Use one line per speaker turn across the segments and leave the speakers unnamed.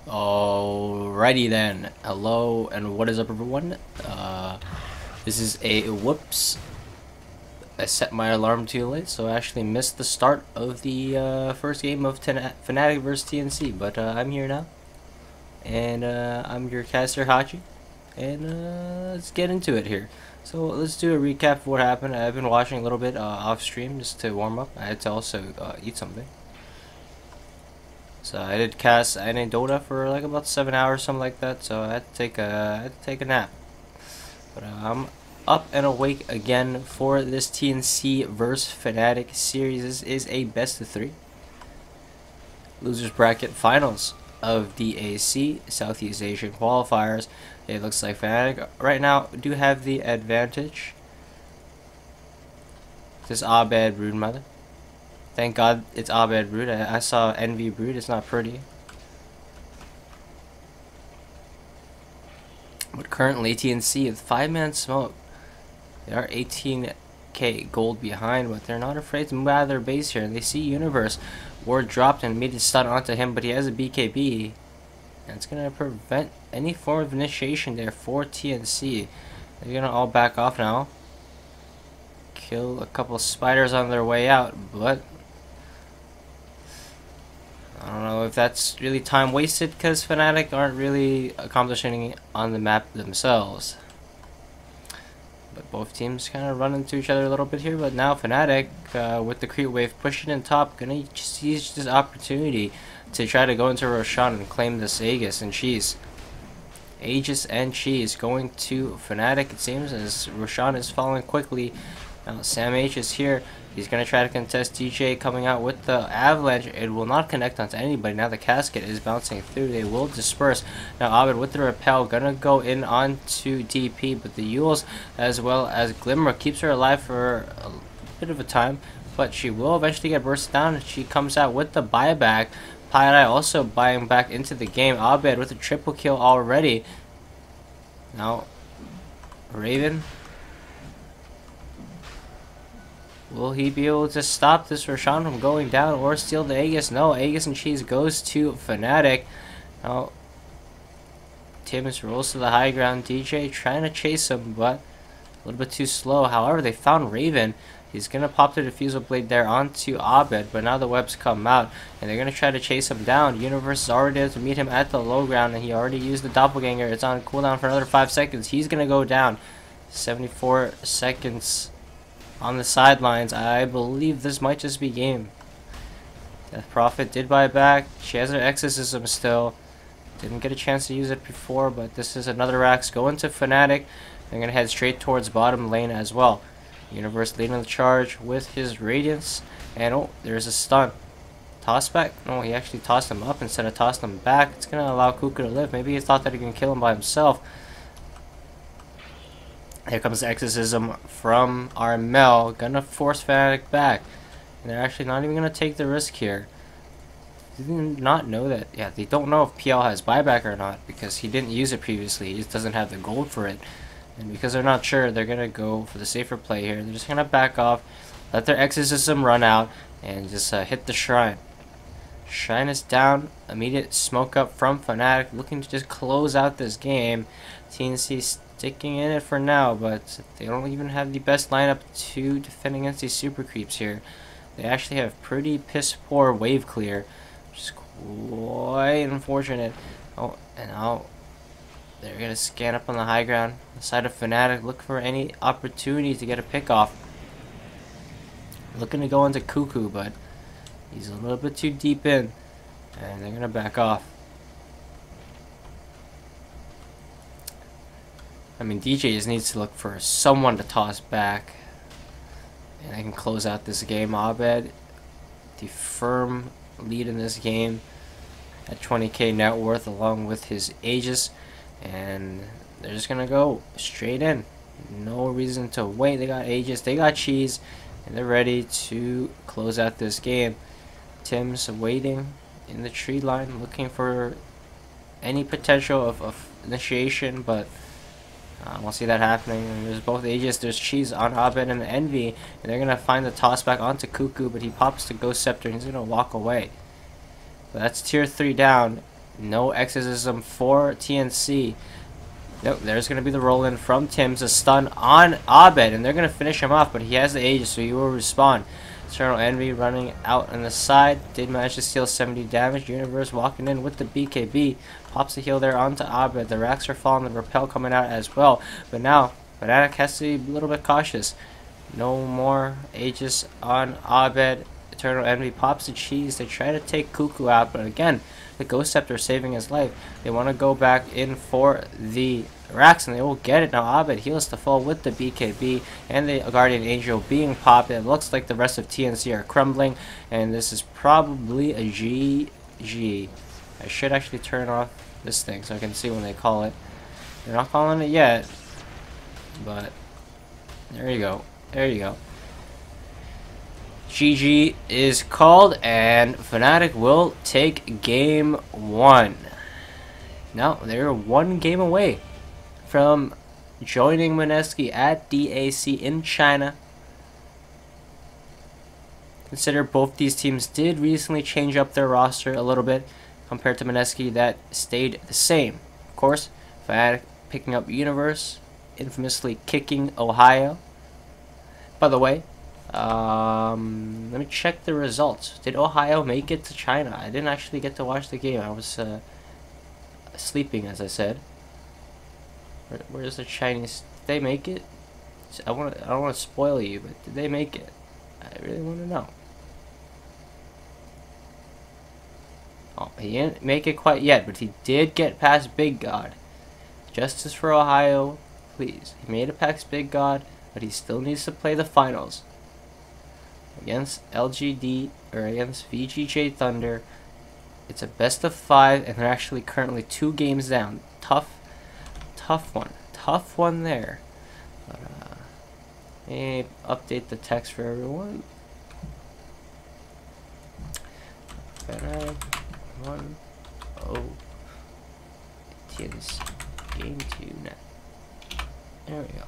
Alrighty then. Hello and what is up, everyone? This is a whoops. I set my alarm too late, so I actually missed the start of the first game of Fnatic vs Tnc. But I'm here now, and I'm your caster Hachi, and let's get into it here. So let's do a recap of what happened. I've been watching a little bit off stream just to warm up. I had to also eat something. So I did cast Dota for like about 7 hours, something like that. So I had to take a nap. But I'm up and awake again for this Tnc vs Fnatic series. This is a best of 3 losers bracket finals of DAC Southeast Asian qualifiers. It looks like Fnatic right now do have the advantage. This Abed Broodmother. Thank God it's Abed Brood. I saw Envy Brood. It's not pretty. But currently Tnc with 5-man smoke. They are 18k gold behind, but they're not afraid to move out of their base here. And they see Universe. Ward dropped and made a stun onto him, but he has a BKB. And it's going to prevent any form of initiation there for Tnc. They're going to all back off now. Kill a couple spiders on their way out, but I don't know if that's really time wasted because Fnatic aren't really accomplishing anything on the map themselves. But both teams kind of run into each other a little bit here. But now Fnatic, with the creep wave pushing in top, gonna seize this opportunity to try to go into Roshan and claim this Aegis and Cheese. Aegis and Cheese going to Fnatic, it seems, as Roshan is falling quickly. Now Sam H is here. He's going to try to contest DJ coming out with the avalanche. It will not connect onto anybody. Now the casket is bouncing through. They will disperse. Now Abed with the repel going to go in onto DP. But the Yules as well as Glimmer keeps her alive for a bit of a time. But she will eventually get bursted down. She comes out with the buyback. Pyrai also buying back into the game. Abed with a triple kill already. Now Raven. Will he be able to stop this Roshan from going down or steal the Aegis? No, Aegis and Cheese goes to Fnatic. Now, Timus rolls to the high ground. DJ trying to chase him, but a little bit too slow. However, they found Raven. He's going to pop the Diffusal Blade there onto Abed, but now the webs come out, and they're going to try to chase him down. Universe is already there to meet him at the low ground, and he already used the Doppelganger. It's on cooldown for another 5 seconds. He's going to go down. 74 seconds. On the sidelines. I believe this might just be game. Death Prophet did buy back. She has her Exorcism still. Didn't get a chance to use it before, but this is another Axe going to Fnatic. They're going to head straight towards bottom lane as well. Universe leading the charge with his Radiance. And oh, there's a stun. Toss back? No, he actually tossed him up instead of tossed him back. It's going to allow Kuka to live. Maybe he thought that he can kill him by himself. Here comes the Exorcism from Armel. Gonna force Fnatic back. And they're actually not even gonna take the risk here. They did not know that. Yeah, they don't know if PL has buyback or not because he didn't use it previously. He just doesn't have the gold for it. And because they're not sure, they're gonna go for the safer play here. They're just gonna back off, let their Exorcism run out, and just hit the Shrine. Shrine is down. Immediate smoke up from Fnatic, looking to just close out this game. Tnc sticking in it for now, but they don't even have the best lineup to defend against these super creeps here. They actually have pretty piss poor wave clear, which is quite unfortunate. Oh, and now they're gonna scan up on the high ground, the side of Fnatic, look for any opportunity to get a pick off. Looking to go into Cuckoo, but he's a little bit too deep in, and they're gonna back off. I mean, DJ just needs to look for someone to toss back. And I can close out this game. Abed, the firm lead in this game at 20k net worth along with his Aegis. And they're just going to go straight in. No reason to wait. They got Aegis, they got Cheese, and they're ready to close out this game. Tim's waiting in the tree line, looking for any potential of initiation, but I won't see that happening. And there's both Aegis, there's Cheese on Abed and Envy, and they're gonna find the toss back onto Cuckoo, but he pops the Ghost Scepter and he's gonna walk away. So that's tier 3 down. No exorcism for TNC. Nope, there's going to be the roll-in from Tim's, a stun on Abed, and they're going to finish him off, but he has the Aegis, so he will respawn. Eternal Envy running out on the side, did manage to steal 70 damage. Universe walking in with the BKB, pops the heal there onto Abed. The racks are falling, the repel coming out as well, but now Fnatic has to be a little bit cautious. No more Aegis on Abed. Eternal Envy pops the cheese. They try to take Cuckoo out, but again, the Ghost Scepter saving his life. They want to go back in for the racks, and they will get it. Now Abed heals to fall with the BKB and the Guardian Angel being popped. It looks like the rest of TNC are crumbling, and this is probably a GG. I should actually turn off this thing so I can see when they call it. They're not calling it yet, but there you go. There you go. GG is called, and Fnatic will take game 1. Now, they're 1 game away from joining Mineski at DAC in China. Consider both these teams did recently change up their roster a little bit compared to Mineski that stayed the same. Of course, Fnatic picking up Universe, infamously kicking Ohio. By the way, let me check the results. Did Ohio make it to China? I didn't actually get to watch the game. I was sleeping, as I said. Where's the Chinese? Did they make it? I don't want to spoil you, but did they make it? I really want to know. Oh, he didn't make it quite yet, but he did get past Big God. Justice for Ohio, please. He made it past Big God, but he still needs to play the finals against LGD or against VGJ Thunder. It's a best of 5, and they're actually currently 2 games down. Tough one there. But let me update the text for everyone. Fnatic 1-0 TNC game 2 net. There we go.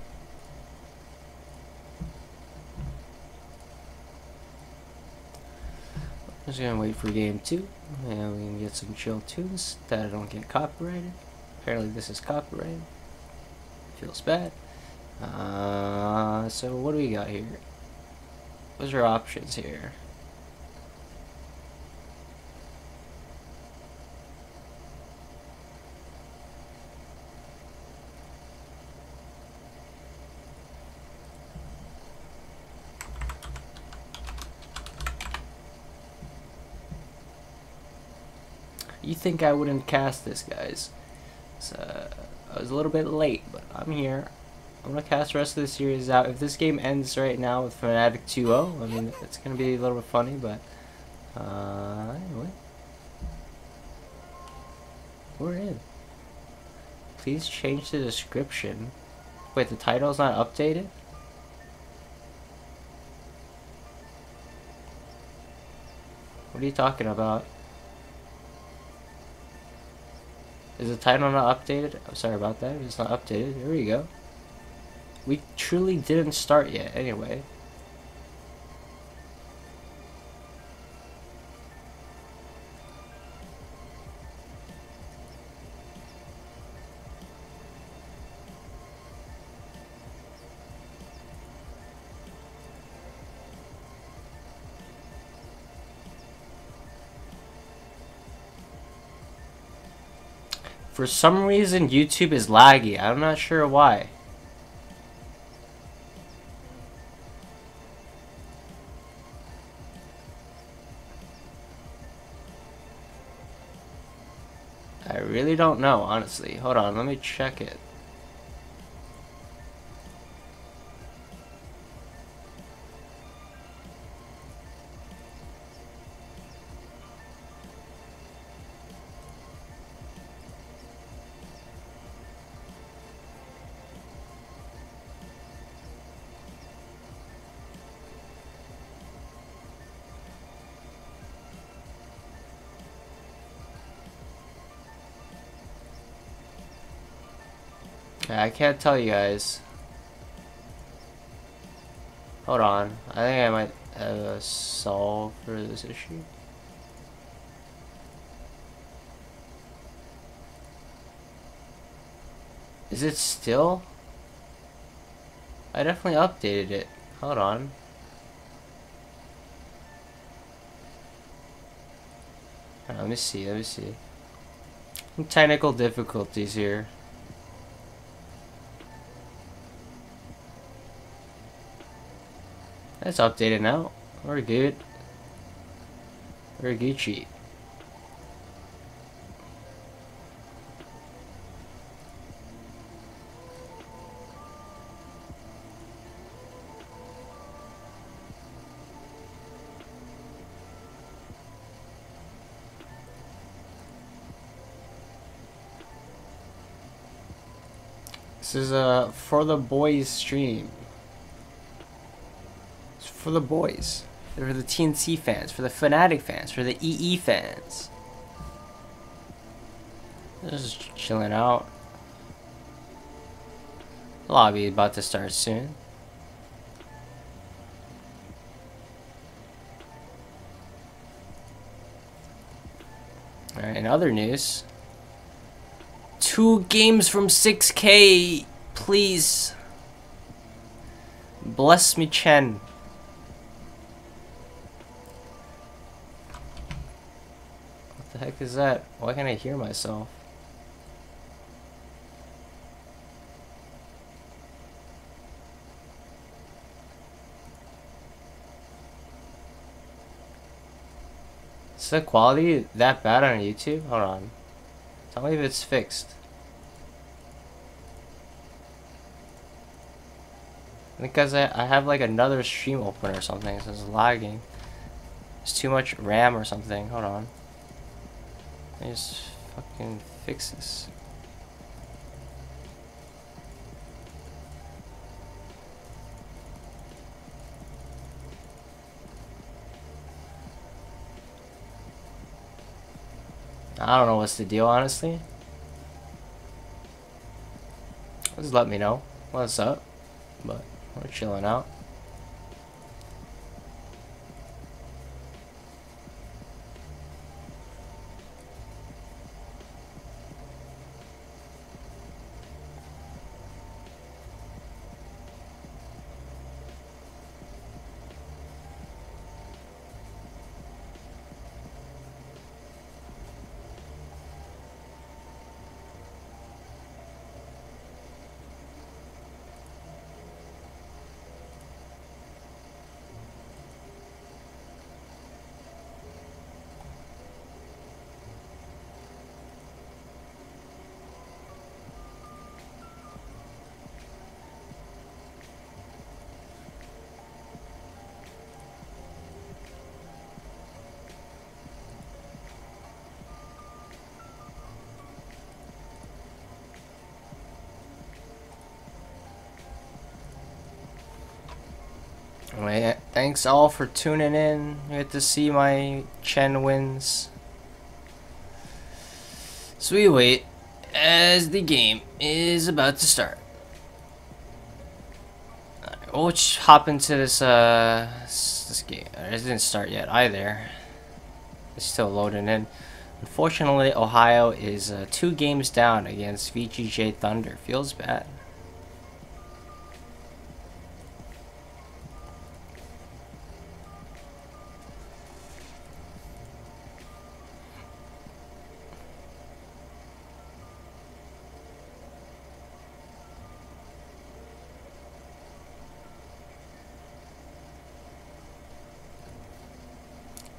I'm just gonna wait for game 2, and we can get some chill tunes that I don't get copyrighted. Apparently this is copyrighted. Feels bad. So what do we got here? What's our options here? You think I wouldn't cast this, guys? So, I was a little bit late, but I'm here. I'm gonna cast the rest of the series out. If this game ends right now with Fnatic 2-0, I mean, it's gonna be a little bit funny, but anyway, we're in. Please change the description. Wait, the title's not updated? What are you talking about? Is the title not updated? I'm sorry about that. It's not updated. There we go. We truly didn't start yet, anyway. For some reason, YouTube is laggy. I'm not sure why. I really don't know, honestly. Hold on, let me check it. I can't tell you guys. Hold on. I think I might have a solve for this issue. Is it still? I definitely updated it. Hold on. Let me see. Let me see. Some technical difficulties here. That's updated now. We're good. We're Gucci. This is a for the boys stream. It's for the boys. For the Tnc fans, for the Fnatic fans, for the EE fans. Just chilling out. Lobby about to start soon. Alright, in other news. 2 games from 6K, please. Bless me, Chen. What the heck is that? Why can't I hear myself? Is the quality that bad on YouTube? Hold on. Tell me if it's fixed. Because I have like another stream open or something, so it's lagging. It's too much RAM or something. Hold on. Let me just fucking fix this. I don't know what's the deal, honestly. Just let me know what's up. But we're chilling out. Alright, thanks all for tuning in. You get to see my Chen wins. So we wait as the game is about to start. Alright, we'll hop into this this game. It didn't start yet either. It's still loading in. Unfortunately, Ohio is 2 games down against VGJ Thunder. Feels bad.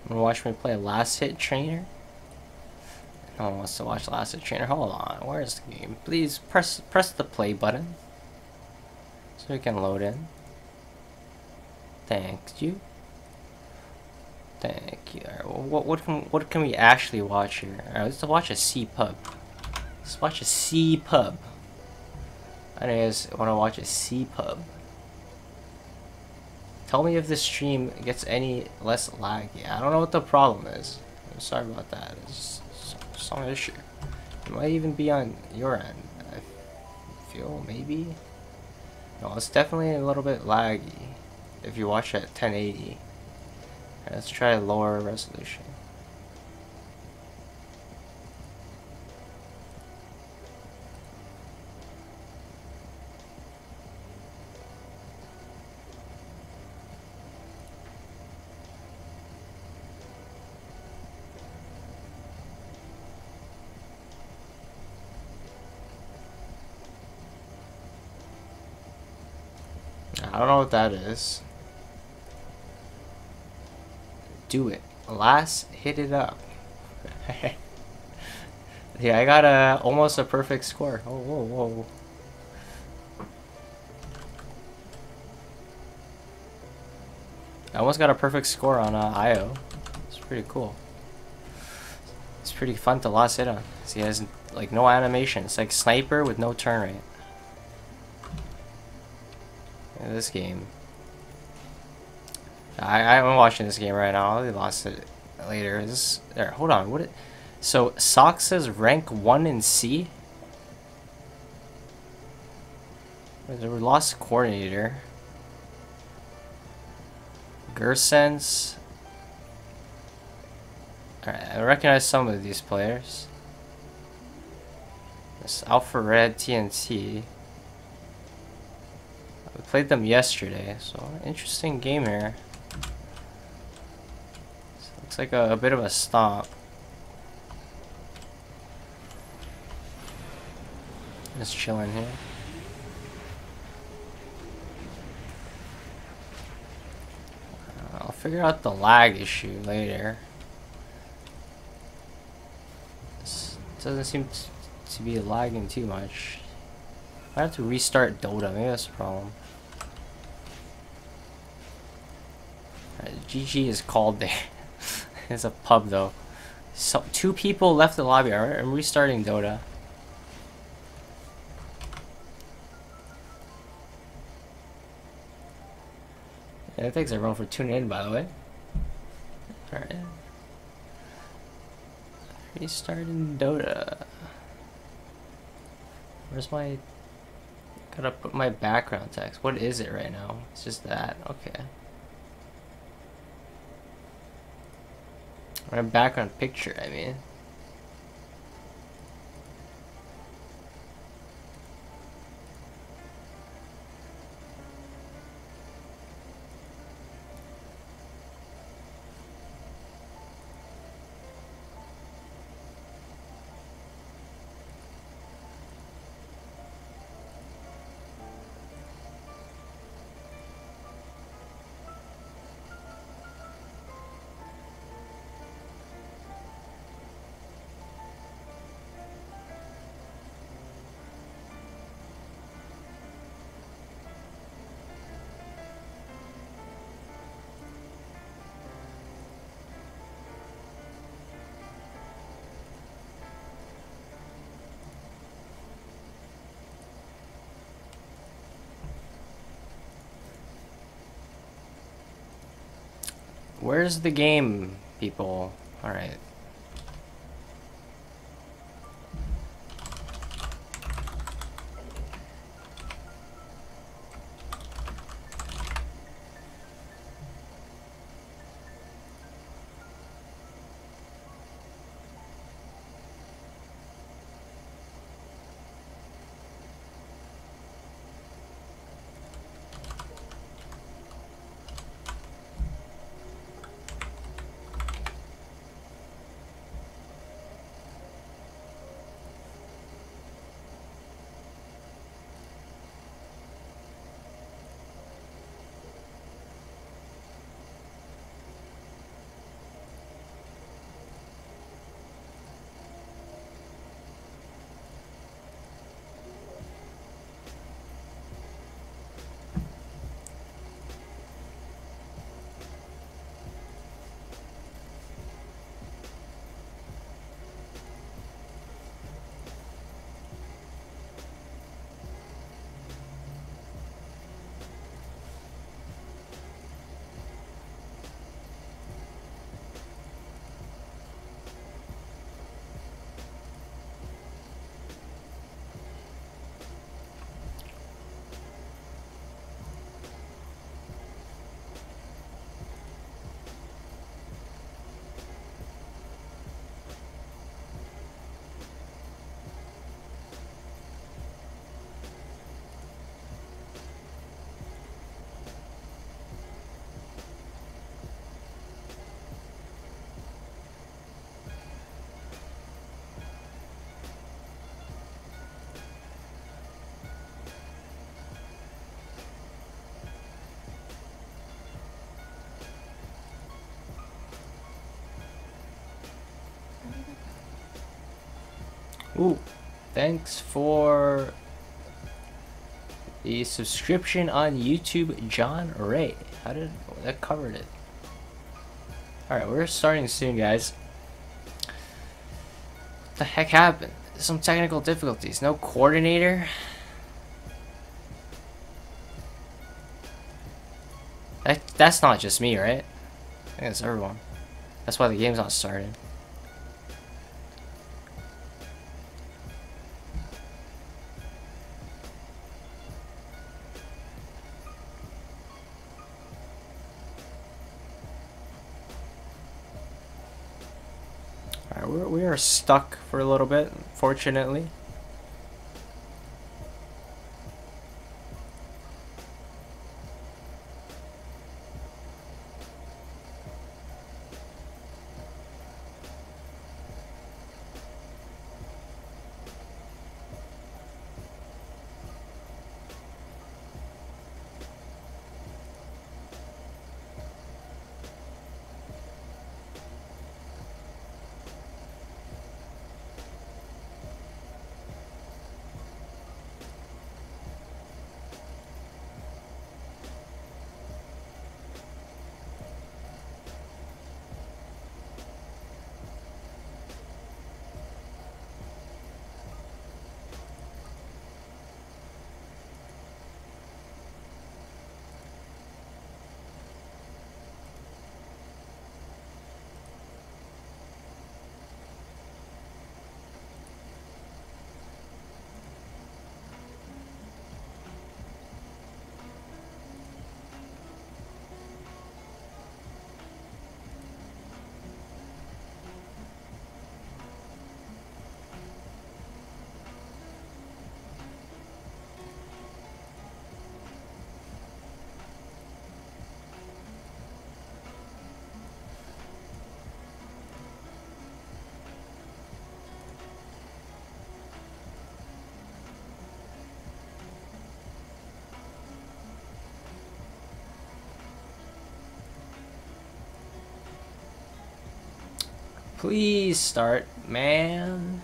Wanna watch me play Last Hit Trainer? No one wants to watch Last Hit Trainer. Hold on, where's the game? Please press the play button so we can load in. Thank you. Thank you. Right, what can we actually watch here? Alright, let's watch a C pub. Let's watch a C pub. I know you guys want to watch a C pub. Tell me if this stream gets any less laggy. I don't know what the problem is. I'm sorry about that. It's some issue. It might even be on your end. I feel maybe. No, it's definitely a little bit laggy if you watch at 1080. Let's try a lower resolution. don't know what that is. Do it. Last, hit it up. Yeah, I got almost a perfect score. Oh, whoa, whoa. I almost got a perfect score on IO. It's pretty cool. It's pretty fun to last hit on. He has like no animation. It's like sniper with no turn rate. In this game. I'm watching this game right now. They lost it later. There, hold on. What? So Sock says rank 1 in C. We lost coordinator. Gersens. Alright, I recognize some of these players. This Alpha Red TNT. We played them yesterday, so interesting game here. So looks like a bit of a stomp. Just chilling here. I'll figure out the lag issue later. This doesn't seem to be lagging too much. I have to restart Dota. Maybe that's the problem. Alright, GG is called there. It's a pub though. So 2 people left the lobby. Alright, I'm restarting Dota. Yeah, thanks everyone for tuning in, by the way. Alright. Restarting Dota. Where's my... Gotta put my background text. What is it right now? It's just that. Okay. My background picture, I mean. Where's the game, people? Alright. Ooh, thanks for the subscription on YouTube, John Ray. How did that covered it? Alright, we're starting soon, guys. What the heck happened? Some technical difficulties. No coordinator? That's not just me, right? I think it's everyone. That's why the game's not starting. Alright, we are stuck for a little bit, fortunately. Please start, man.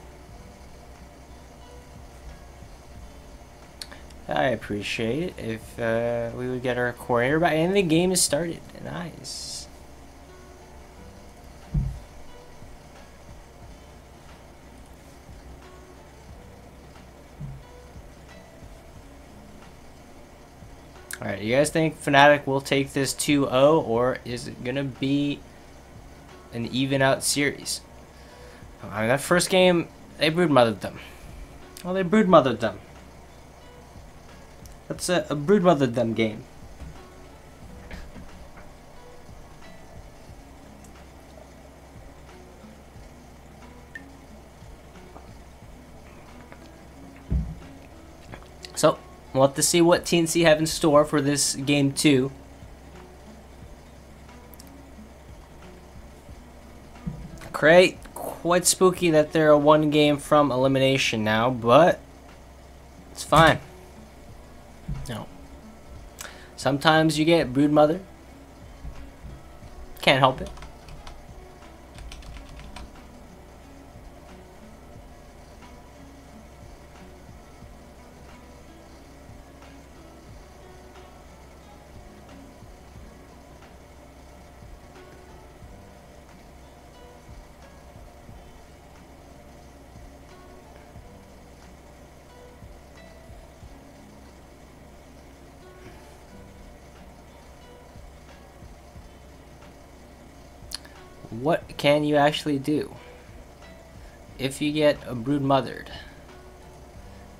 I appreciate it if we would get our coordinator back and the game is started. Nice. Alright, you guys think Fnatic will take this 2-0 or is it gonna be an even out series? I mean, that first game, they broodmothered them. Well, they broodmothered them. That's a broodmothered them game. So, we'll have to see what Tnc have in store for this game 2. Quite spooky that they're a 1 game from elimination now, but it's fine. No. Sometimes you get broodmother. Can't help it. What can you actually do if you get a brood mothered?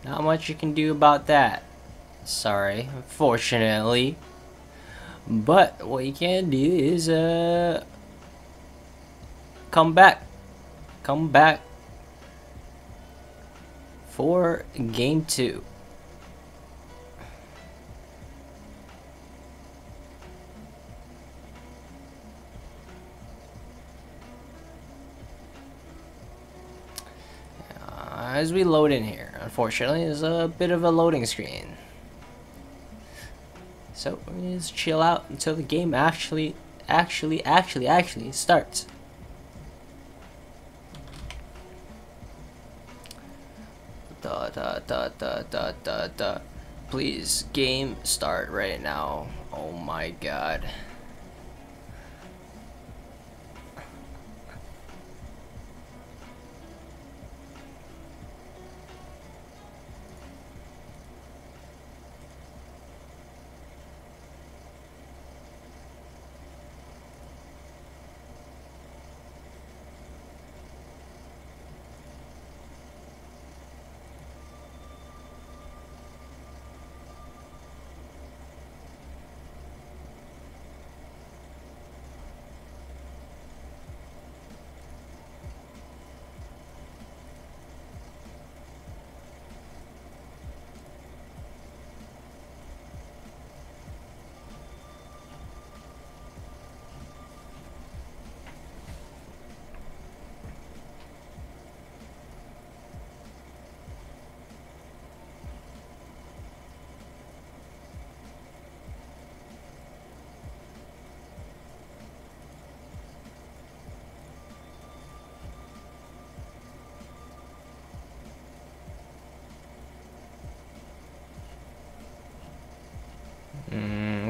Not much you can do about that. Sorry, unfortunately. But what you can do is come back for game 2. As we load in here, unfortunately, there's a bit of a loading screen. So we're gonna just chill out until the game actually starts. Da. Please, game start right now. Oh my god.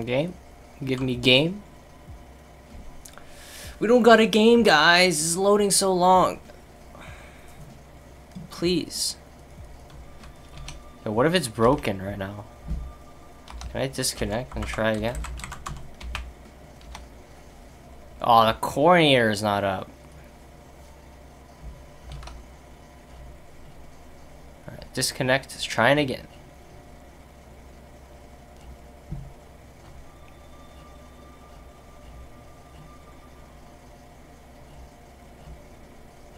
Game? Give me game. We don't got a game, guys. It's loading so long. Please. Yo, what if it's broken right now? Can I disconnect and try again? Oh, the coordinator is not up. Alright, disconnect. Let's try it again.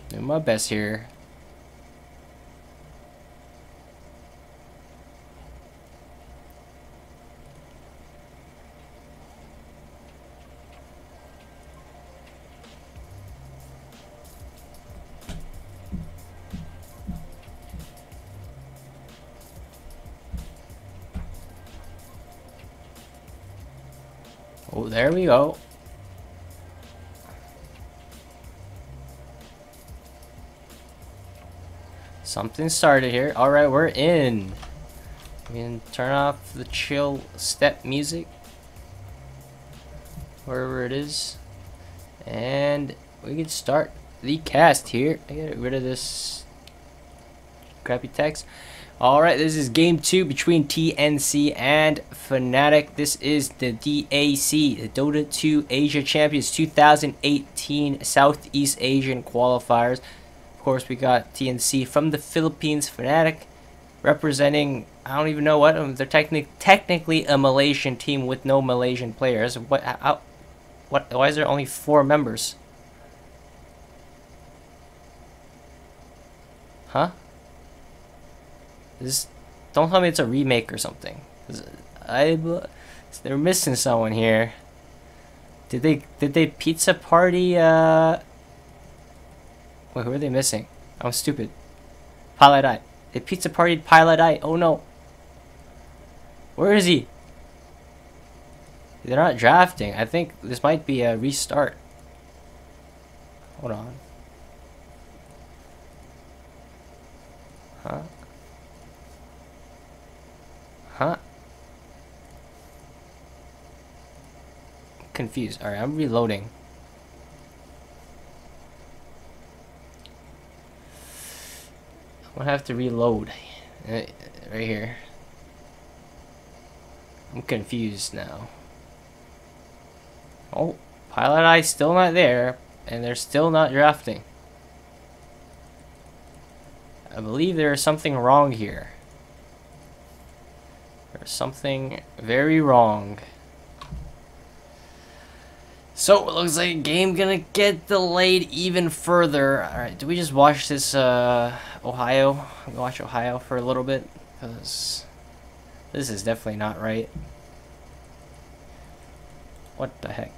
Doing my best here. Oh, there we go. Something started here. Alright, we're in. We can turn off the chill step music. Wherever it is. And we can start the cast here. I get rid of this crappy text. Alright, this is game 2 between Tnc and Fnatic. This is the DAC, the Dota 2 Asia Champions 2018 Southeast Asian Qualifiers. Of course, we got Tnc from the Philippines, Fnatic representing, I don't even know what, they're technically a Malaysian team with no Malaysian players. Why is there only 4 members? Huh? Don't tell me it's a remake or something. They're missing someone here. Did they pizza party? Wait, who are they missing? I'm stupid. Pilot Eye. They pizza partied Pilot Eye. Oh no. Where is he? They're not drafting. I think this might be a restart. Hold on. Huh? Huh? Confused. Alright, I'm reloading. I'm gonna have to reload. Right here. I'm confused now. Oh, Pilot Eye still not there, and they're still not drafting. I believe there is something wrong here. There's something very wrong. So it looks like a game gonna get delayed even further. Alright, do we just watch this Ohio? Watch Ohio for a little bit? Because this is definitely not right. What the heck?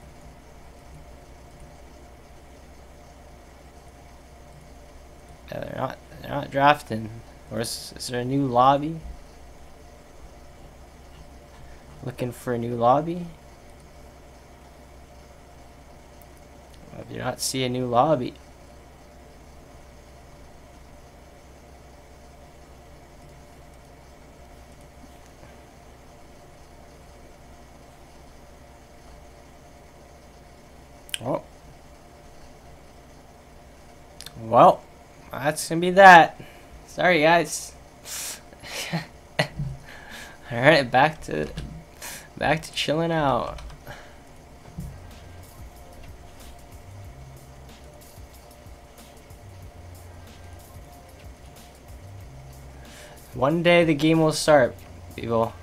Yeah, they're not drafting. Or is there a new lobby? Looking for a new lobby? I do not see a new lobby. Well, that's gonna be that. Sorry, guys. All right, back to chilling out. One day the game will start, people.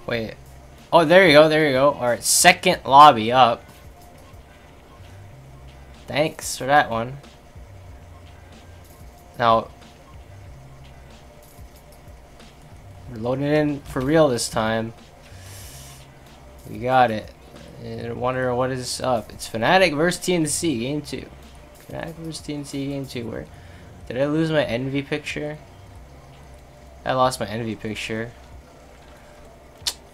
Wait. Oh, there you go, there you go. Alright, second lobby up. Thanks for that one. Now, we're loading in for real this time. We got it. And I wonder what is up. It's Fnatic versus Tnc, game 2. Fnatic versus Tnc, game 2. Where did I lose my envy picture? I lost my envy picture.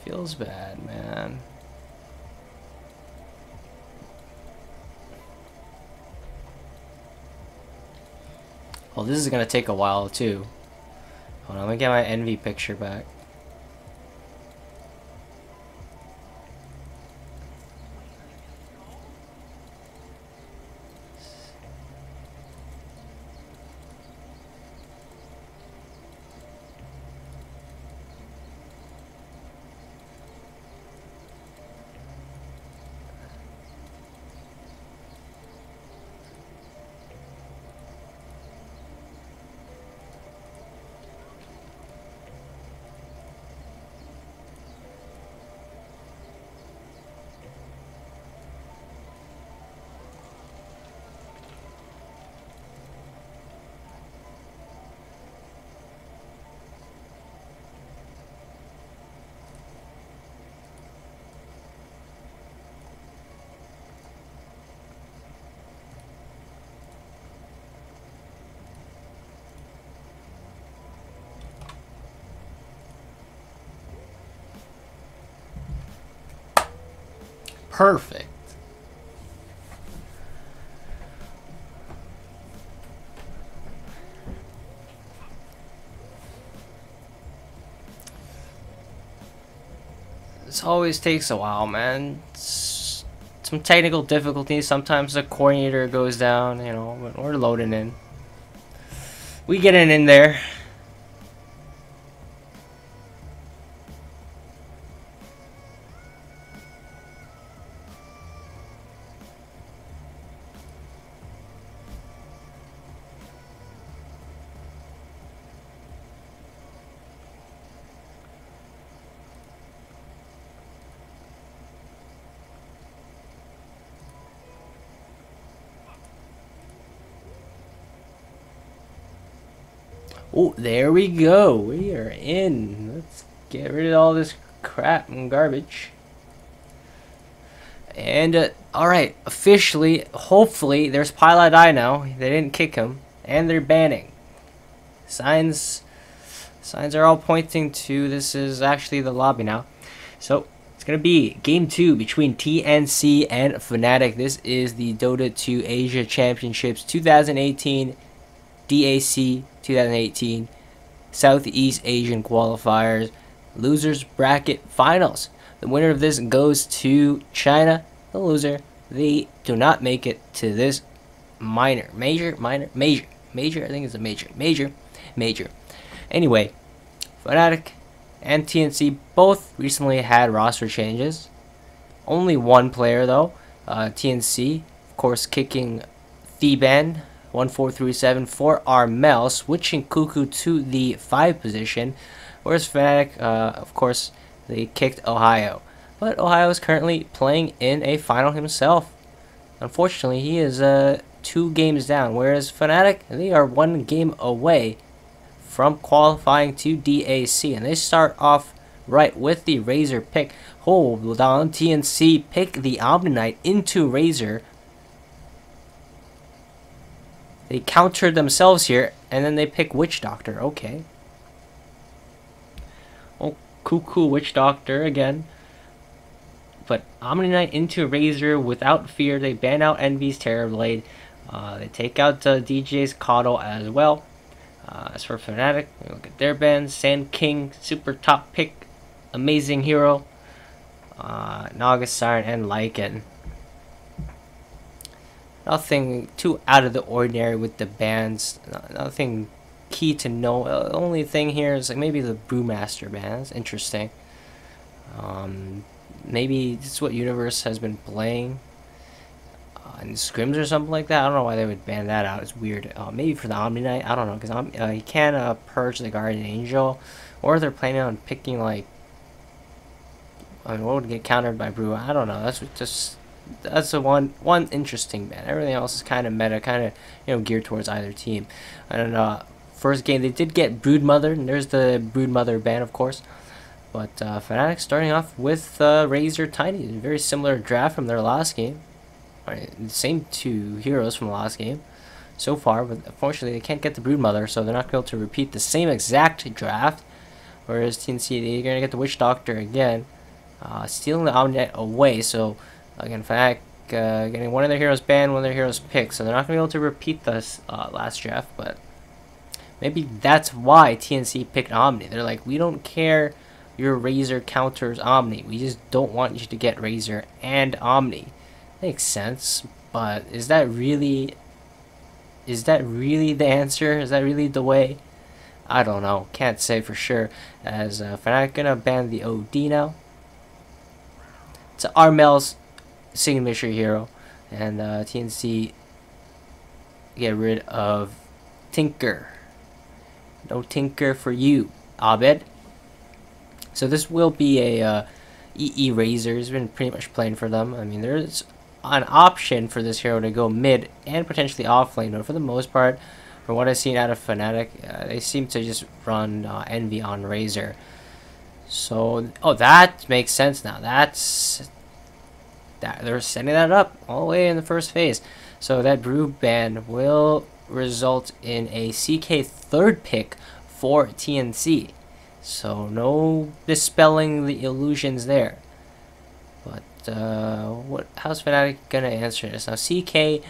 Feels bad, man. Well, this is gonna take a while too. Hold on, let me get my envy picture back. Perfect. This always takes a while, man. It's some technical difficulties. Sometimes the coordinator goes down, you know, but we're loading in. We getting in there. Oh, there we go. We are in. Let's get rid of all this crap and garbage. And, alright, officially, hopefully, there's Pilot I now. They didn't kick him. And they're banning. Signs are all pointing to this is actually the lobby now. So, it's going to be Game 2 between TNC and Fnatic. This is the Dota 2 Asia Championships 2018 DAC 2018 Southeast Asian Qualifiers Losers Bracket Finals. The winner of this goes to China. The loser, they do not make it to this major. I think it's a major. Anyway, Fnatic and TNC both recently had roster changes. Only one player though, TNC, of course, kicking Theban 1437 for Armel, switching Cuckoo to the 5 position, whereas Fnatic, of course, they kicked Ohio. But Ohio is currently playing in a final himself. Unfortunately, he is 2 games down, whereas Fnatic, they are 1 game away from qualifying to DAC, and they start off right with the Razor pick. Hold on, TNC pick the Omni Knight into Razor. They countered themselves here, and then they pick Witch Doctor. Okay. Oh, cool Witch Doctor again. But Omni Knight into Razor without fear. They ban out Envy's Terrorblade. They take out DJ's Coddle as well. As for Fnatic, look at their bans. Sand King, super top pick, amazing hero. Naga Siren and Lycan. Nothing too out of the ordinary with the bans. Nothing key to know. The only thing here is like maybe the Brewmaster ban. That's interesting. Maybe this is what Universe has been playing in scrims or something like that. I don't know why they would ban that out. It's weird. Maybe for the Omni Knight. I don't know, because you can purge the Guardian Angel, or they're planning on picking like. I mean, what would get countered by Brew? I don't know. That's the one interesting ban. Everything else is kind of meta, kind of geared towards either team. And first game they did get Broodmother, and there's the Broodmother ban, of course. But Fnatic starting off with Razor Tiny, a very similar draft from their last game. Right, the same two heroes from the last game so far, but unfortunately they can't get the Broodmother, so they're not going to be able to repeat the same exact draft. Whereas TNC, they're going to get the Witch Doctor again, stealing the Omni Knight away. So again, Fnatic getting one of their heroes banned, one of their heroes picked, so they're not going to be able to repeat this last draft. But maybe that's why TNC picked Omni. They're like, we don't care your Razor counters Omni, we just don't want you to get Razor and Omni. Makes sense, but is that really the answer? Is that really the way? I don't know. Can't say for sure. As Fnatic gonna ban the OD now. It's Armel's signature hero, and TNC get rid of Tinker. No Tinker for you, Abed. So this will be a EE Razor. He's been pretty much playing for them. I mean, there's an option for this hero to go mid and potentially off lane, but for the most part, from what I've seen out of Fnatic, they seem to just run Envy on Razor. So, oh, that makes sense now. They're setting that up all the way in the first phase. So that Brew ban will result in a CK third pick for TNC. So no dispelling the illusions there. But how's Fnatic gonna answer this? Now CK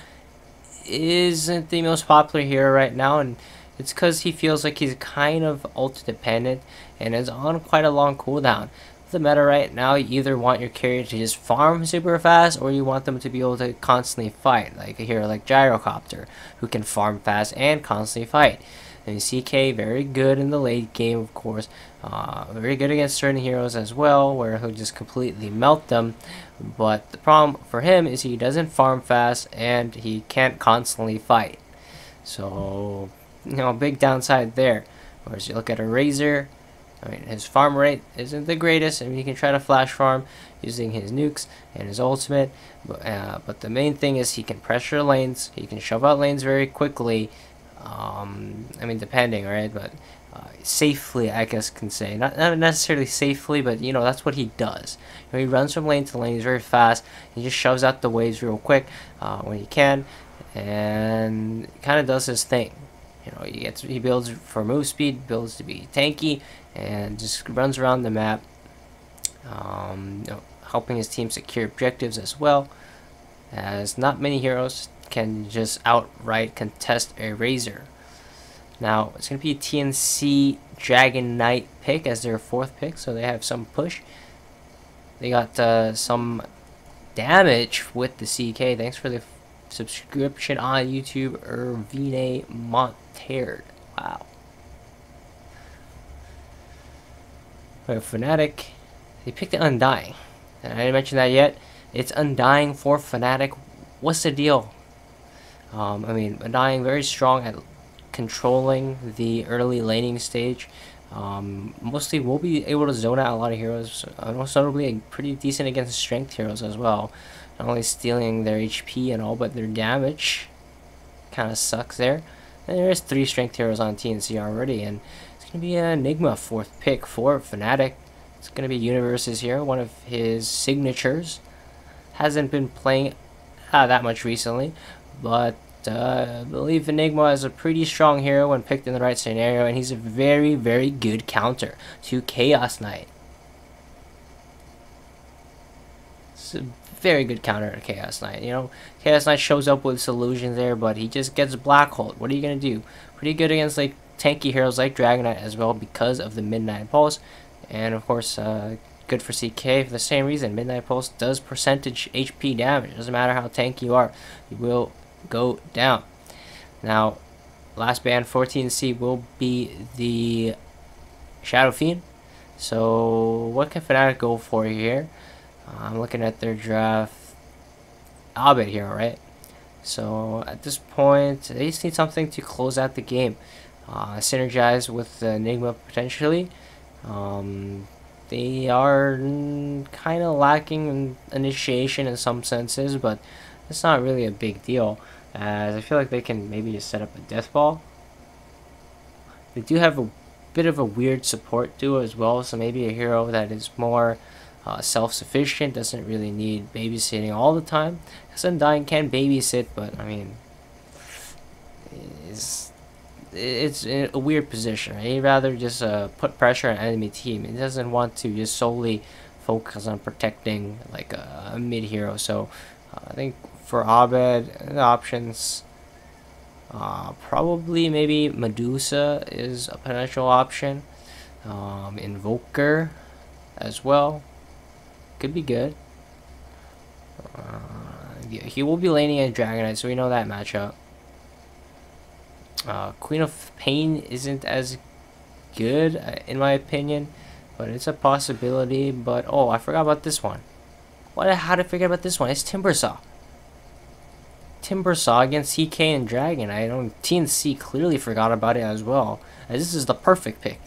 isn't the most popular hero right now, and it's because he feels like he's kind of ult dependent and is on quite a long cooldown. The meta right now, you either want your carry to just farm super fast, or you want them to be able to constantly fight, like a hero like Gyrocopter, who can farm fast and constantly fight. And CK, very good in the late game, of course. Very good against certain heroes as well, where he'll just completely melt them. But the problem for him is he doesn't farm fast, and he can't constantly fight. So, big downside there. Whereas you look at a Razor, I mean, his farm rate isn't the greatest. I mean, he can try to flash farm using his nukes and his ultimate. But the main thing is he can pressure lanes. He can shove out lanes very quickly. I mean, depending, right? But safely, I guess can say. Not necessarily safely, but that's what he does. He runs from lane to lane. He's very fast. He just shoves out the waves real quick when he can, and kind of does his thing. He builds for move speed, builds to be tanky, and just runs around the map, helping his team secure objectives as well. As not many heroes can just outright contest a Razor. Now it's going to be a TNC Dragon Knight pick as their fourth pick, so they have some push. They got some damage with the CK. Thanks for the subscription on YouTube, Irvine Montard. Wow. Fnatic, they picked the Undying, and I didn't mention that yet. It's Undying for Fnatic. What's the deal? I mean, Undying very strong at controlling the early laning stage. Mostly will be able to zone out a lot of heroes. Most notably, pretty decent against strength heroes as well. Not only stealing their HP and all, but their damage kind of sucks there. And there's 3 strength heroes on TNC already, and it's going to be an Enigma fourth pick for Fnatic. It's going to be Universes here, one of his signatures. Hasn't been playing that much recently, but I believe Enigma is a pretty strong hero when picked in the right scenario, and he's a very, very good counter to Chaos Knight. It's a very good counter to Chaos Knight. You know, Chaos Knight shows up with solutions there, but he just gets black holed. What are you going to do? Pretty good against like tanky heroes like Dragon Knight as well because of the Midnight Pulse. And of course, good for CK for the same reason. Midnight Pulse does percentage HP damage. Doesn't matter how tanky you are, you will go down. Now, last ban for Tnc will be the Shadow Fiend. So, what can Fnatic go for here? I'm looking at their draft. Abed here, right? So, at this point, they just need something to close out the game. Synergize with Enigma potentially. They are kind of lacking in initiation in some senses, but it's not really a big deal, as I feel like they can maybe just set up a death ball. They do have a bit of a weird support duo as well, so maybe a hero that is more self-sufficient, doesn't really need babysitting all the time. Because Undying can babysit, but I mean, it's in a weird position, right? He'd rather just put pressure on enemy team. He doesn't want to just solely focus on protecting like a mid hero. So I think for Abed, the options, probably maybe Medusa is a potential option. Invoker as well could be good. Yeah, he will be laning in Dragon Knight, so we know that matchup. Queen of Pain isn't as good in my opinion, but it's a possibility. But oh, I forgot about this one. How did I forget about this one? It's Timbersaw. Timbersaw against CK and Dragon. I don't. Tnc clearly forgot about it as well. This is the perfect pick.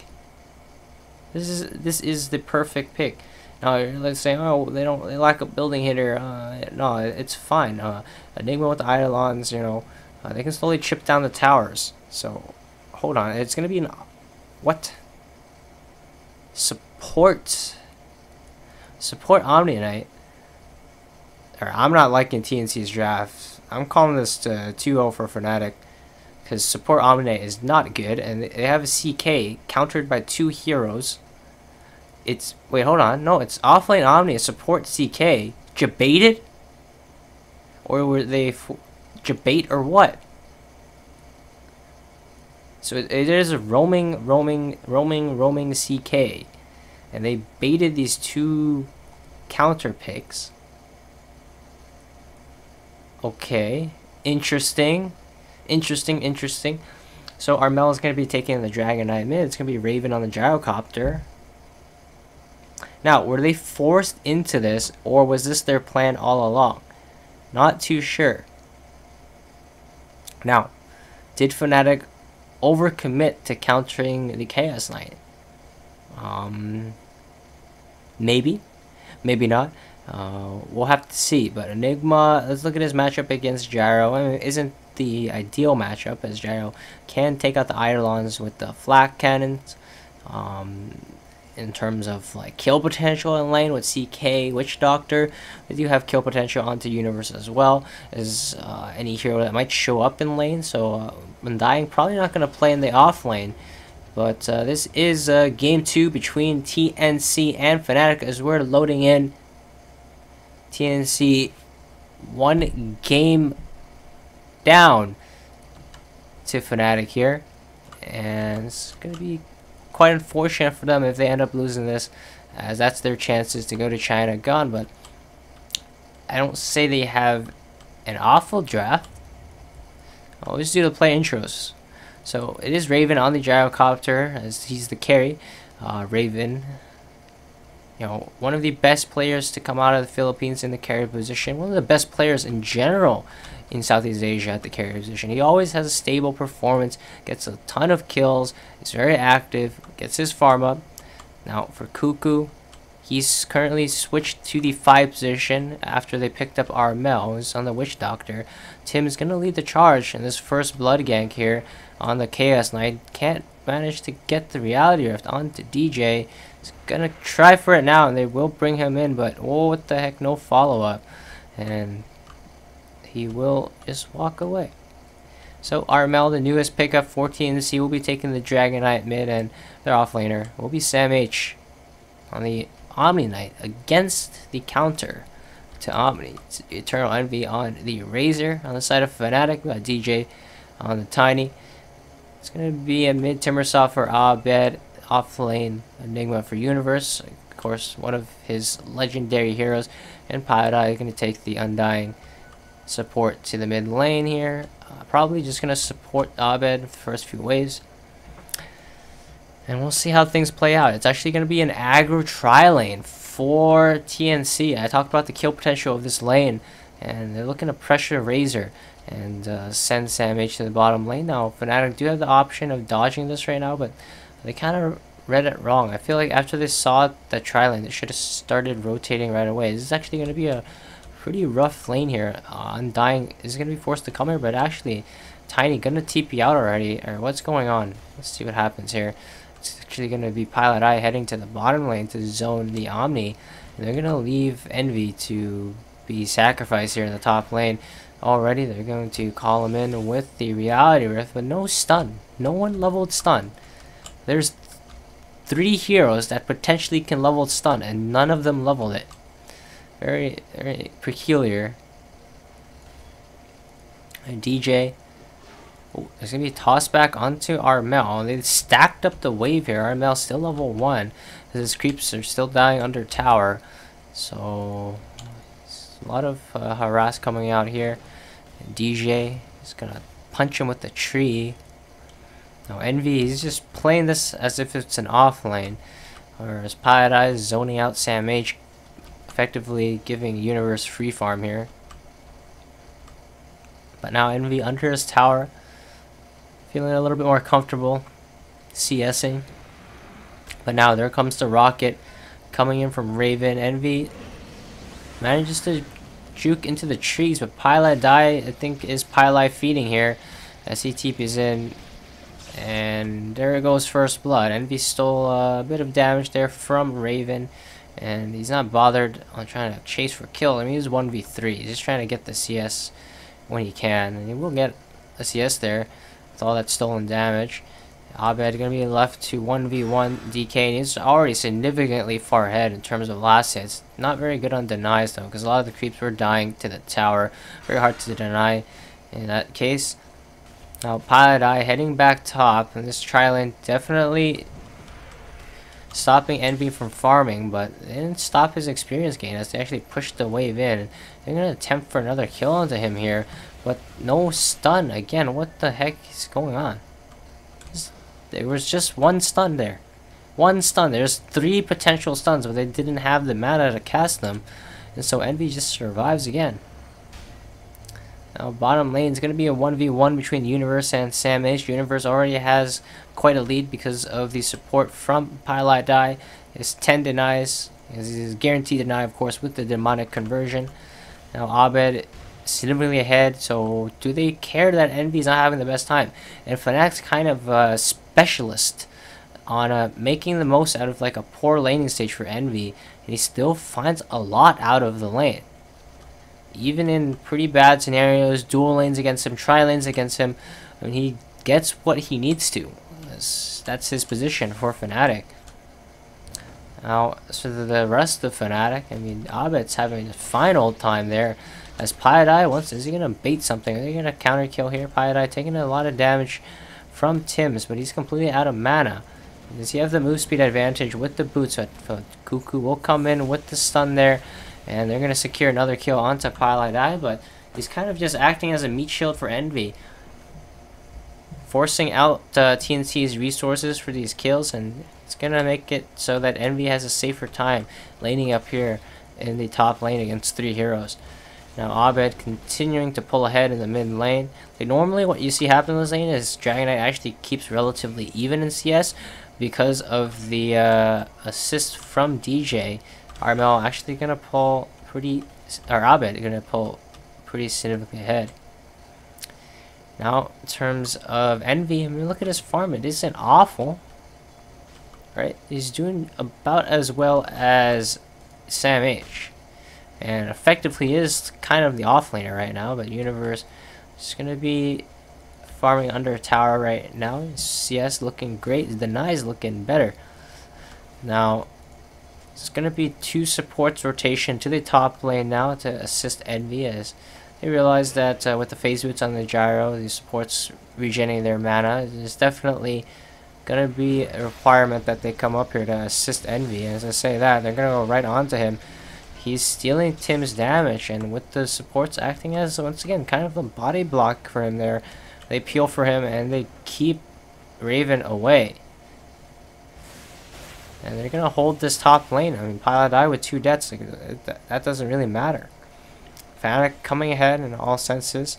This is the perfect pick. Now let's say, oh, they lack a building hitter. No, it's fine. Enigma with the Eidolons, you know, they can slowly chip down the towers. So hold on, it's gonna be an what? Support Omni Knight. Or I'm not liking Tnc's draft. I'm calling this 2-0 for Fnatic, because support Omni Knight is not good, and they have a CK countered by 2 heroes. It's wait, hold on. No, it's offlane Omni support CK. Jebaited? Or were they Jebait or what? So it is a roaming CK, and they baited these 2 counter picks. Okay, interesting. So Armel is going to be taking the Dragon Knight mid. It's going to be Raven on the Gyrocopter. Now, were they forced into this, or was this their plan all along? Not too sure. Now, did Fnatic overcommit to countering the Chaos Knight? Maybe. Maybe not. We'll have to see. But Enigma, let's look at his matchup against Gyro. I mean, isn't the ideal matchup, as Gyro can take out the Eidolons with the flak cannons. In terms of like kill potential in lane with CK, Witch Doctor, they do have kill potential onto Universe as well as any hero that might show up in lane. So Undying probably not going to play in the off lane, but this is game 2 between Tnc and Fnatic as we're loading in. Tnc 1 game down to Fnatic here, and it's going to be quite unfortunate for them if they end up losing this, as that's their chances to go to China gone. But I don't say they have an awful draft. I always do the play intros. So it is Raven on the Gyrocopter, as he's the carry. Raven, you know, one of the best players to come out of the Philippines in the carry position. One of the best players in general in Southeast Asia at the carry position. He always has a stable performance, gets a ton of kills, is very active, gets his farm up. Now for Cuckoo, he's currently switched to the 5 position after they picked up Armel, who's on the Witch Doctor. Tim is going to lead the charge in this first blood gank here on the Chaos Knight. Can't manage to get the reality rift onto DJ. He's gonna try for it now, and they will bring him in, but oh, what the heck, no follow-up. And he will just walk away. So Armel, the newest pickup for Tnc, will be taking the Dragon Knight mid, and their offlaner will be Sam H on the Omni Knight against the counter to Omni. It's Eternal Envy on the Razor on the side of Fnatic. We got DJ on the Tiny. It's going to be a mid Timbersaw for Abed, off lane Enigma for Universe, of course one of his legendary heroes, and Pyodai is going to take the Undying support to the mid lane here. Probably just going to support Abed the first few waves. And we'll see how things play out. It's actually going to be an aggro tri-lane for Tnc. I talked about the kill potential of this lane, and they're looking to pressure Razor and send Sam H to the bottom lane. Now, Fnatic do have the option of dodging this right now, but they kind of read it wrong. I feel like after they saw the tri-lane, they should have started rotating right away. This is actually going to be a pretty rough lane here. Undying is going to be forced to come here, but actually Tiny going to TP out already, or what's going on? Let's see what happens here. It's actually going to be Pilot Eye heading to the bottom lane to zone the Omni, and they're going to leave Envy to be sacrificed here in the top lane. Already they're going to call him in with the Reality Rift, but no stun. No one leveled stun. There's 3 heroes that potentially can level stun, and none of them leveled it. Very, very peculiar. And DJ. Oh, there's going to be a toss back onto Armel. They stacked up the wave here. Armel still level 1. His creeps are still dying under tower. So, a lot of harass coming out here. And DJ is going to punch him with the tree. Now Envy, he's just playing this as if it's an off lane. Whereas Pyodai is zoning out Sam H, effectively giving Universe free farm here. But now Envy under his tower, feeling a little bit more comfortable CSing. But now there comes the Rocket coming in from Raven. Envy manages to juke into the trees, but Pylai die, I think, is Pylai feeding here as he TPs in. And there goes first blood. Envy stole a bit of damage there from Raven, and he's not bothered on trying to chase for kill. I mean, he's 1v3. He's just trying to get the CS when he can, and he will get a CS there with all that stolen damage. Abed going to be left to 1v1 DK, and he's already significantly far ahead in terms of last hits. Not very good on denies though, because a lot of the creeps were dying to the tower. Very hard to deny in that case. Now Pilot Eye heading back top, and this tri-lane definitely stopping Envy from farming, but they didn't stop his experience gain as they actually pushed the wave in. They're going to attempt for another kill onto him here, but no stun. Again, what the heck is going on? There was just one stun there. One stun. There's 3 potential stuns, but they didn't have the mana to cast them, and so Envy just survives again. Now bottom lane is going to be a 1v1 between Universe and Sam H. Universe already has quite a lead because of the support from Pilot Die. It's 10 denies. It's guaranteed deny, of course, with the demonic conversion. Now Abed significantly ahead, so do they care that Envy's not having the best time? And Fnatic's kind of a specialist on making the most out of like a poor laning stage for Envy, and he still finds a lot out of the lane. Even in pretty bad scenarios, dual lanes against him, tri-lanes against him, I mean, he gets what he needs to. That's his position for Fnatic. Now, so the rest of Fnatic, I mean, Abed's having a fine old time there. As Pyodai is he going to bait something? Are they going to counter kill here? Pyodai taking a lot of damage from Tim's, but he's completely out of mana. Does he have the move speed advantage with the boots? So Cuckoo will come in with the stun there, and they're going to secure another kill onto Pyodai, but he's kind of just acting as a meat shield for Envy, forcing out TNC's resources for these kills, and it's going to make it so that Envy has a safer time laning up here in the top lane against 3 heroes. Now Abed continuing to pull ahead in the mid lane. Like normally what you see happen in this lane is Dragon Knight actually keeps relatively even in CS because of the assist from DJ. Armel actually gonna pull pretty, or Abed gonna pull pretty significantly ahead. Now, in terms of Envy, I mean, look at his farm. It isn't awful, right? He's doing about as well as Sam H. And effectively is kind of the offlaner right now, but Universe is going to be farming under a tower right now. CS looking great. The Nye's looking better. Now, it's going to be 2 supports rotation to the top lane now to assist Envy, as they realize that with the phase boots on the gyro, the supports regenerating their mana, it's definitely going to be a requirement that they come up here to assist Envy. As I say that, they're going to go right onto him. He's stealing Tim's damage, and with the supports acting as, once again, kind of a body block for him there, they peel for him and they keep Raven away. And they're going to hold this top lane. I mean, Paladai with 2 deaths, that doesn't really matter. Fnatic coming ahead in all senses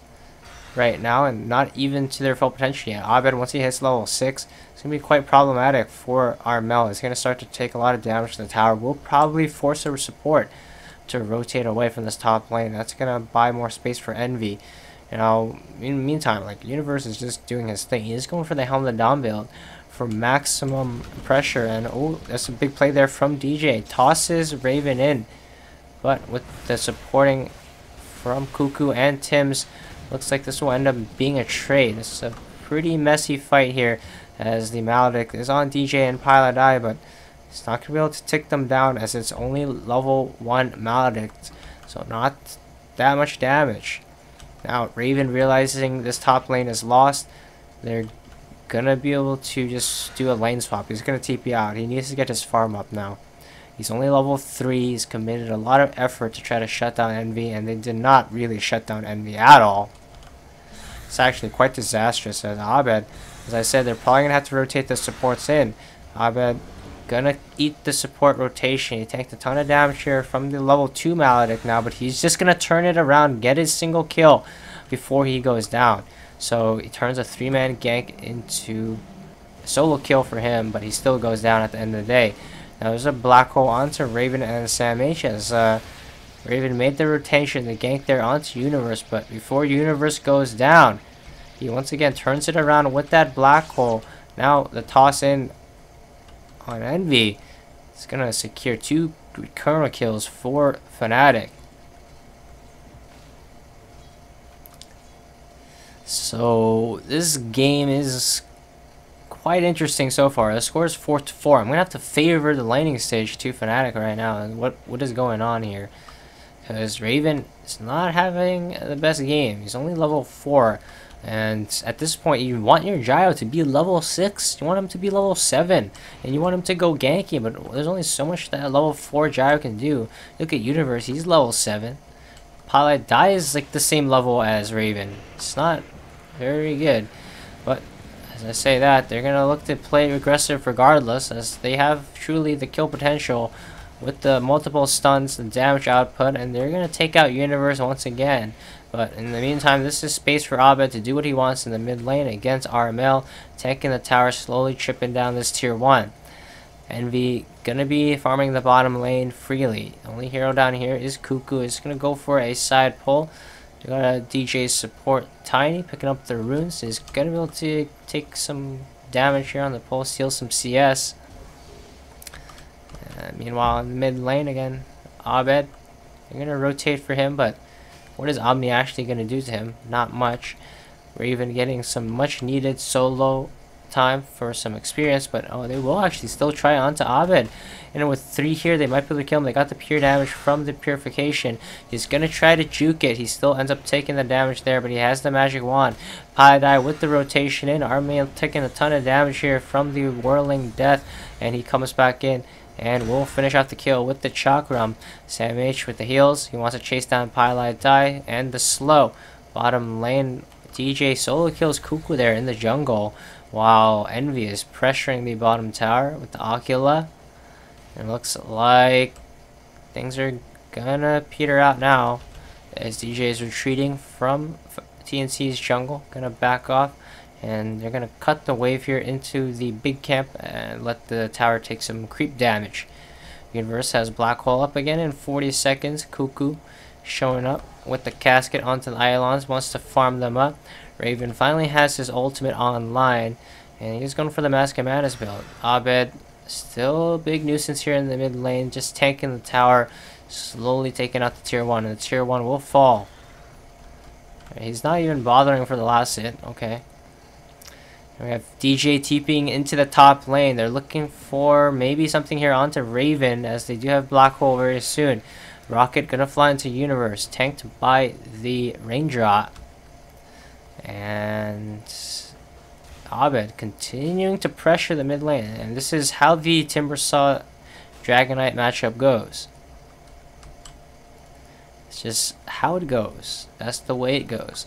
right now, and not even to their full potential yet. Abed, once he hits level 6, it's going to be quite problematic for Armel. He's going to start to take a lot of damage to the tower. Will probably force a support to rotate away from this top lane. That's going to buy more space for Envy. You know, in the meantime, like, Universe is just doing his thing. He's going for the Helm of the Dawn build for maximum pressure, and oh, that's a big play there from DJ. Tosses Raven in, but with the supporting from Cuckoo and Tim's, looks like this will end up being a trade. This is a pretty messy fight here, as the Maledict is on DJ and Paladai, but it's not going to be able to tick them down, as it's only level 1 Maledict, so not that much damage. Now, Raven realizing this top lane is lost, they're going to be able to just do a lane swap. He's going to TP out. He needs to get his farm up now. He's only level 3. He's committed a lot of effort to try to shut down Envy, and they did not really shut down Envy at all. It's actually quite disastrous, as Abed, as I said, they're probably going to have to rotate the supports in. Abed gonna eat the support rotation. He tanked a ton of damage here from the level 2 Maledict now, but he's just gonna turn it around, get his single kill before he goes down. So he turns a 3-man gank into a solo kill for him, but he still goes down at the end of the day. Now there's a black hole onto Raven and Sam H, as Raven made the rotation, the gank there onto Universe, but before Universe goes down, he once again turns it around with that black hole. Now the toss in on Envy, it's gonna secure 2 recurrent kills for Fnatic. So this game is quite interesting so far. The score is 4-4. I'm gonna have to favor the laning stage to Fnatic right now. And what is going on here? Because Raven is not having the best game. He's only level 4. And at this point, you want your Gyro to be level 6. You want him to be level 7. And you want him to go ganky. But there's only so much that a level 4 Gyro can do. Look at Universe. He's level 7. Paladai is like the same level as Raven. It's not very good. But as I say that, they're going to look to play aggressive regardless, as they have truly the kill potential with the multiple stuns, the damage output. And they're going to take out Universe once again. But in the meantime, this is space for Abed to do what he wants in the mid lane against RML, tanking the tower, slowly chipping down this tier 1. Envy gonna be farming the bottom lane freely. The only hero down here is Cuckoo. He's gonna go for a side pull. You got a DJ support Tiny picking up the runes. He's gonna be able to take some damage here on the pull, steal some CS. Meanwhile, in the mid lane again, Abed. They're gonna rotate for him, but what is Omni actually going to do to him? Not much. We're even getting some much needed solo time for some experience, but oh, they will actually still try onto Abed. And with 3 here, they might be able to kill him. They got the pure damage from the purification. He's going to try to juke it. He still ends up taking the damage there, but he has the magic wand. Paladai with the rotation in. Army taking a ton of damage here from the whirling death, and he comes back in. And we'll finish off the kill with the Chakram. Sam H with the heals. He wants to chase down Paladai and the slow. Bottom lane, DJ solo kills Cuckoo there in the jungle, while Envy is pressuring the bottom tower with the Ocula. It looks like things are gonna peter out now, as DJ is retreating from TNC's jungle. Gonna back off. And they're going to cut the wave here into the big camp and let the tower take some creep damage. Universe has Black Hole up again in 40 seconds. Cuckoo showing up with the casket onto the Iolans. Wants to farm them up. Raven finally has his ultimate online, and he's going for the Mask of Madness build. Abed, still a big nuisance here in the mid lane, just tanking the tower, slowly taking out the tier 1, and the tier 1 will fall. He's not even bothering for the last hit. Okay. We have DJ TPing into the top lane. They're looking for maybe something here onto Raven, as they do have Black Hole very soon. Rocket gonna fly into Universe, tanked by the Raindrop. And Abed continuing to pressure the mid lane. And this is how the Timbersaw Dragonite matchup goes. It's just how it goes. That's the way it goes.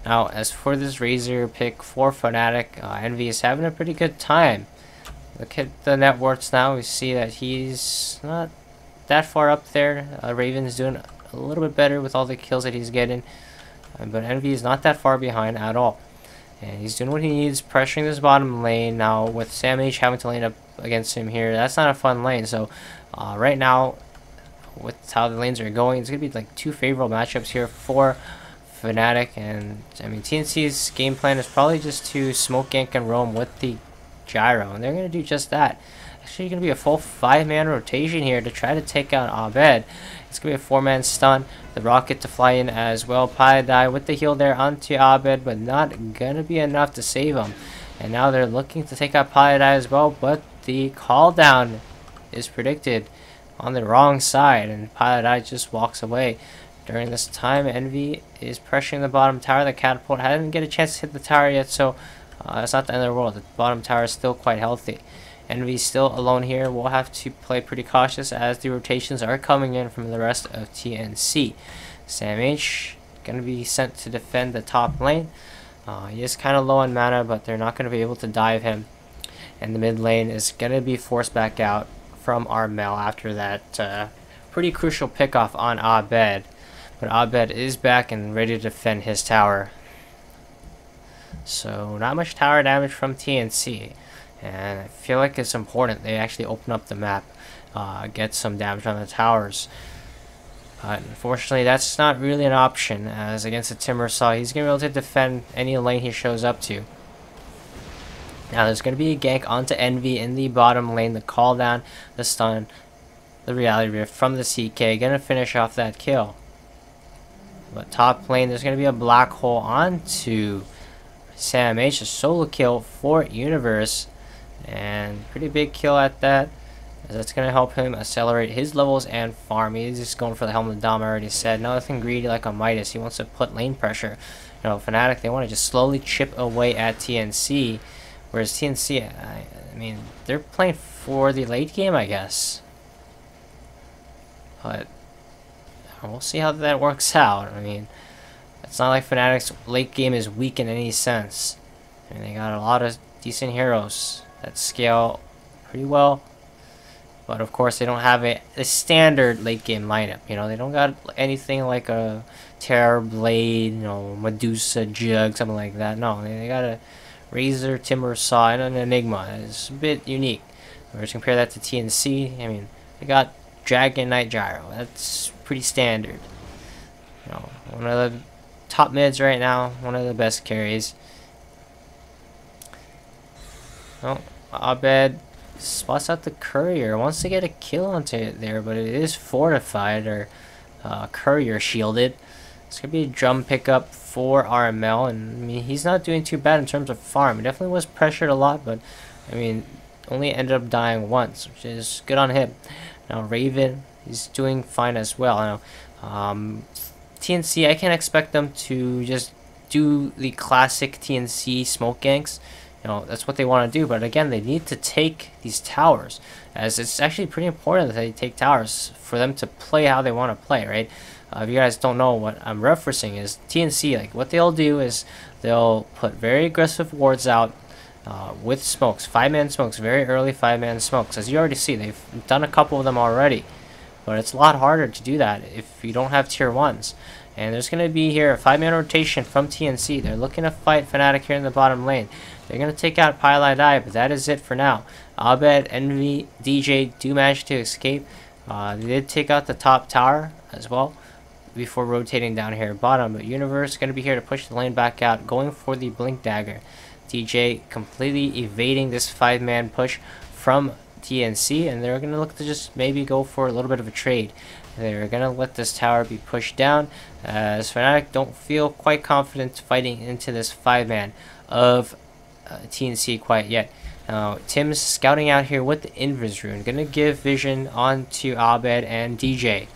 Now, as for this Razor pick for Fnatic, Envy is having a pretty good time. Look at the net worths now. We see that he's not that far up there. Raven's doing a little bit better with all the kills that he's getting. But Envy is not that far behind at all. And he's doing what he needs, pressuring this bottom lane. Now, with Sam H having to lane up against him here, that's not a fun lane. So, right now, with how the lanes are going, it's going to be like 2 favorable matchups here for Fnatic. And I mean, TNC's game plan is probably just to smoke gank and roam with the gyro, and they're going to do just that. Actually going to be a full 5-man rotation here to try to take out Abed. It's going to be a 4-man stun. The Rocket to fly in as well. Piedai with the heal there onto Abed, but not going to be enough to save him. And now they're looking to take out Piedai as well, but the call down is predicted on the wrong side, and Piedai just walks away. During this time, Envy is pressuring the bottom tower. The catapult hadn't get a chance to hit the tower yet, so it's not the end of the world. The bottom tower is still quite healthy. Envy's still alone here. We'll have to play pretty cautious as the rotations are coming in from the rest of TNC. Sam H going to be sent to defend the top lane. He is kind of low on mana, but they're not going to be able to dive him. And the mid lane is going to be forced back out from Armel after that pretty crucial pickoff on Abed. But Abed is back and ready to defend his tower. So not much tower damage from TNC. And I feel like it's important they actually open up the map, get some damage on the towers. But unfortunately, that's not really an option, as against the Timbersaw, he's going to be able to defend any lane he shows up to. Now there's going to be a gank onto Envy in the bottom lane, the call down, the stun, the reality rift from the CK, going to finish off that kill. But top lane, there's going to be a black hole onto Sam H, a solo kill for Universe. And pretty big kill at that, as that's going to help him accelerate his levels and farm. He's just going for the Helm of Dom, I already said. Nothing greedy like a Midas. He wants to put lane pressure. You know, Fnatic, they want to just slowly chip away at TNC. Whereas TNC, I mean, they're playing for the late game, I guess. But we'll see how that works out. I mean, it's not like Fnatic's late game is weak in any sense. I mean, they got a lot of decent heroes that scale pretty well, but of course they don't have a standard late game lineup. You know, they don't got anything like a Terror Blade, you know, Medusa Jug, something like that. No, they got a Razor, Timbersaw, and an Enigma. It's a bit unique. Whereas compare that to TNC, I mean, they got Dragon Knight Gyro. That's pretty standard. You know, one of the top mids right now, one of the best carries. Oh, Abed spots out the courier. Wants to get a kill onto it there, but it is fortified, or courier shielded. It's going to be a drum pickup for RML, and I mean, he's not doing too bad in terms of farm. He definitely was pressured a lot, but I mean, only ended up dying once, which is good on him. Now Raven, he's doing fine as well. Now, TNC, I can expect them to just do the classic TNC smoke ganks. You know, that's what they want to do, but again, they need to take these towers, as it's actually pretty important that they take towers for them to play how they want to play, right? If you guys don't know what I'm referencing, is TNC, like what they'll do is they'll put very aggressive wards out with smokes, 5-man smokes, very early 5-man smokes. As you already see, they've done a couple of them already, but it's a lot harder to do that if you don't have tier 1s. And there's going to be here a 5-man rotation from TNC. They're looking to fight Fnatic here in the bottom lane. They're going to take out Piedai, but that is it for now. Abed, Envy, DJ do manage to escape. They did take out the top tower as well, before rotating down here bottom. But Universe going to be here to push the lane back out, going for the Blink Dagger. DJ completely evading this 5-man push from TNC, and they're going to look to just maybe go for a little bit of a trade. They're going to let this tower be pushed down, as Fnatic don't feel quite confident fighting into this 5-man of TNC quite yet. Now, Tim's scouting out here with the Invis Rune, going to give vision on to Abed and DJ.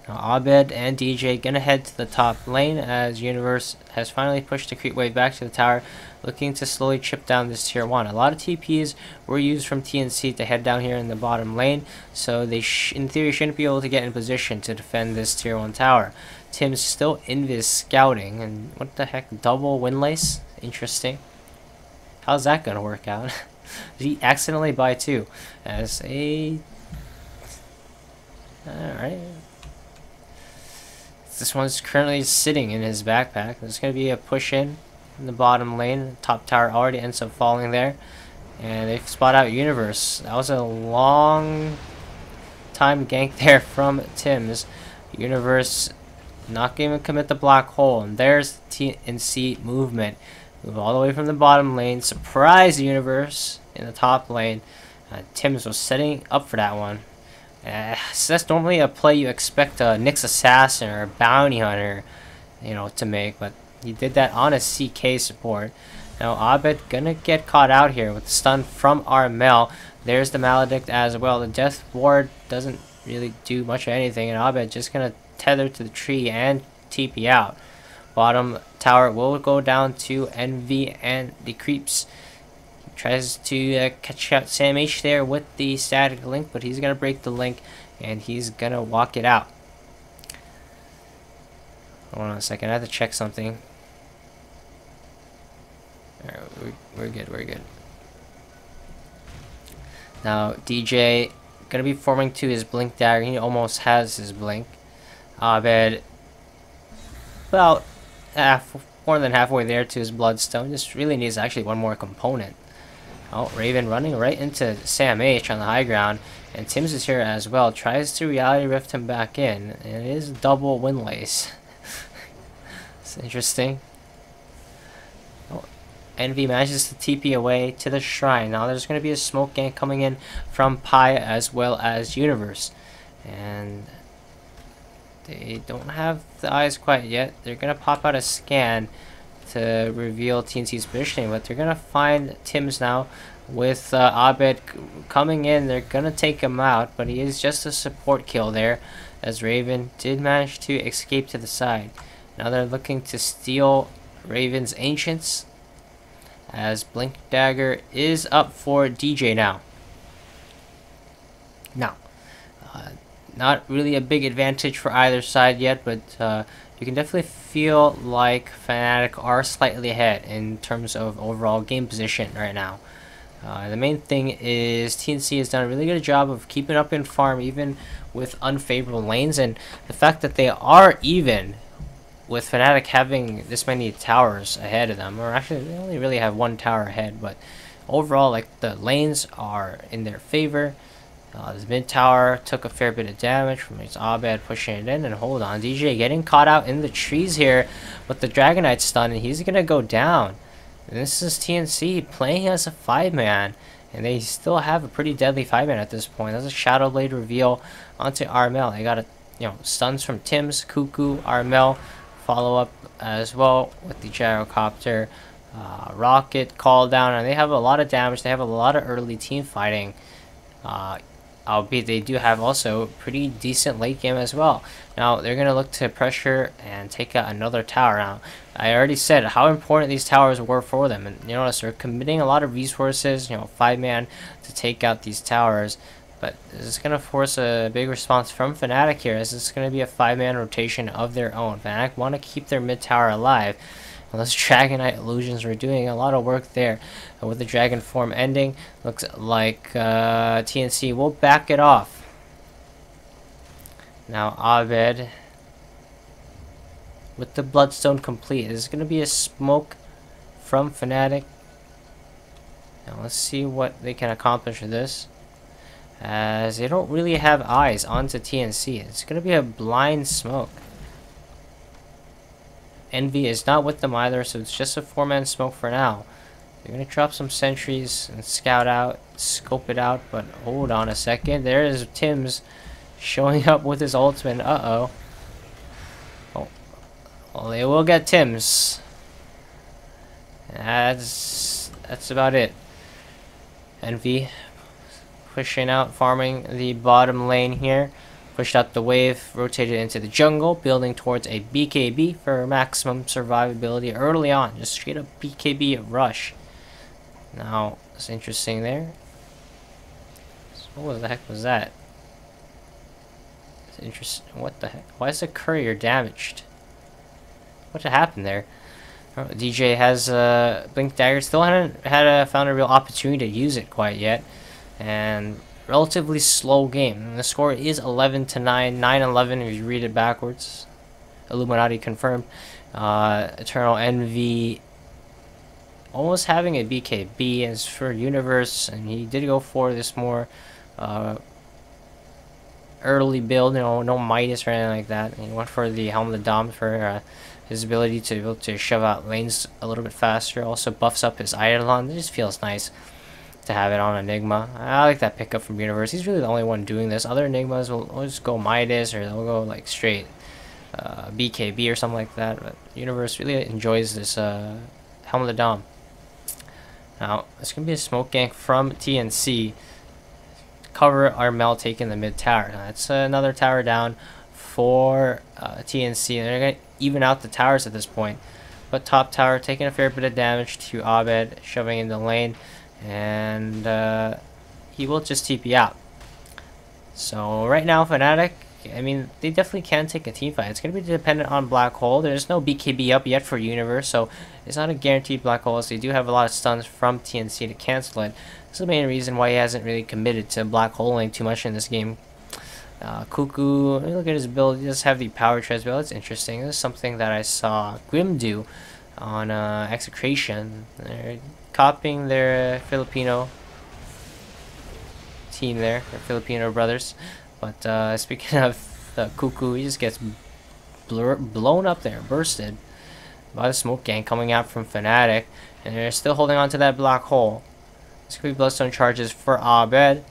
Now, Abed and DJ gonna head to the top lane as Universe has finally pushed the creep wave back to the tower, looking to slowly chip down this tier 1. A lot of TPs were used from TNC to head down here in the bottom lane, so they in theory shouldn't be able to get in position to defend this tier 1 tower. Tim's still Invis scouting, and what the heck, double Windlace? Interesting. How's that gonna work out? Did he accidentally buy 2? As a... Alright. This one's currently sitting in his backpack. There's going to be a push in the bottom lane. Top tower already ends up falling there. And they spot out Universe. That was a long time gank there from Tim's. Universe not going to commit the black hole. And there's Tnc movement. Move all the way from the bottom lane. Surprise the Universe in the top lane. Tim's was setting up for that one. So that's normally a play you expect a Nyx Assassin or a Bounty Hunter, you know, to make, but he did that on a CK support. Now Abed gonna get caught out here with the stun from Armel. There's the Maledict as well. The Death Ward doesn't really do much of anything, and Abed just gonna tether to the tree and TP out. Bottom tower will go down to Envy and the creeps. Tries to catch out Sam H there with the static link, but he's going to break the link and he's going to walk it out. Hold on a second, I have to check something. Alright, we're good, we're good. Now, DJ going to be forming to his Blink Dagger. He almost has his Blink. Abed about more than halfway there to his Bloodstone. Just really needs actually one more component. Oh, Raven running right into Sam H on the high ground, and Tim's is here as well. Tries to Reality Rift him back in, and it is double Windlace. It's interesting. Oh, Envy manages to TP away to the shrine. Now there's going to be a smoke gank coming in from Pi as well as Universe, and they don't have the eyes quite yet. They're going to pop out a scan to reveal TNC's positioning, but they're gonna find Tim's now with Abed coming in. They're gonna take him out, but he is just a support kill there, as Raven did manage to escape to the side. Now they're looking to steal Raven's Ancients, as Blink Dagger is up for DJ now. Not really a big advantage for either side yet, but you can definitely feel like Fnatic are slightly ahead in terms of overall game position right now. The main thing is TNC has done a really good job of keeping up in farm even with unfavorable lanes, and the fact that they are even with Fnatic having this many towers ahead of them, or actually they only really have one tower ahead, but overall like the lanes are in their favor. The mid tower took a fair bit of damage from his Abed pushing it in, and hold on, DJ getting caught out in the trees here with the Dragonite stun, and he's gonna go down. And this is TNC playing as a 5-man, and they still have a pretty deadly 5-man at this point. That's a Shadow Blade reveal onto Armel. They got stuns from Tim's, Cuckoo, Armel, follow up as well with the Gyrocopter, Rocket, Call Down, and they have a lot of damage. They have a lot of early team fighting. Albeit they do have also pretty decent late game as well. Now they're going to look to pressure and take out another tower. Now I already said how important these towers were for them, and you notice they're committing a lot of resources, 5-man to take out these towers. But this is going to force a big response from Fnatic here, as it's going to be a 5-man rotation of their own. Fnatic want to keep their mid tower alive. Those Dragonite illusions were doing a lot of work there. With the dragon form ending, looks like TNC will back it off. Now Abed with the Bloodstone complete. This is going to be a smoke from Fnatic. Now let's see what they can accomplish with this. as they don't really have eyes onto TNC. It's going to be a blind smoke. Envy is not with them either, so it's just a 4-man smoke for now. They're going to drop some sentries and scout out, scope it out, but hold on a second. There is Tim's showing up with his ultimate. Uh-oh. Oh. Well, they will get Tim's. That's about it. Envy pushing out, farming the bottom lane here. Pushed out the wave, rotated into the jungle, building towards a BKB for maximum survivability early on. Just straight up BKB rush. Now, it's interesting there. So what the heck was that? It's interesting. What the heck? Why is the courier damaged? What happened there? Oh, DJ has Blink Dagger. Still hadn't found a real opportunity to use it quite yet. And relatively slow game. And the score is 11-9, 9-11 if you read it backwards. Illuminati confirmed. Eternal Envy almost having a BKB as for Universe, and he did go for this more early build, no Midas or anything like that. He went for the Helm of the Dom for his ability to be able to shove out lanes a little bit faster. Also buffs up his Eidolon. It just feels nice to have it on Enigma. I like that pickup from Universe. He's really the only one doing this. Other Enigmas will just go Midas, or they'll go like straight BKB or something like that. But Universe really enjoys this Helm of the Dom. Now, it's going to be a smoke gank from TNC. Cover Armel taking the mid tower. Now, that's another tower down for TNC. And they're going to even out the towers at this point. But top tower taking a fair bit of damage to Abed, shoving in the lane. And he will just TP out. So right now, Fnatic, I mean, they definitely can take a team fight. It's going to be dependent on Black Hole. There's no BKB up yet for Universe, so it's not a guaranteed Black Hole, as they do have a lot of stuns from TNC to cancel it. This is the main reason why he hasn't really committed to Black Holing too much in this game. Cuckoo, look at his build. He does have the Power Treads build. It's interesting. This is something that I saw Grim do on Execration. They're copying their Filipino team there, their Filipino brothers. But speaking of Cuckoo, he just gets blown up there, bursted by the smoke gang coming out from Fnatic, and they're still holding on to that black hole. This could be Bloodstone charges for Abed,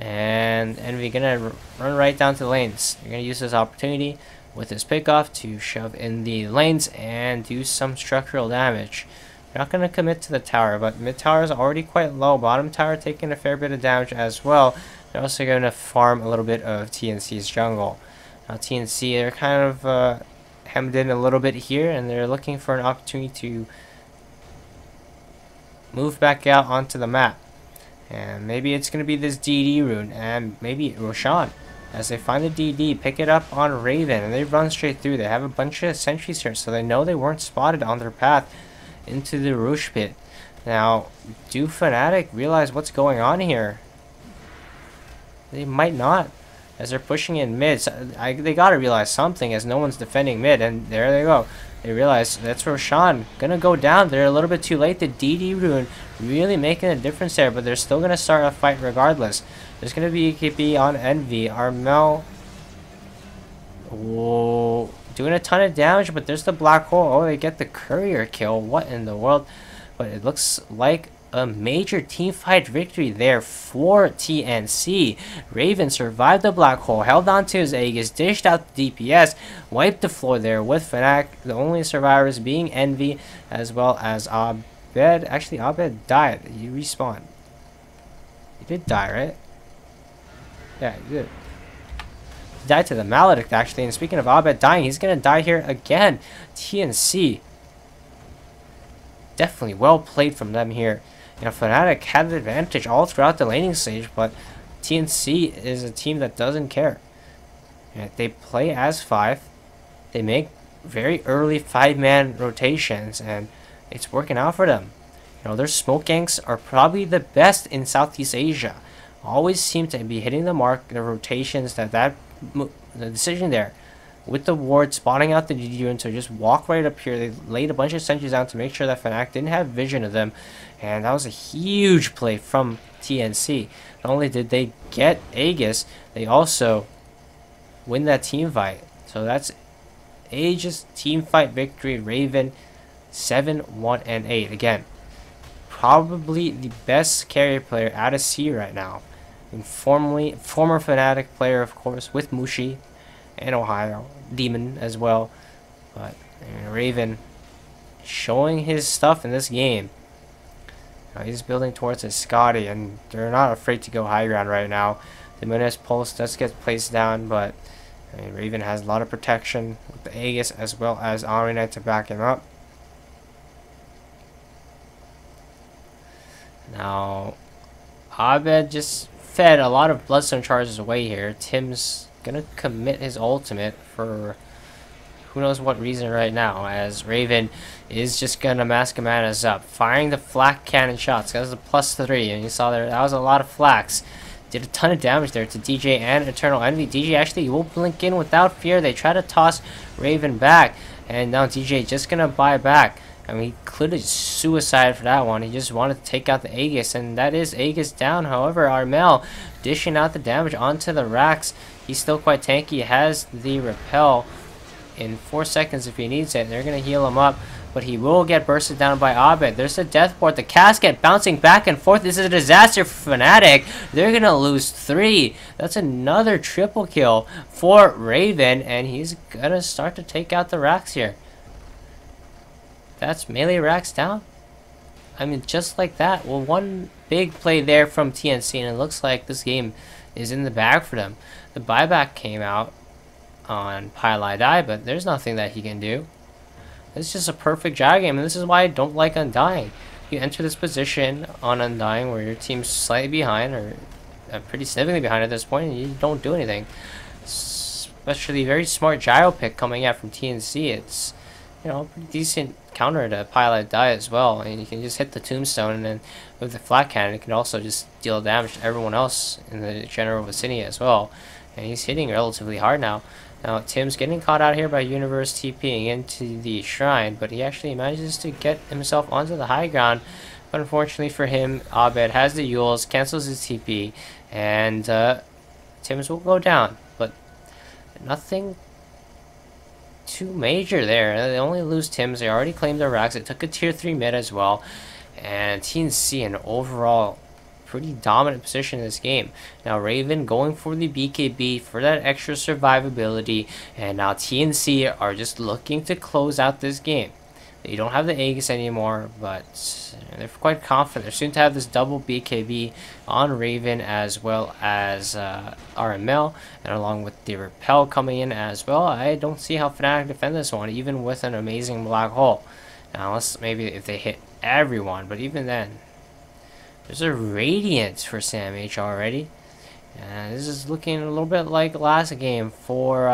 and Envy gonna run right down to the lanes. You're gonna use this opportunity with his pickoff to shove in the lanes and do some structural damage. You're not gonna commit to the tower, but mid tower is already quite low. Bottom tower taking a fair bit of damage as well. They're also going to farm a little bit of TNC's jungle. Now TNC, they're kind of hemmed in a little bit here, and they're looking for an opportunity to move back out onto the map. And maybe it's going to be this DD rune, and maybe Roshan. As they find the DD, pick it up on Raven, and they run straight through. They have a bunch of sentries here, so they know they weren't spotted on their path into the Roosh pit. Now, do Fnatic realize what's going on here? They might not, as they're pushing in mid. So they gotta realize something, as no one's defending mid, and there they go. They realize that's Roshan gonna go down. They're a little bit too late. The DD rune really making a difference there, but they're still gonna start a fight regardless. There's gonna be a KP on Envy. Armel, whoa, doing a ton of damage, but there's the black hole. Oh, they get the courier kill. What in the world? But it looks like a major team fight victory there for TNC. Raven survived the black hole, held on to his Aegis, dished out the DPS, wiped the floor there with Fnatic, the only survivors being Envy as well as Abed. Actually, Abed died. He respawned. He did die, right? Yeah, he did. He died to the Maledict, actually. And speaking of Abed dying, he's going to die here again. TNC. Definitely well played from them here. You know, Fnatic had the advantage all throughout the laning stage, but TNC is a team that doesn't care. You know, they play as 5. They make very early 5-man rotations, and it's working out for them. You know, their smoke ganks are probably the best in Southeast Asia. Always seem to be hitting the mark. The rotations, the decision there with the ward spotting out the GG rune, so just walk right up here. They laid a bunch of sentries down to make sure that Fnatic didn't have vision of them, and that was a huge play from TNC. not only did they get Aegis, they also win that team fight. So that's Aegis team fight victory. Raven 7-1-8. Again, probably the best carry player out of C right now. And former Fnatic player, of course, with Mushi and Ohio Demon as well. But Raven showing his stuff in this game. He's building towards his Scotty, and they're not afraid to go high ground right now. The Menace Pulse does get placed down, but Raven has a lot of protection with the Aegis as well as Omni Knight to back him up. Now, Abed just fed a lot of Bloodstone charges away here. Tim's gonna commit his ultimate for who knows what reason right now, as Raven is just gonna mask Manas up, firing the flak cannon shots. That was a +3, and you saw there that was a lot of flax. Did a ton of damage there to DJ and Eternal Envy. DJ actually will blink in without fear. They try to toss Raven back, and now DJ just gonna buy back. I mean, he clearly suicide for that one. He just wanted to take out the Aegis, and that is Aegis down. However, Armel dishing out the damage onto the racks. He's still quite tanky. He has the repel in 4 seconds if he needs it. They're going to heal him up, but he will get bursted down by Abed. There's a death port. The casket bouncing back and forth. This is a disaster for Fnatic. They're going to lose 3. That's another triple kill for Raven, and he's going to start to take out the racks here. That's melee racks down. I mean, just like that. Well, one big play there from TNC, and it looks like this game is in the bag for them. The buyback came out on Pylai Die, but there's nothing that he can do. It's just a perfect Gyro game, and this is why I don't like Undying. You enter this position on Undying where your team's slightly behind, or pretty significantly behind at this point, and you don't do anything. Especially very smart Gyro pick coming out from TNC. It's, you know, a pretty decent counter to Pylai Die as well. I mean, you can just hit the tombstone, and then with the flat cannon, it can also just deal damage to everyone else in the general vicinity as well. And he's hitting relatively hard now. Now, Tim's getting caught out here by Universe TPing into the shrine, but he actually manages to get himself onto the high ground. But unfortunately for him, Abed has the Yules, cancels his TP, and Tim's will go down. But nothing too major there. They only lose Tim's. They already claimed their racks. It took a tier 3 mid as well. And TNC, an overall pretty dominant position in this game. Now Raven going for the BKB for that extra survivability, and now TNC are just looking to close out this game. They don't have the Aegis anymore, but they're quite confident. They're soon to have this double BKB on Raven as well as RML, and along with the Repel coming in as well. I don't see how Fnatic defend this one, even with an amazing black hole. Now, unless maybe if they hit everyone, but even then, there's a Radiant for Sam H already. And this is looking a little bit like last game for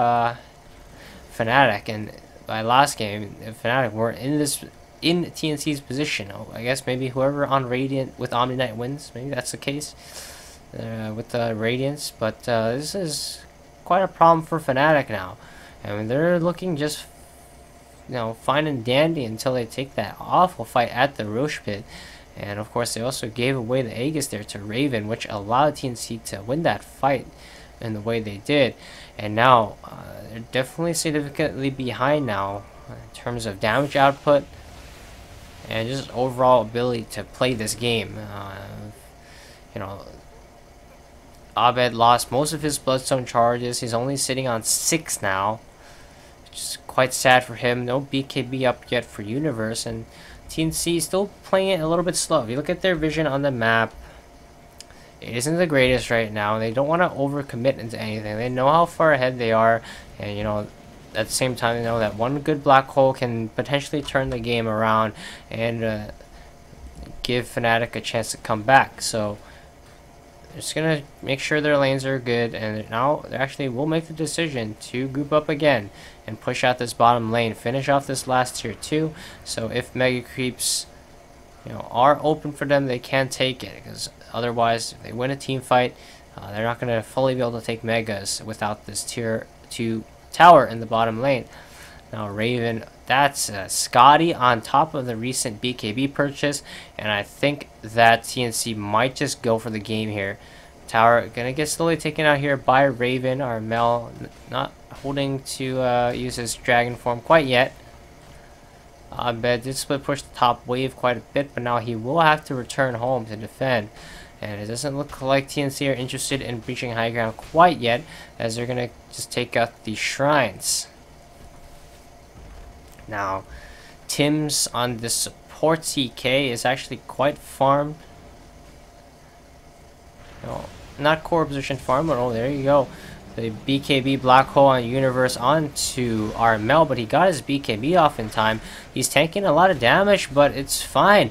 Fnatic. And by last game, Fnatic were in TNC's position. Oh, I guess maybe whoever on Radiant with Omni Knight wins. Maybe that's the case with the Radiance. But this is quite a problem for Fnatic now. I mean, they're looking just, you know, fine and dandy until they take that awful fight at the Roche Pit. And of course, they also gave away the Aegis there to Raven, which allowed TNC to win that fight in the way they did. And now, they're definitely significantly behind now in terms of damage output and just overall ability to play this game. You know, Abed lost most of his Bloodstone charges. He's only sitting on 6 now, which is quite sad for him. No BKB up yet for Universe, and TNC still playing it a little bit slow. If you look at their vision on the map, it isn't the greatest right now. They don't want to overcommit into anything. They know how far ahead they are, and you know, at the same time, they know that one good black hole can potentially turn the game around and give Fnatic a chance to come back. So they're just gonna make sure their lanes are good, and now they actually will make the decision to group up again and push out this bottom lane, finish off this last tier 2. So if mega creeps, you know, are open for them, they can take it, because otherwise, if they win a team fight, they're not gonna fully be able to take megas without this tier 2 tower in the bottom lane. Now Raven, that's Scotty on top of the recent BKB purchase, and I think that TNC might just go for the game here tower. Gonna get slowly taken out here by Raven. Our Mel not holding to use his dragon form quite yet. But did split push the top wave quite a bit, but now he will have to return home to defend. And it doesn't look like TNC are interested in breaching high ground quite yet, as they're gonna just take out the shrines. Now, Tim's on the support CK is actually quite farmed. No, not core position farm, but oh, there you go. The BKB black hole on Universe onto our Mel, but he got his BKB off in time. He's tanking a lot of damage, but it's fine.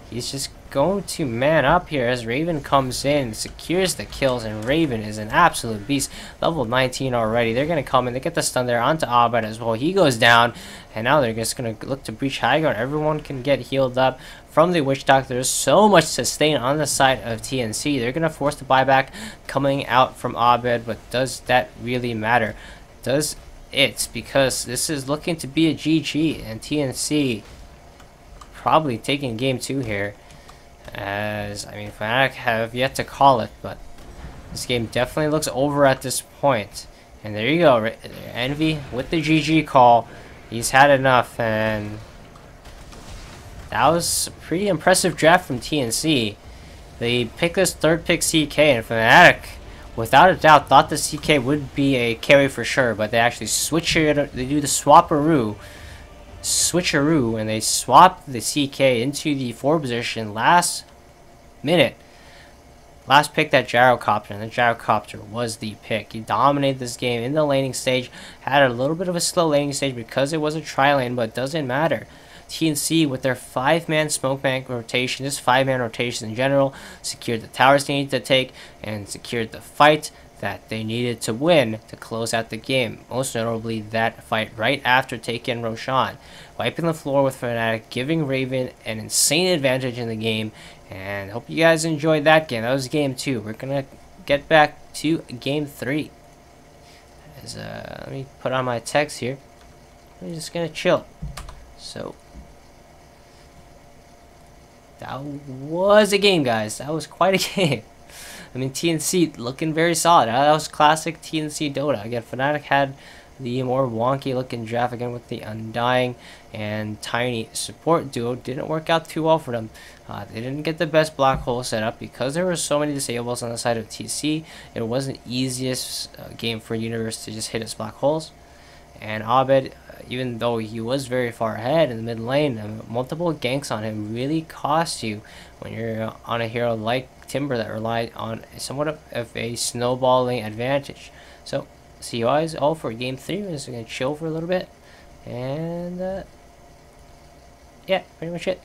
He's just going to man up here as Raven comes in, secures the kills, and Raven is an absolute beast. Level 19 already. They're going to come in. They get the stun there onto Abed as well. He goes down, and now they're just going to look to breach high ground. Everyone can get healed up from the Witch Doctor. There's so much sustain on the side of TNC. They're going to force the buyback coming out from Abed, but does that really matter? Does it? Because this is looking to be a GG, and TNC probably taking game 2 here. As, I mean, Fnatic have yet to call it, but this game definitely looks over at this point. And there you go, Envy with the GG call. He's had enough, and that was a pretty impressive draft from TNC. They picked this third pick CK, and Fnatic, without a doubt, thought the CK would be a carry for sure, but they actually switch it. They do the switcheroo, and they swapped the CK into the 4 position last minute. Last pick that gyrocopter, and the gyrocopter was the pick. He dominated this game in the laning stage, had a little bit of a slow laning stage because it was a tri-lane, but it doesn't matter. TNC with their 5-man smoke bank rotation, this 5-man rotation in general, secured the towers they needed to take and secured the fight that they needed to win to close out the game. Most notably that fight right after taking Roshan. Wiping the floor with Fnatic, giving Raven an insane advantage in the game, and hope you guys enjoyed that game. That was game 2. We're gonna get back to game 3. As, let me put on my text here. I'm just gonna chill. So that was a game, guys. That was quite a game. I mean, TNC looking very solid. That was classic TNC Dota. Again, Fnatic had the more wonky looking draft again with the Undying and Tiny support duo. Didn't work out too well for them. They didn't get the best black hole set up because there were so many disables on the side of TC. It wasn't the easiest game for Universe to just hit its black holes. And Abed, even though he was very far ahead in the mid lane, multiple ganks on him really cost you when you're on a hero like Timber that relied on somewhat of a snowballing advantage. So, see you guys all for game 3. We're just going to chill for a little bit. And, yeah, pretty much it.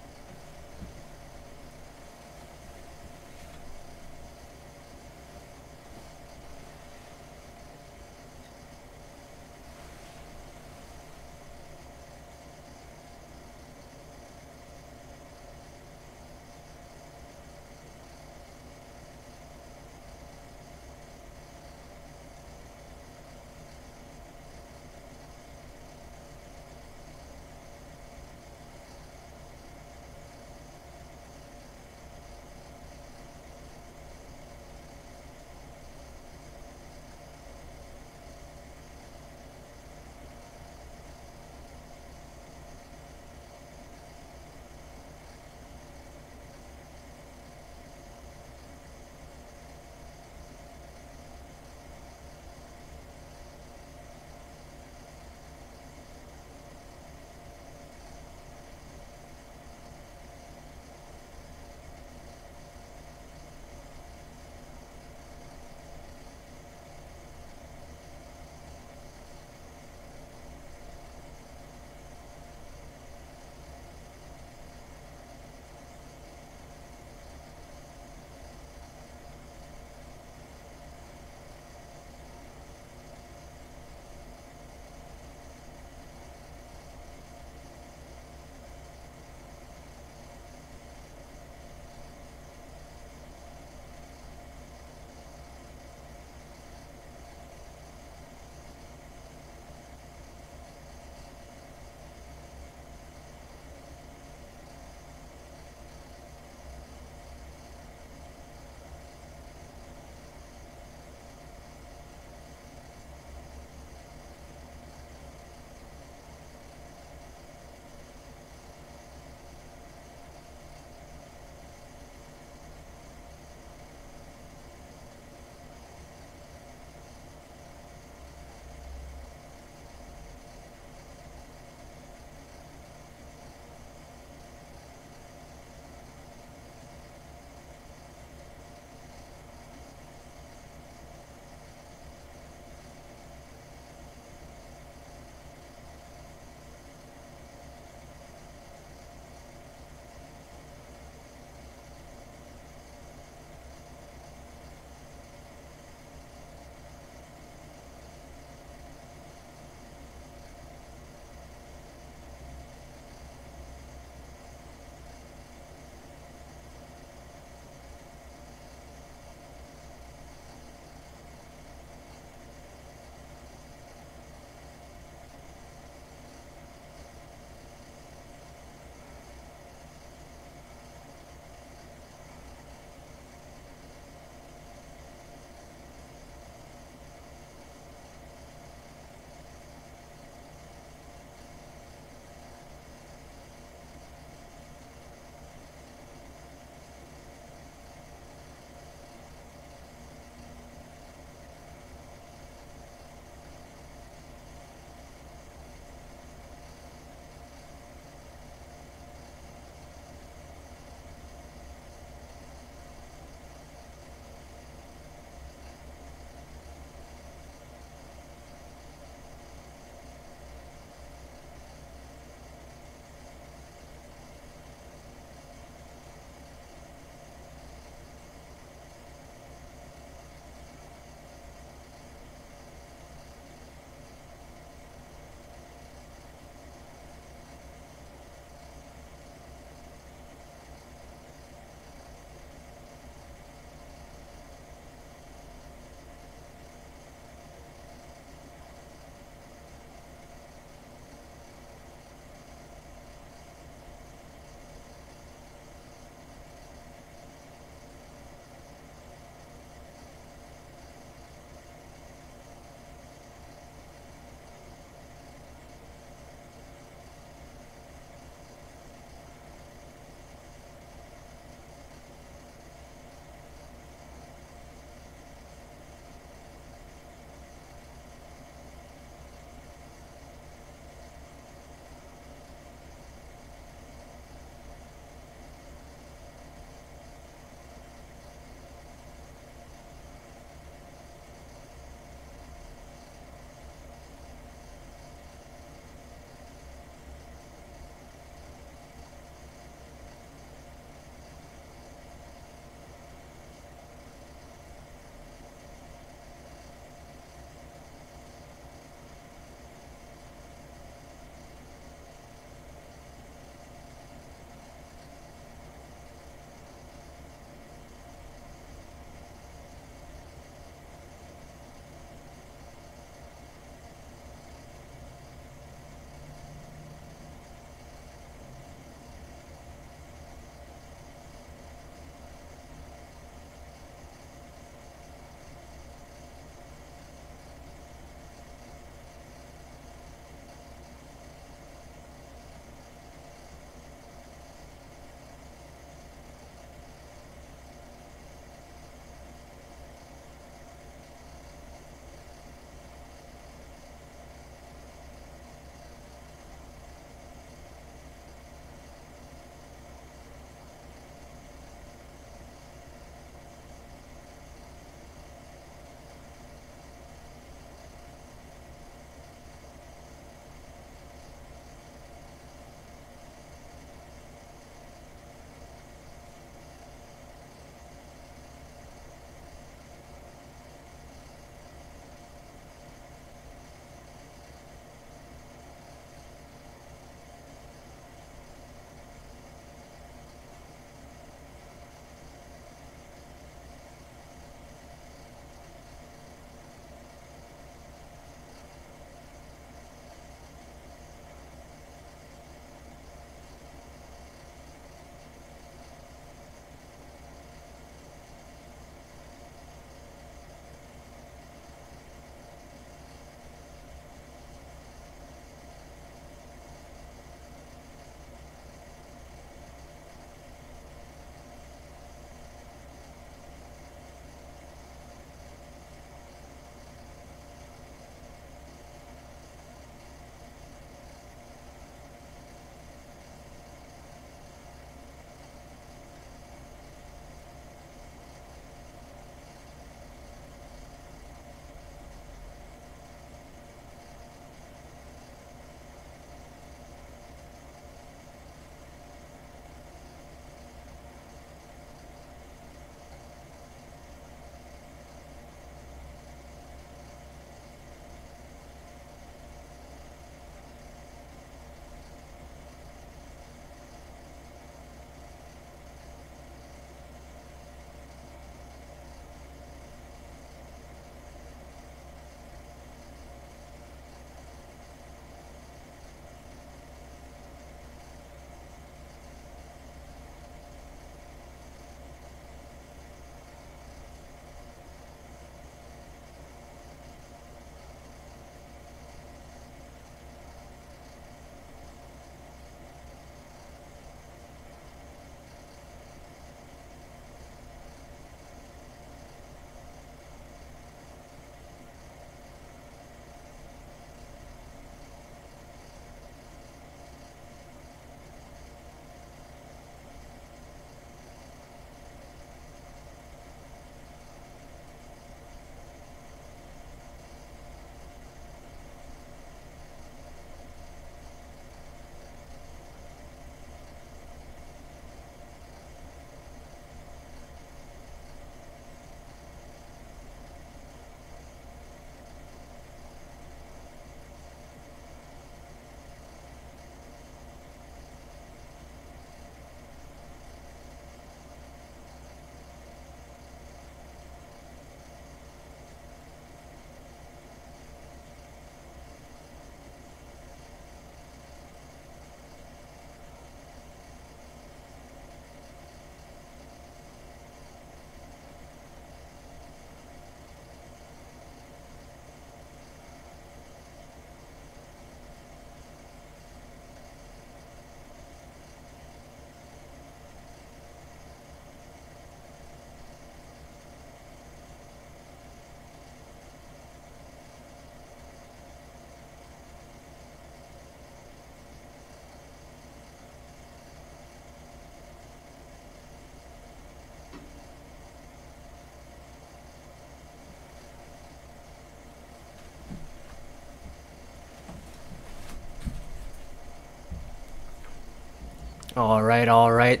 Alright, alright.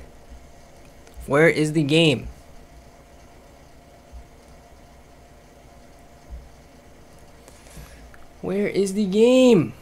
Where is the game? Where is the game?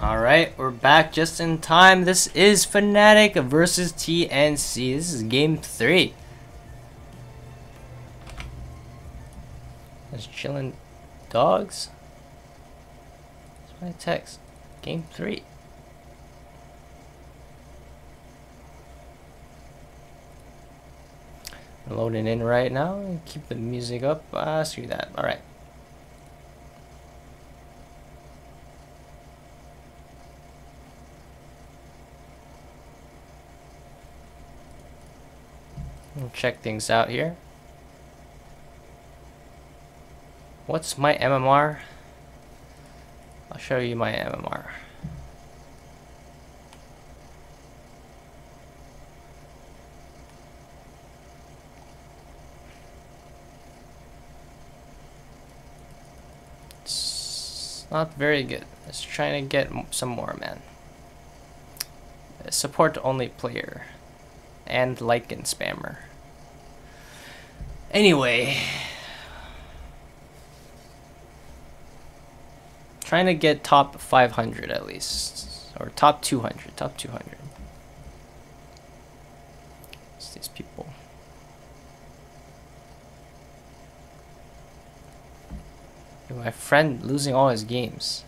Alright, we're back just in time. This is Fnatic versus TNC. This is game 3. There's chilling dogs. That's my text. Game 3. Loading in right now. Keep the music up. Screw that. Alright. We'll check things out here. What's my MMR? I'll show you my MMR. It's not very good. Let's try to get some more, man. Support only player. And Lycan spammer. Anyway, trying to get top 500 at least, or top 200. Top 200. It's these people. My friend losing all his games.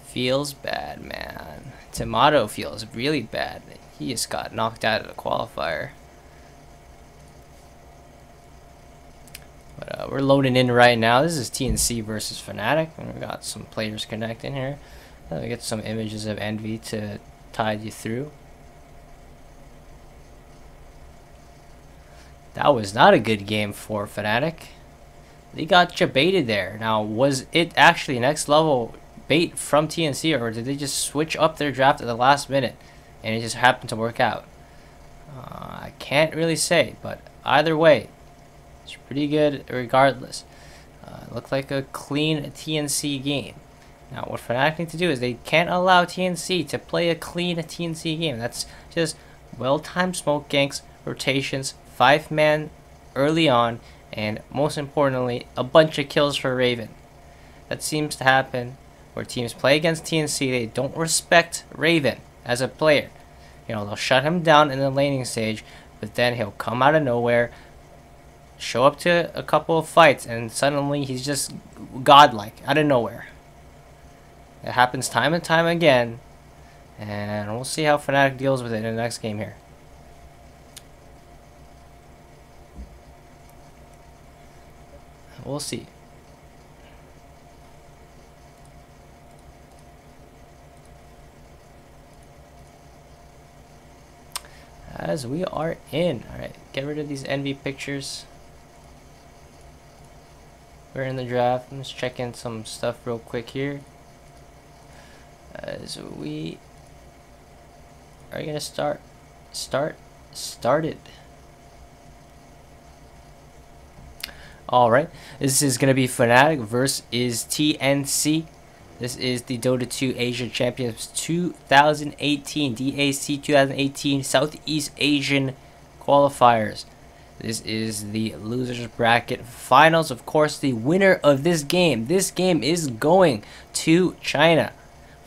Feels bad, man. Tomato feels really bad. He just got knocked out of the qualifier. But we're loading in right now. This is Tnc versus Fnatic, and we got some players connecting here. We get some images of Envy to tide you through. That was not a good game for Fnatic. They got baited there. Now, was it actually next level bait from TNC, or did they just switch up their draft at the last minute and it just happened to work out? I can't really say, but either way, it's pretty good regardless. Looked like a clean TNC game. Now, what Fnatic need to do is they can't allow TNC to play a clean TNC game. That's just well-timed smoke ganks, rotations, 5-man early on, and most importantly, a bunch of kills for Raven. That seems to happen where teams play against TNC. They don't respect Raven as a player. You know, they'll shut him down in the laning stage, but then he'll come out of nowhere, show up to a couple of fights, and suddenly he's just godlike out of nowhere. It happens time and time again, and we'll see how Fnatic deals with it in the next game here. We'll see. As we are in. Alright, get rid of these Envy pictures. We're in the draft. Let's check in some stuff real quick here. As we are gonna started. Alright, this is going to be Fnatic versus TNC. This is the Dota 2 Asia Champions 2018, DAC 2018 Southeast Asian Qualifiers. This is the losers bracket finals. Of course, the winner of this game is going to China.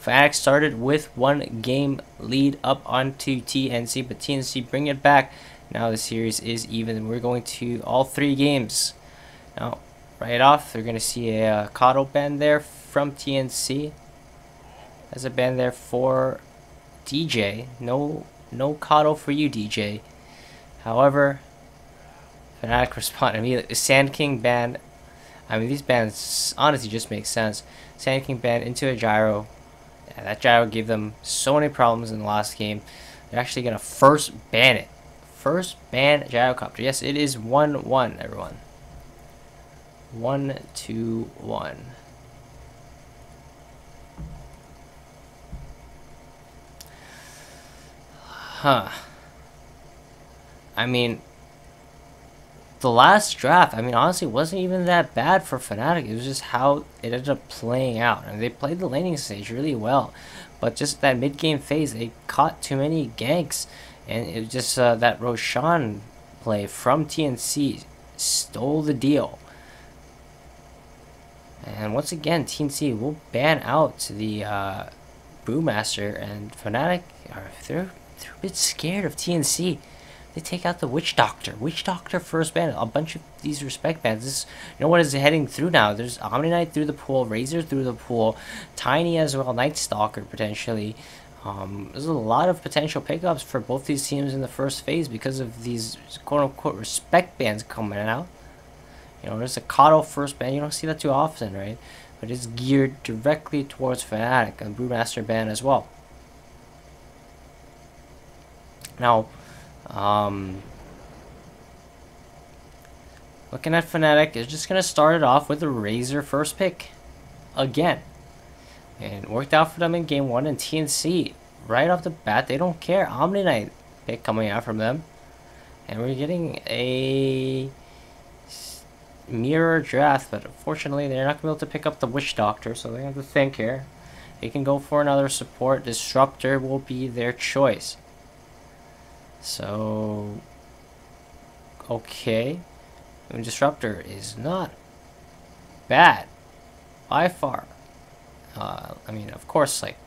Fnatic started with 1 game lead up onto TNC, but TNC bring it back. Now the series is even. We're going to all 3 games. Now, right off, they're going to see a Kato ban there from TNC. There's a ban there for DJ. No Kato for you, DJ. However, Fnatic respond immediately. Sand King ban. I mean, these bans honestly just make sense. Sand King ban into a gyro. Yeah, that gyro gave them so many problems in the last game. They're actually going to first ban it. First ban gyrocopter. Yes, it is 1-1, everyone. 1-2-1. Huh. I mean, the last draft, I mean, honestly, wasn't even that bad for Fnatic. It was just how it ended up playing out. I mean, they played the laning stage really well, but just that mid-game phase, they caught too many ganks, and it was just that Roshan play from TNC stole the deal. And once again, TNC will ban out the Brewmaster, and Fnatic they're a bit scared of TNC. They take out the Witch Doctor. Witch Doctor first ban. A bunch of these respect bans. This, you know what is heading through now? There's Omni Knight through the pool, Razor through the pool, Tiny as well, Night Stalker potentially. There's a lot of potential pickups for both these teams in the first phase because of these quote-unquote respect bans coming out. You know, there's a Kato first ban. You don't see that too often, right? But it's geared directly towards Fnatic, and Brewmaster ban as well. Now, looking at Fnatic, is just going to start it off with a Razor first pick again. And it worked out for them in game 1, and TNC, right off the bat, they don't care. Omni Knight pick coming out from them. And we're getting a mirror draft, but unfortunately they're not going to be able to pick up the Witch Doctor, so they have to think here. They can go for another support. Disruptor will be their choice. So, okay. I mean, Disruptor is not bad by far. I mean, of course, like,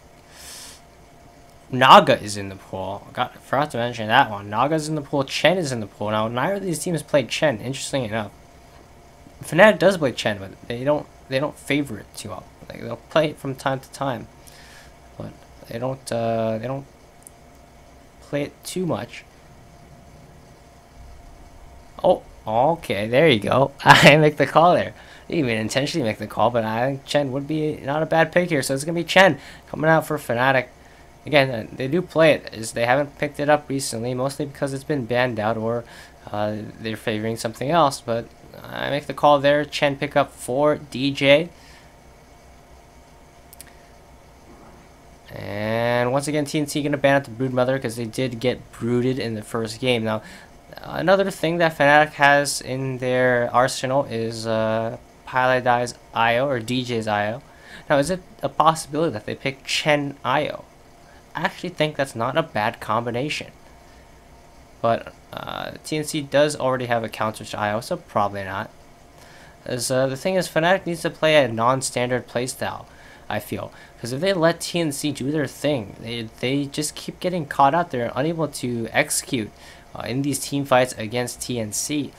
Naga is in the pool. Forgot to mention that one. Naga's in the pool. Chen is in the pool. Now, neither of these teams played Chen, interestingly enough. Fnatic does play Chen, but they don't favor it too often. Like, they'll play it from time to time, but they don't play it too much. Oh, okay, there you go. I make the call there. I didn't even intentionally make the call, but I think Chen would be not a bad pick here. So it's gonna be Chen coming out for Fnatic. Again, they do play it, is they haven't picked it up recently, mostly because it's been banned out or they're favoring something else. But I make the call there. Chen pick up for DJ. And once again, TNC going to ban out the Broodmother because they did get brooded in the first game. Now, another thing that Fnatic has in their arsenal is Paladai's IO or DJ's IO. Now, is it a possibility that they pick Chen IO? I actually think that's not a bad combination. But TNC does already have a counter to IO, so probably not. As the thing is, Fnatic needs to play a non-standard playstyle, I feel. Because if they let TNC do their thing, they just keep getting caught out. They're unable to execute in these team fights against TNC.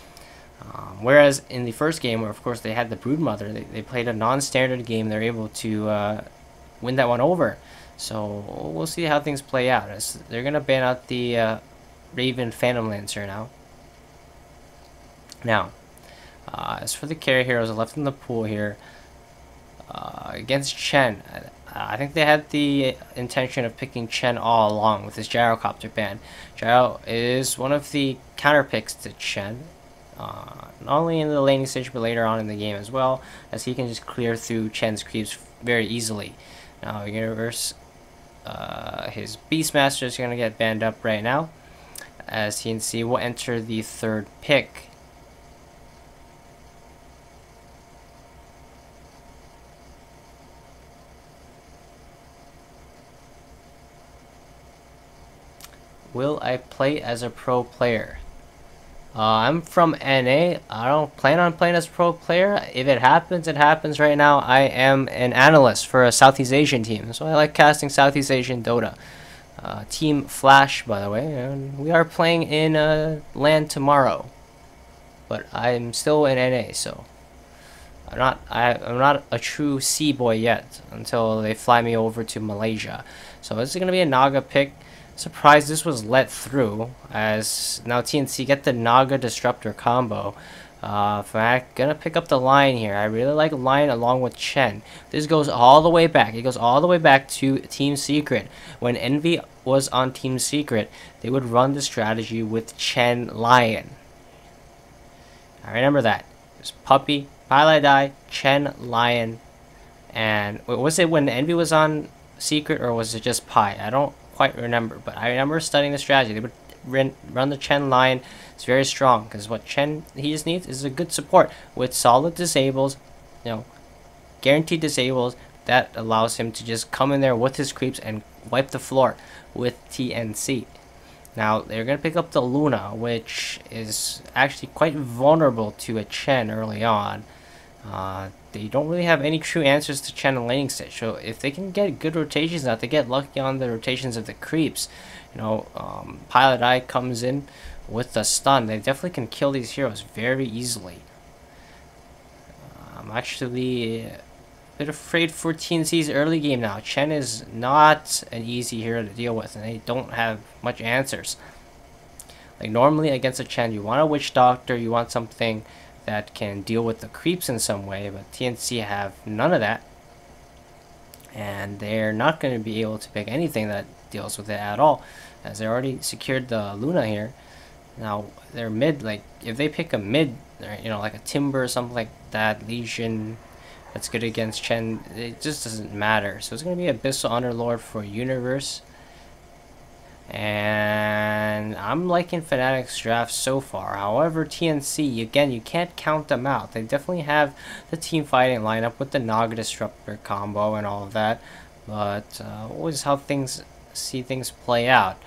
Whereas in the first game, where of course they had the Broodmother, they played a non-standard game. They're able to win that one over. So we'll see how things play out. As they're going to ban out the Raven Phantom Lancer now. Now, as for the carry heroes left in the pool here, against Chen, I think they had the intention of picking Chen all along with his Gyrocopter ban. Gyro is one of the counter picks to Chen, not only in the laning stage but later on in the game as well, as he can just clear through Chen's creeps very easily. Now, Universe, his Beastmaster is going to get banned up right now, as TNC will enter the third pick. will I play as a pro player? I'm from NA. I don't plan on playing as a pro player. If it happens, it happens. Right now, I am an analyst for a Southeast Asian team, so I like casting Southeast Asian Dota. Team Flash, by the way, and we are playing in LAN tomorrow. But I'm still in NA, so I'm not a true C boy yet until they fly me over to Malaysia. So this is gonna be a Naga pick. Surprised this was let through, as now TNC get the Naga Disruptor combo. Fnatic gonna pick up the line here. I really like line along with Chen. This goes all the way back. It goes all the way back to Team Secret. When Envy was on Team Secret, they would run the strategy with Chen Lion. I remember that. It was Puppy, Pilot Chen Lion, and was it when Envy was on Secret, or was it just Pi? I don't quite remember, but I remember studying the strategy. They would run the Chen line. It's very strong because what Chen he just needs is a good support with solid disables, guaranteed disables that allows him to just come in there with his creeps and wipe the floor with TNC. Now they're gonna pick up the Luna, which is actually quite vulnerable to a Chen early on. They don't really have any true answers to Chen and laning stage, so if they can get good rotations out, they get lucky on the rotations of the creeps. Pilot Eye comes in with the stun. They definitely can kill these heroes very easily. I'm actually a bit afraid for TNC's early game now. Chen is not an easy hero to deal with, and they don't have much answers. Like normally against a Chen, you want a Witch Doctor, you want something that can deal with the creeps in some way, but TNC have none of that, and they're not going to be able to pick anything that deals with it at all, as they already secured the Luna here. Now they're mid, like if they pick a mid, like a Timber or something like that, Legion, that's good against Chen, it just doesn't matter. So it's going to be Abyssal Underlord for Universe. And I'm liking Fnatic's draft so far. However, TNC, again, you can't count them out. They definitely have the team fighting lineup with the Naga Disruptor combo and all of that. But always how see things play out.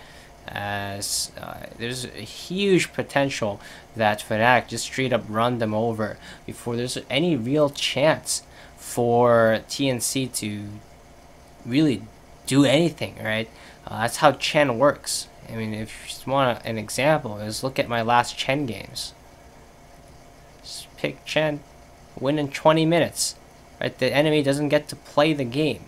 As there's a huge potential that Fnatic just straight up run them over before there's any real chance for TNC to really do anything, right? That's how Chen works. I mean, if you just want an example, is look at my last Chen games. Just pick Chen, win in 20 minutes. Right? The enemy doesn't get to play the game.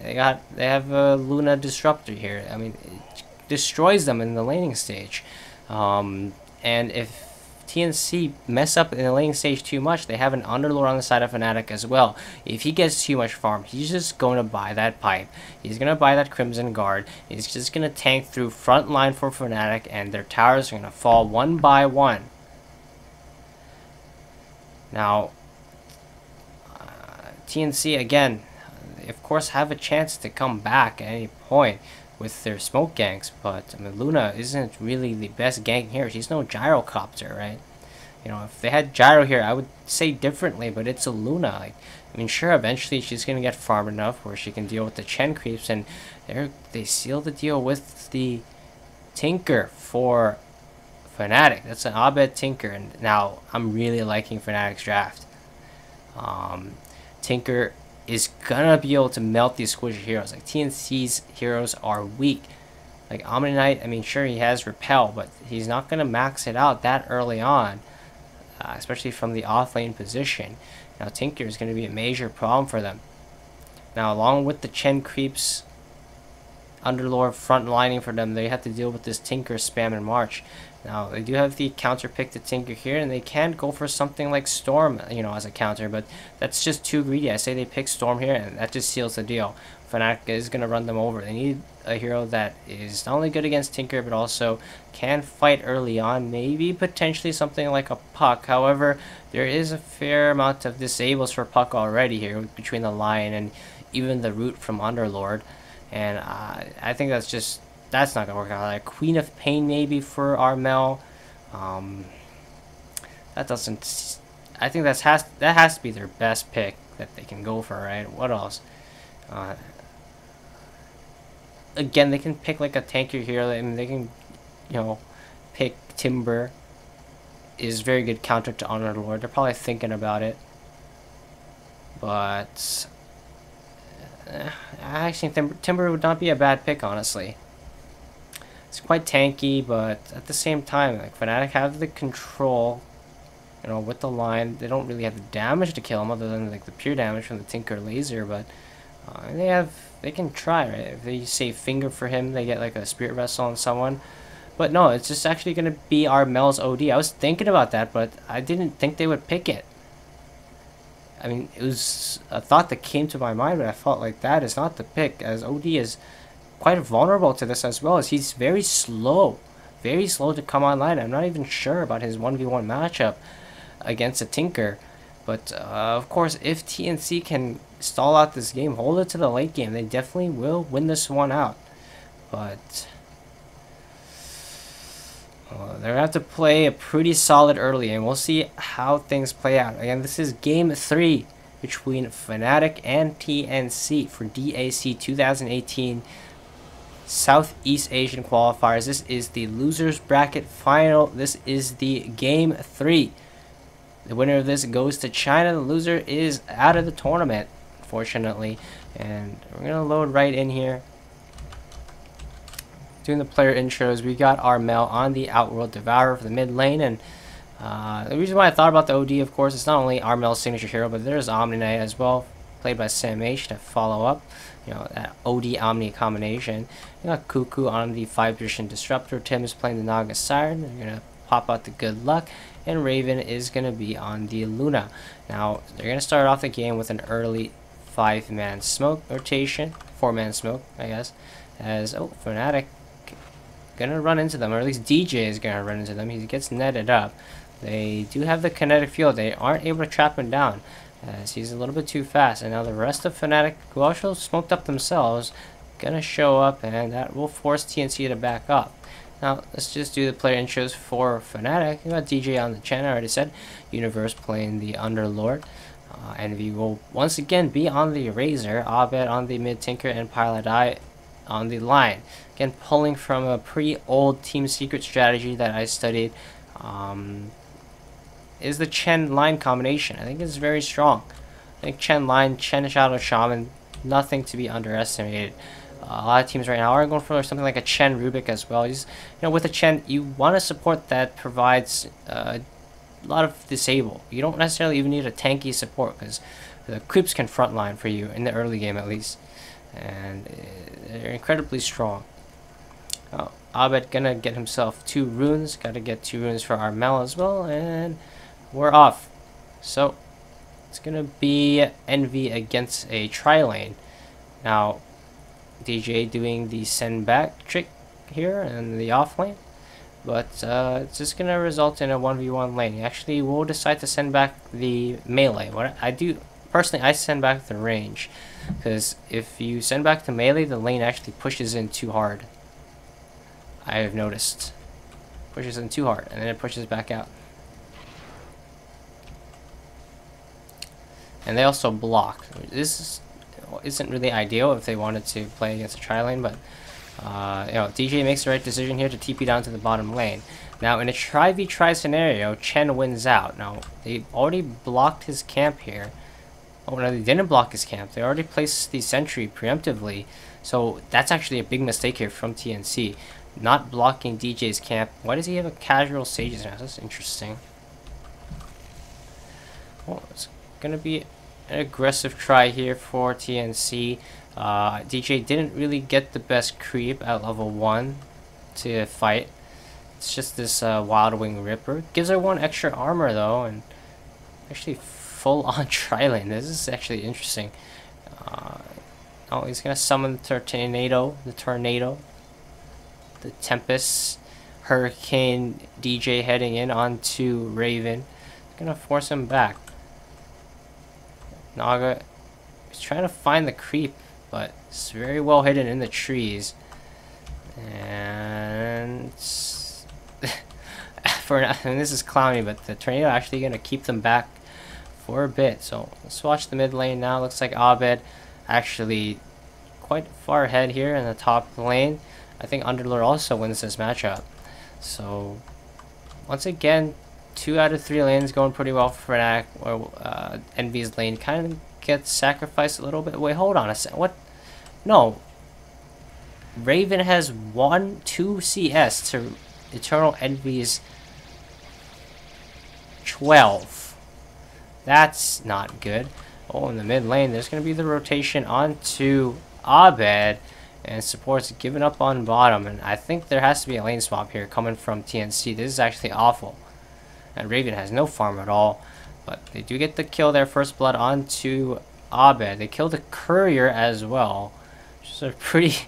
They have a Luna Disruptor here. I mean, it destroys them in the laning stage. And if TNC mess up in the laning stage too much, they have an Underlord on the side of Fnatic as well. If he gets too much farm, he's just going to buy that pipe. He's going to buy that Crimson Guard. He's just going to tank through front line for Fnatic, and their towers are going to fall one by one. Now, TNC, again, they of course have a chance to come back at any point with their smoke ganks, but I mean, Luna isn't really the best gank here. She's no gyrocopter, right? If they had gyro here, I would say differently, but it's a Luna. Like, I mean, sure, eventually she's gonna get farmed enough where she can deal with the Chen creeps, and they seal the deal with the Tinker for Fnatic. That's an Abed Tinker, and now I'm really liking Fnatic's draft. Tinker is gonna be able to melt these squishy heroes. Like, TNC's heroes are weak. Like Omni Knight, I mean, sure, he has Repel, but he's not gonna max it out that early on, especially from the off-lane position. Now Tinker is gonna be a major problem for them. Now, along with the Chen creeps, Underlord front lining for them, they have to deal with this Tinker spam in March. Now, they do have the counter pick to Tinker here, and they can go for something like Storm, as a counter, but that's just too greedy. I say they pick Storm here, and that just seals the deal. Fnatic is going to run them over. They need a hero that is not only good against Tinker, but also can fight early on, maybe potentially something like a Puck. However, there is a fair amount of disables for Puck already here, between the Lion and even the Root from Underlord, and I think that's not gonna work out. Like Queen of Pain maybe for Armel. That doesn't. I think that has to be their best pick that they can go for, right? What else? again, they can pick like a tanker here. I mean, they can, you know, pick Timber. Is very good counter to Honor Lord. They're probably thinking about it. But I actually think Timber would not be a bad pick, honestly. It's quite tanky, but at the same time, like Fnatic have the control, you know, with the line. They don't really have the damage to kill him, other than like the pure damage from the Tinker laser. But they can try, right? If they save Finger for him, they get like a Spirit Vessel on someone. But no, it's just actually gonna be Armel's OD. I was thinking about that, but I didn't think they would pick it. I mean, it was a thought that came to my mind, but I felt like that is not the pick, as OD is quite vulnerable to this, as well as he's very slow to come online. I'm not even sure about his 1v1 matchup against a Tinker. But of course, if TNC can stall out this game, hold it to the late game, they definitely will win this one out. But they're going to have to play a pretty solid early, and we'll see how things play out. Again, this is Game 3 between Fnatic and TNC for DAC 2018 Southeast Asian Qualifiers. This is the losers bracket final. This is the Game 3. The winner of this goes to China. The loser is out of the tournament, unfortunately. And we're going to load right in here. Doing the player intros, we got Armel on the Outworld Devourer for the mid lane, and the reason why I thought about the OD, of course, it's not only Armel's signature hero, but there's Omni Knight as well, played by Sam H to follow up, you know, that OD Omni combination. You got Cuckoo on the 5-position Disruptor. Tim is playing the Naga Siren. They're gonna pop out the Good Luck, and Raven is gonna be on the Luna. Now they're gonna start off the game with an early 5-man smoke rotation, 4-man smoke, I guess, as Fnatic gonna run into them, or at least DJ is gonna run into them. He gets netted up. They do have the kinetic field. They aren't able to trap him down, as he's a little bit too fast. And now the rest of Fnatic, who also smoked up themselves, gonna show up, and that will force TNC to back up. Now let's just do the player intros for Fnatic. We got DJ on the channel, I already said. Universe playing the Underlord. Envy will once again be on the Razor. Abed on the mid Tinker, and Pilot Eye on the line. Again, pulling from a pretty old team secret strategy that I studied, is the Chen line combination. I think it's very strong. I think Chen line, Chen Shadow Shaman, nothing to be underestimated. A lot of teams right now are going for something like a Chen Rubik as well. Just, you know, with a Chen, you want a support that provides a lot of disable. You don't necessarily even need a tanky support, because the creeps can frontline for you in the early game at least, and they're incredibly strong. Abed gonna get himself 2 runes. Gotta get 2 runes for Armel as well, and we're off. So it's gonna be Envy against a tri-lane. Now DJ doing the send back trick here in the off lane, but it's just gonna result in a 1v1 lane. He actually will decide to send back the melee. What I do personally, I send back the range, because if you send back the melee, the lane actually pushes in too hard. I have noticed. Pushes in too hard, and then it pushes back out. And they also block. This isn't really ideal if they wanted to play against a tri-lane, but you know, DJ makes the right decision here to TP down to the bottom lane. Now, in a tri-v-tri scenario, Chen wins out. Now, they already blocked his camp here. Oh, no, they didn't block his camp. They already placed the sentry preemptively. So that's actually a big mistake here from TNC. Not blocking DJ's camp. Why does he have a casual Sages now? That's interesting. Well, it's gonna be an aggressive try here for TNC. DJ didn't really get the best creep at level 1 to fight. It's just this Wild Wing Ripper. Gives her 1 extra armor though, and actually full on tri-lane. This is actually interesting. Oh, he's gonna summon the tornado, the Tempest, Hurricane, DJ heading in onto Raven. Gonna force him back. Naga is trying to find the creep, but it's very well hidden in the trees. And and this is clowny, but the tornado actually gonna keep them back for a bit. So let's watch the mid lane now. Looks like Abed actually quite far ahead here in the top lane. I think Underlord also wins this matchup. So once again, 2 out of 3 lanes going pretty well for Fnatic. Or Envy's lane kind of gets sacrificed a little bit. Wait, hold on a sec. What? No. Raven has 2 CS to Eternal Envy's 12. That's not good. Oh, in the mid lane, there's going to be the rotation onto Abed, and support's giving up on bottom. And I think there has to be a lane swap here coming from TNC. This is actually awful. And Raven has no farm at all, but they do get the kill there. First blood onto Abed. They kill the courier as well, which is a pretty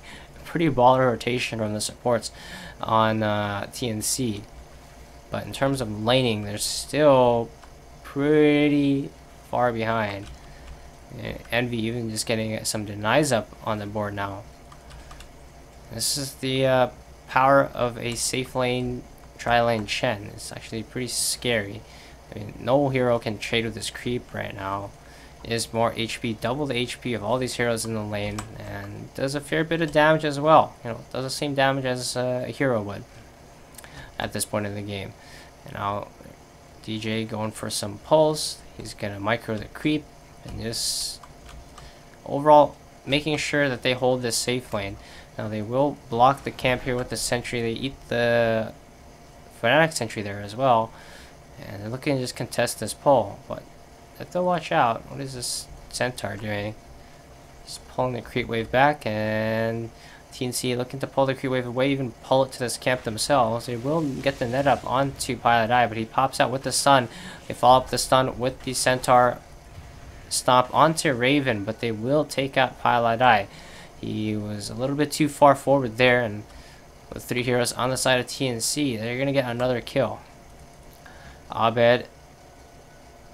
baller rotation from the supports on TNC. But in terms of laning, they're still pretty far behind. Envy even just getting some denies up on the board now. This is the power of a safe lane tri-lane Chen. It's actually pretty scary. I mean, no hero can trade with this creep right now. It is more HP, double the HP of all these heroes in the lane, and does a fair bit of damage as well. You know, does the same damage as a hero would at this point in the game. And now DJ going for some pulls. He's gonna micro the creep and just overall making sure that they hold this safe lane. Now they will block the camp here with the sentry. They eat the Fnatic sentry there as well, and they're looking to just contest this pull, but they have to watch out. What is this Centaur doing? He's pulling the creep wave back, and TNC looking to pull the creep wave away, even pull it to this camp themselves. They will get the net up onto Pilot Eye, but he pops out with the stun. They follow up the stun with the Centaur stomp onto Raven, but they will take out Pilot Eye. He was a little bit too far forward there, and with 3 heroes on the side of TNC, they're going to get another kill. Abed,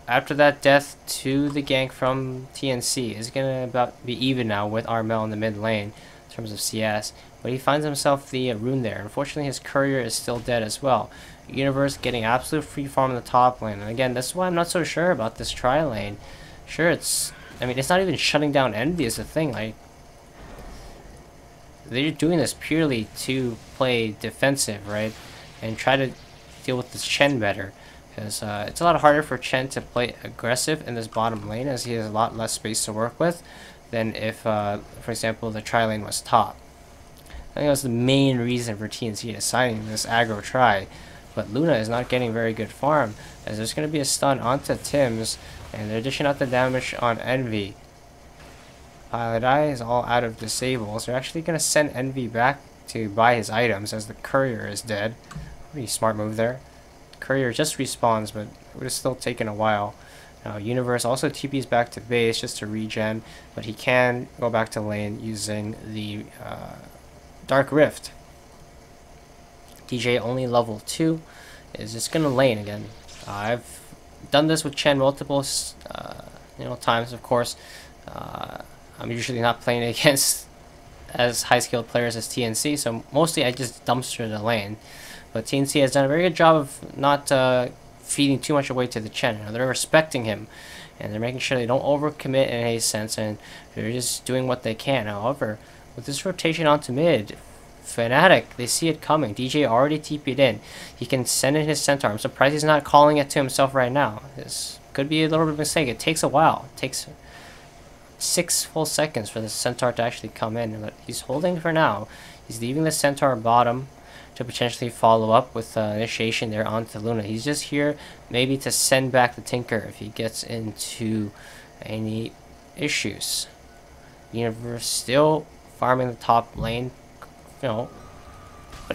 after that death to the gank from TNC, is going to about be even now with Armel in the mid lane in terms of CS, but he finds himself the rune there. Unfortunately, his courier is still dead as well. Universe getting absolute free farm in the top lane, and again, this is why I'm not so sure about this tri lane. Sure, it's not even shutting down Envy is the thing. Like, they're doing this purely to play defensive, right, and try to deal with this Chen better, because it's a lot harder for Chen to play aggressive in this bottom lane, as he has a lot less space to work with than if, for example, the tri lane was top. I think that was the main reason for TNC deciding this aggro try, but Luna is not getting very good farm, as there's going to be a stun onto Tim's, and they're dishing out the damage on Envy. Pilot Eye is all out of disables. They're actually going to send Envy back to buy his items, as the courier is dead. Pretty smart move there. Courier just respawns, but it would have still taken a while. Now Universe also TPs back to base just to regen, but he can go back to lane using the Dark Rift. DJ only level 2 is just going to lane again. I've done this with Chen multiple times, of course. I'm usually not playing against as high-skilled players as TNC, so mostly I just dumpster the lane. But TNC has done a very good job of not feeding too much away to the Chen. You know, they're respecting him, and they're making sure they don't overcommit in any sense, and they're just doing what they can. However, with this rotation onto mid, Fnatic, they see it coming. DJ already TP'd in. He can send in his Centaur. I'm surprised he's not calling it to himself right now. This could be a little bit of a mistake. It takes a while. It takes 6 full seconds for the Centaur to actually come in, but he's holding for now. He's leaving the Centaur bottom to potentially follow up with initiation there onto Luna. He's just here maybe to send back the Tinker if he gets into any issues. Universe still farming the top lane, but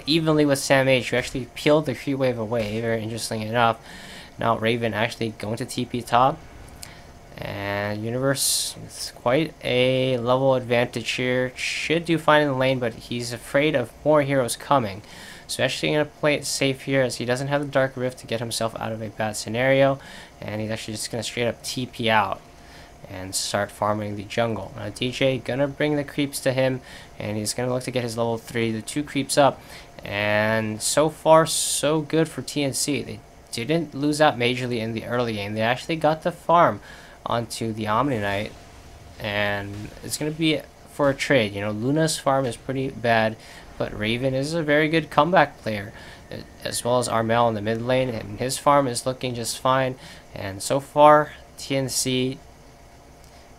evenly with Sam H, who actually peeled the creep wave away, very interesting enough. Now Raven actually going to TP top, and Universe is quite a level advantage here. Should do fine in the lane, but he's afraid of more heroes coming. So actually going to play it safe here, as he doesn't have the Dark Rift to get himself out of a bad scenario, and he's actually just going to straight up TP out and start farming the jungle. Now DJ gonna bring the creeps to him, and he's gonna look to get his level 3, the 2 creeps up, and so far so good for TNC. They didn't lose out majorly in the early game. They actually got the farm onto the Omni Knight, and it's gonna be for a trade. You know, Luna's farm is pretty bad, but Raven is a very good comeback player, as well as Armel in the mid lane, and his farm is looking just fine. And so far, TNC, you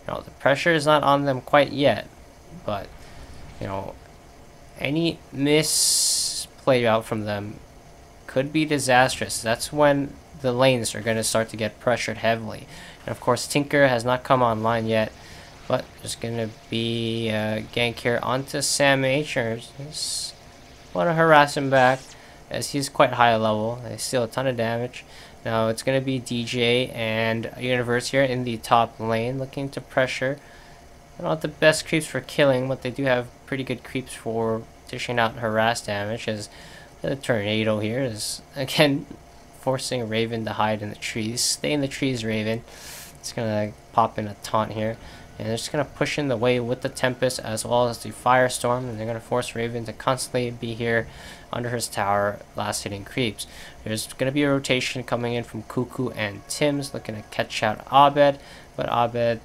know, the pressure is not on them quite yet, but, you know, any misplay out from them could be disastrous. That's when the lanes are going to start to get pressured heavily. And of course, Tinker has not come online yet, but there's going to be a gank here onto Sam H. Just want to harass him back, as he's quite high level. They steal a ton of damage. Now it's going to be DJ and Universe here in the top lane, looking to pressure. They're not the best creeps for killing, but they do have pretty good creeps for dishing out harass damage, as the tornado here is again forcing Raven to hide in the trees. Stay in the trees, Raven. It's gonna pop in a taunt here, and they're just gonna push in the way with the Tempest as well as the Firestorm, and they're gonna force Raven to constantly be here under his tower, last hitting creeps. There's gonna be a rotation coming in from Cuckoo and Tim's, looking to catch out Abed, but Abed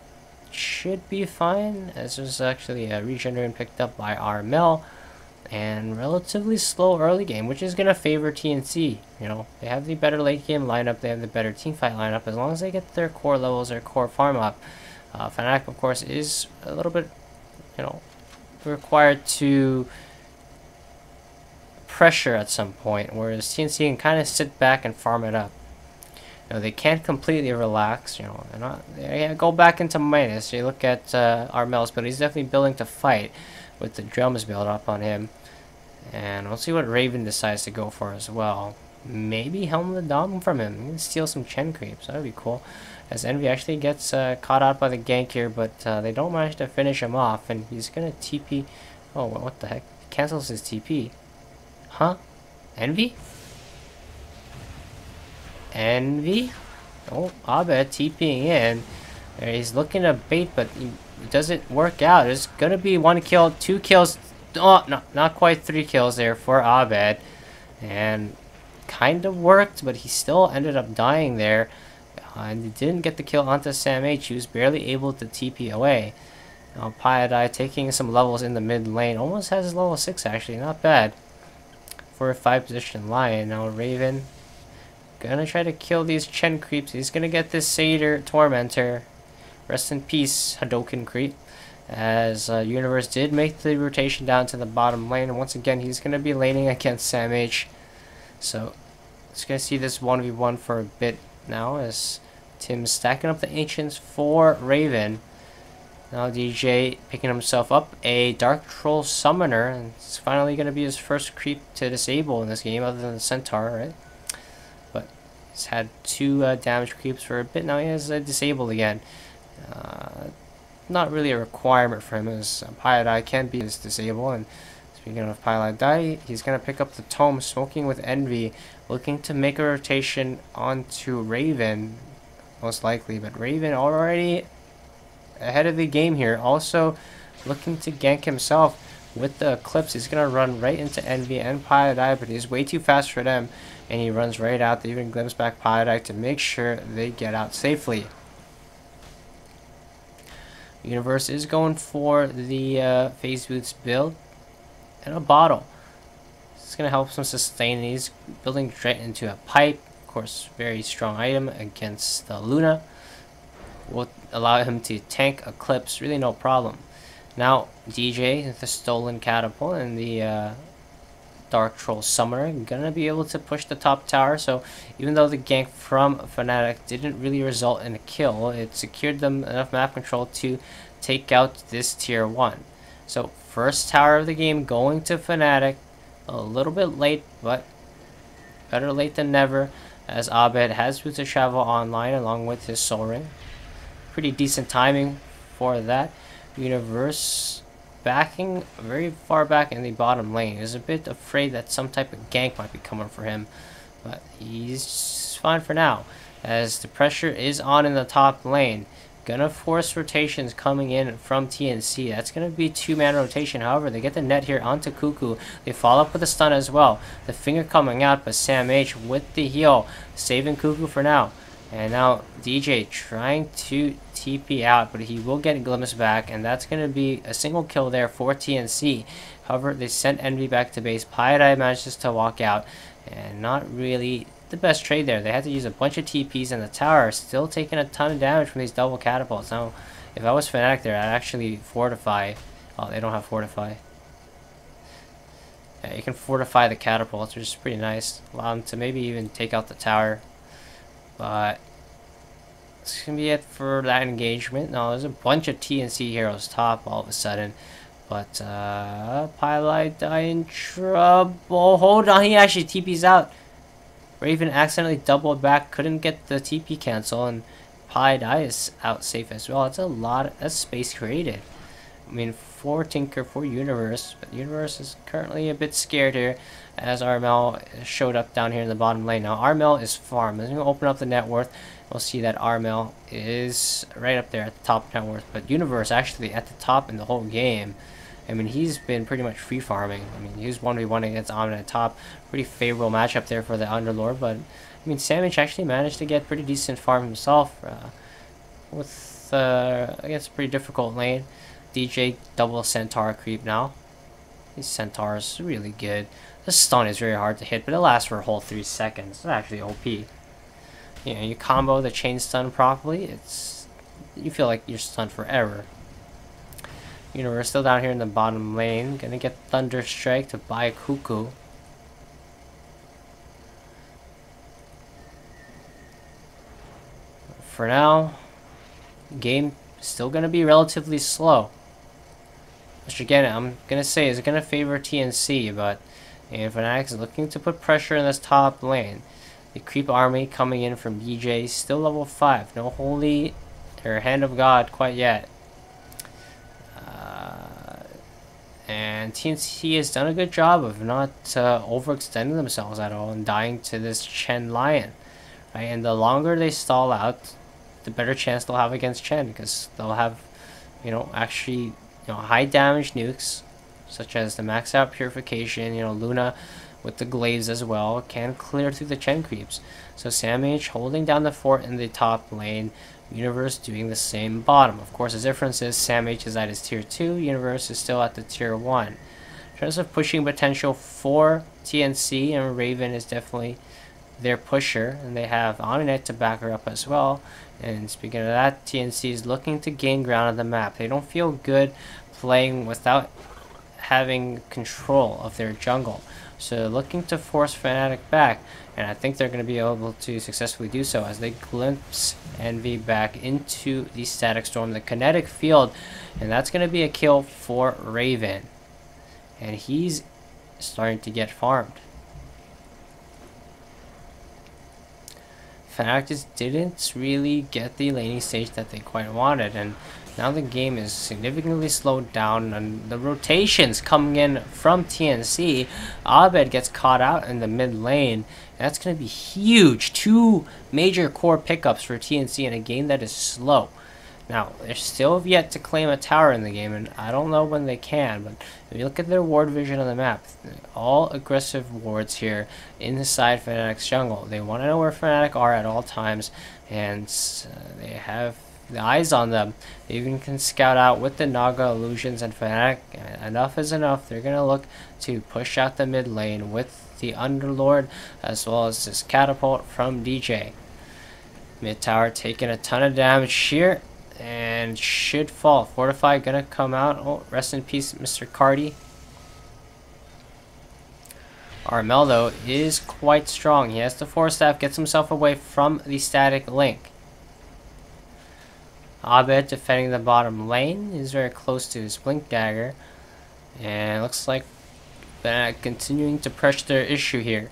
should be fine, as there's actually a regenerate picked up by Armel. And relatively slow early game, which is going to favor TNC. You know, they have the better late game lineup, they have the better teamfight lineup, as long as they get their core levels, their core farm up. Fnatic, of course, is a little bit, you know, required to pressure at some point, whereas TNC can kind of sit back and farm it up. You know, they can't completely relax, you know, they go back into minus. You look at Armel's build, he's definitely building to fight with the drums built up on him. And we'll see what Raven decides to go for as well. Maybe Helm the Dom from him. He can steal some Chen creeps. That would be cool. As Envy actually gets caught out by the gank here, but they don't manage to finish him off. And he's going to TP. Oh, what the heck? He cancels his TP. Huh? Envy? Envy? Oh, Abed TPing in. He's looking to bait, but it doesn't work out. There's gonna be 1 kill, 2 kills. Oh, no, not quite 3 kills there for Abed, and kind of worked, but he still ended up dying there, and he didn't get the kill onto Sam H. He was barely able to TP away. Now Pyadai taking some levels in the mid lane, almost has his level 6 actually, not bad for a 5 position lion. Now Raven gonna try to kill these Chen creeps. He's gonna get this Satyr Tormentor. Rest in peace, Hadoken creep, as Universe did make the rotation down to the bottom lane, and once again he's going to be laning against Sam H. So it's going to see this 1v1 for a bit now, as Tim's stacking up the Ancients for Raven. Now DJ picking himself up a Dark Troll Summoner, and it's finally going to be his first creep to disable in this game, other than the Centaur, right? But he's had 2 damage creeps for a bit, now he has disabled again. Not really a requirement for him, as Pyadai can be disabled. And speaking of Pyadai, he's going to pick up the Tome, smoking with Envy, looking to make a rotation onto Raven, most likely. But Raven already ahead of the game here, also looking to gank himself with the Eclipse. He's going to run right into Envy and Pyadai, but he's way too fast for them, and he runs right out. They even glimpse back Pyadai to make sure they get out safely. Universe is going for the phase boots build and a bottle. It's going to help him sustain. He's building straight into a pipe. Of course, very strong item against the Luna. Will allow him to tank Eclipse, really no problem. Now DJ, the stolen catapult, and the Dark Troll Summoner gonna be able to push the top tower. So even though the gank from Fnatic didn't really result in a kill, it secured them enough map control to take out this tier 1. So first tower of the game going to Fnatic, a little bit late, but better late than never, as Abed has Boots of Travel online along with his Soul Ring. Pretty decent timing for that. Universe backing very far back in the bottom lane. Is a bit afraid that some type of gank might be coming for him, but he's fine for now, as the pressure is on in the top lane. Gonna force rotations coming in from TNC. That's gonna be 2-man rotation. However, they get the net here onto Cuckoo. They follow up with a stun as well. The finger coming out, but Sam H with the heal, saving Cuckoo for now. And now DJ trying to TP out, but he will get a glimpse back, and that's going to be a single kill there for TNC. However, they sent Envy back to base. Piedeye manages to walk out, and not really the best trade there. They had to use a bunch of TPs, and the tower still taking a ton of damage from these double catapults. Now, if I was Fnatic there, I'd actually fortify. Oh, they don't have fortify. Yeah, you can fortify the catapults, which is pretty nice. Allow them to maybe even take out the tower. But it's going to be it for that engagement. Now, there's a bunch of TNC heroes top all of a sudden. But, Piedeye in trouble. Hold on, he actually TP's out. Raven accidentally doubled back, couldn't get the TP cancel, and Piedeye is out safe as well. It's a lot of space created. I mean, for Tinker, for Universe, but Universe is currently a bit scared here as Armel showed up down here in the bottom lane. Now, Armel is farmed. Let's open up the net worth. We'll see that Armel is right up there at the top net worth, but Universe actually at the top in the whole game. I mean, he's been pretty much free farming. I mean, he was 1v1 against Omni at top. Pretty favorable matchup there for the Underlord, but I mean, Samich actually managed to get pretty decent farm himself with against a pretty difficult lane. DJ double Centaur creep now. These Centaurs are really good. The stun is very hard to hit, but it lasts for a whole 3 seconds. It's actually OP. You know, you combo the chain stun properly, you feel like you're stunned forever. You know, we're still down here in the bottom lane. Gonna get Thunder Strike to buy Cuckoo. For now, game still gonna be relatively slow. Which again, I'm gonna say is gonna favor TNC, but Fnatic is looking to put pressure in this top lane. The creep army coming in from DJ, still level 5. No holy or hand of God quite yet. And TNC has done a good job of not overextending themselves at all and dying to this Chen Lion. Right? And the longer they stall out, the better chance they'll have against Chen, because they'll have, you know, actually, you know, high damage nukes, such as the max out purification. You know, Luna with the glaives as well can clear through the Chen creeps. So Samh holding down the fort in the top lane, Universe doing the same bottom. Of course, the difference is Samh is at his tier 2, Universe is still at the tier 1. In terms of pushing potential for TNC, and Raven is definitely their pusher, and they have Oninet to back her up as well. And speaking of that, TNC is looking to gain ground on the map. They don't feel good playing without having control of their jungle, so they're looking to force Fnatic back, and I think they're going to be able to successfully do so as they glimpse Envy back into the Static Storm, the kinetic field, and that's going to be a kill for Raven, and he's starting to get farmed. Fnatic just didn't really get the laning stage that they quite wanted, and now the game is significantly slowed down, and the rotations coming in from TNC. Abed gets caught out in the mid lane. That's going to be huge. 2 major core pickups for TNC in a game that is slow. Now, they're still yet to claim a tower in the game, and I don't know when they can, but if you look at their ward vision on the map, all aggressive wards here inside Fnatic's jungle. They want to know where Fnatic are at all times, and they have the eyes on them. They even can scout out with the Naga illusions, and Fnatic, enough is enough. They're going to look to push out the mid lane with the Underlord, as well as this catapult from DJ. Mid tower taking a ton of damage here, and should fall. Fortify gonna come out. Oh, rest in peace, Mr. Cardi. Armel, though, is quite strong. He has the Force Staff, gets himself away from the static link. Abed defending the bottom lane is very close to his Blink Dagger, and it looks like they're continuing to pressure their issue here.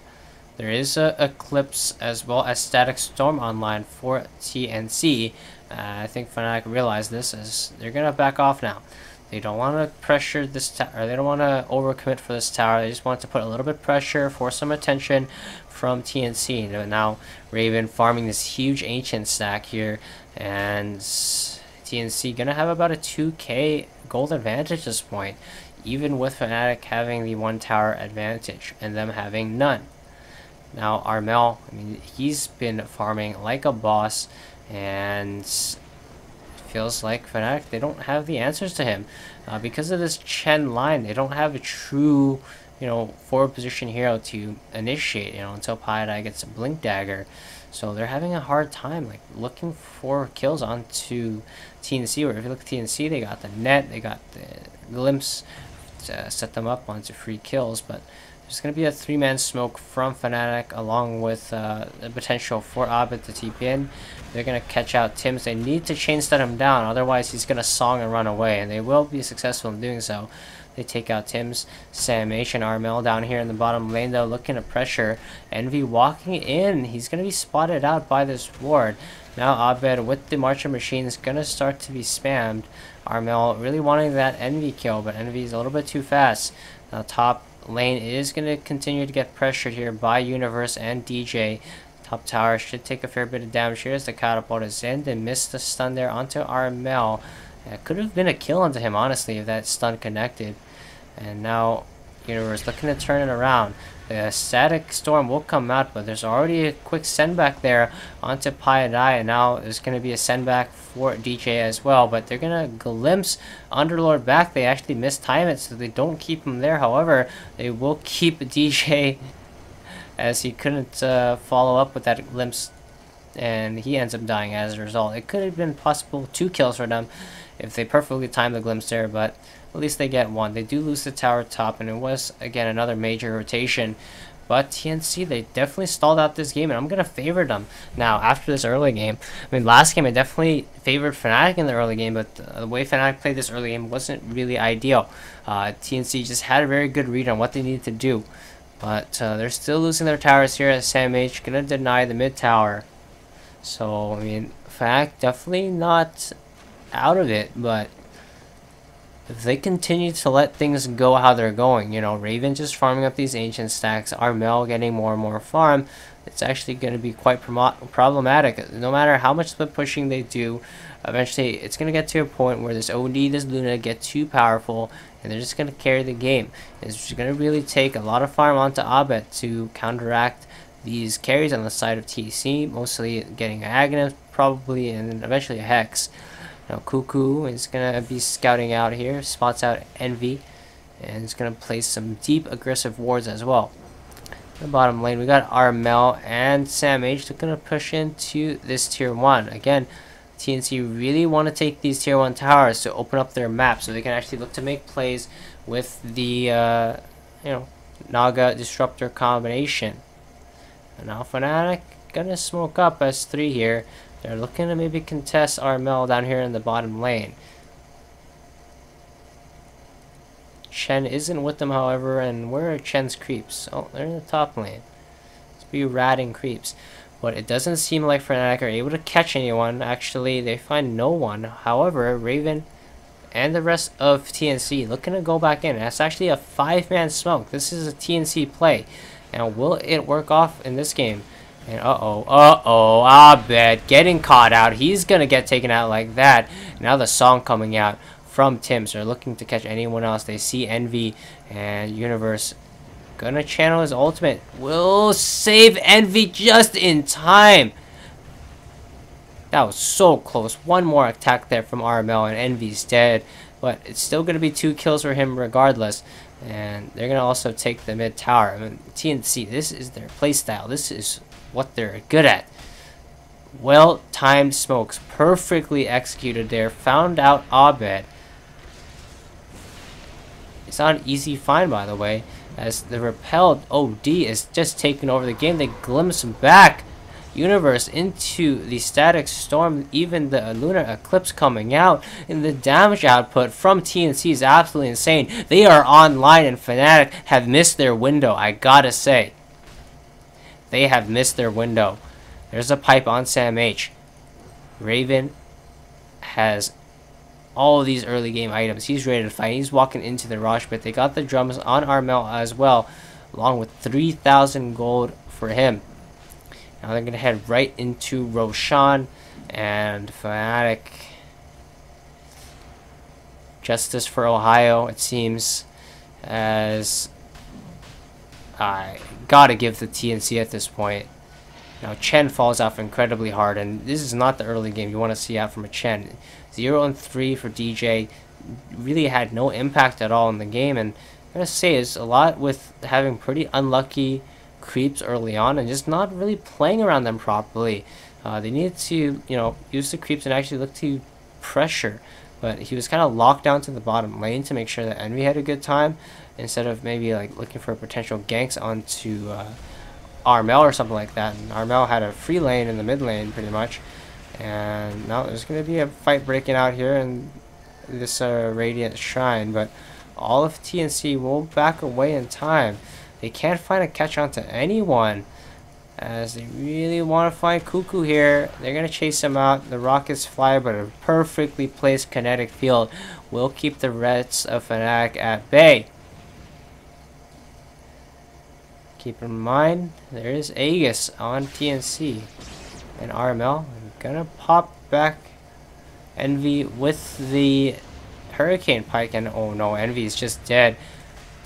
There is a Eclipse as well as Static Storm online for TNC. I think Fnatic realized this, as they're gonna back off now. They don't want to pressure this tower, or they don't want to overcommit for this tower. They just want to put a little bit of pressure, force some attention from TNC. Now Raven farming this huge ancient stack here, and TNC gonna have about a 2k gold advantage at this point, even with Fnatic having the 1 tower advantage and them having none. Now Armel, I mean, he's been farming like a boss, and feels like Fnatic, they don't have the answers to him. Because of this Chen line, they don't have a true, forward position hero to initiate, until Piedai gets a Blink Dagger. So they're having a hard time, like, looking for kills onto Tnc, where if you look at Tnc, they got the net, they got the glimpse to set them up onto free kills, but there's going to be a 3-man smoke from Fnatic, along with the potential for Abed to TP in. They're going to catch out Tims. They need to chain stun him down, otherwise he's going to song and run away, and they will be successful in doing so. They take out Tims. Sam H and Armel down here in the bottom lane, though, looking to pressure. Envy walking in. He's going to be spotted out by this ward. Now Abed with the Marcher Machine is going to start to be spammed. Armel really wanting that Envy kill, but Envy is a little bit too fast. Now top lane is going to continue to get pressured here by Universe and DJ. Top tower should take a fair bit of damage here as the catapult is in. They missed the stun there onto Armel. It could have been a kill onto him, honestly, if that stun connected. And now Universe looking to turn it around. The static storm will come out, but there's already a quick send back there onto Piedai, and now there's going to be a send back for DJ as well. But they're going to glimpse Underlord back. They actually mistime it, so they don't keep him there. However, they will keep DJ as he couldn't follow up with that glimpse, and he ends up dying as a result. It could have been possible 2 kills for them if they perfectly timed the glimpse there, but at least they get 1. They do lose the tower top, and it was, again, another major rotation. But Tnc, they definitely stalled out this game, and I'm going to favor them now after this early game. I mean, last game I definitely favored Fnatic in the early game, but the way Fnatic played this early game wasn't really ideal. Tnc just had a very good read on what they needed to do. But they're still losing their towers here as Sam H going to deny the mid tower. So, I mean, Fnatic definitely not out of it, but if they continue to let things go how they're going, Raven just farming up these ancient stacks, Armel getting more and more farm, it's actually going to be quite problematic. No matter how much split pushing they do, eventually it's going to get to a point where this OD, this Luna get too powerful, and they're just going to carry the game. It's just going to really take a lot of farm onto Abed to counteract these carries on the side of TC, mostly getting an Aghanim probably, and then eventually a Hex. Now Cuckoo is going to be scouting out here, spots out Envy, and is going to place some deep aggressive wards as well. In the bottom lane, we got Armel and Sam H looking to push into this tier 1. Again, Tnc really want to take these tier 1 towers to open up their map so they can actually look to make plays with the Naga Disruptor combination. And now Fnatic gonna smoke up S3 here. They're looking to maybe contest Armel down here in the bottom lane. Chen isn't with them, however, and where are Chen's creeps? Oh, they're in the top lane. Let's be ratting creeps. But it doesn't seem like Fnatic are able to catch anyone. Actually, they find no one. However, Raven and the rest of Tnc looking to go back in. That's actually a 5-man smoke. This is a Tnc play. And will it work off in this game? And Abed getting caught out. He's gonna get taken out like that. Now the song coming out from Tims. They're looking to catch anyone else. They see Envy and Universe. Gonna channel his ultimate. Will save Envy just in time. That was so close. One more attack there from Armel and Envy's dead. But it's still gonna be 2 kills for him regardless. And they're gonna also take the mid tower. I mean, Tnc, this is their playstyle. This is what they're good at. Well timed smokes, perfectly executed there. Found out Abed. It's not an easy find, by the way, as the repelled OD is just taking over the game. They glimpse back Universe into the static storm, even the lunar eclipse coming out, and the damage output from Tnc is absolutely insane. They are online, and Fnatic have missed their window. I gotta say, they have missed their window. There's a pipe on Sam H. Raven has all of these early game items. He's ready to fight. He's walking into the rush, but they got the drums on Armel as well, along with 3,000 gold for him. Now they're going to head right into Roshan, and Fnatic. Justice for Ohio, it seems, as gotta give the TNC at this point. Now Chen falls off incredibly hard, and this is not the early game you want to see out from a Chen. 0 and 3 for DJ, really had no impact at all in the game, and I'm gonna say is a lot with having pretty unlucky creeps early on and just not really playing around them properly. They needed to, use the creeps and actually look to pressure, but he was kind of locked down to the bottom lane to make sure that Envy had a good time instead of maybe like looking for potential ganks onto Armel or something like that. And Armel had a free lane in the mid lane pretty much, and now there's going to be a fight breaking out here in this Radiant Shrine, but all of TNC will back away in time. They can't find a catch on to anyone as they really want to find Cuckoo here. They're going to chase him out. The rockets fly, but a perfectly placed kinetic field will keep the rest of Fnatic at bay. Keep in mind, there is Aegis on TNC. And RML, I'm gonna pop back Envy with the Hurricane Pike, and oh no, Envy is just dead.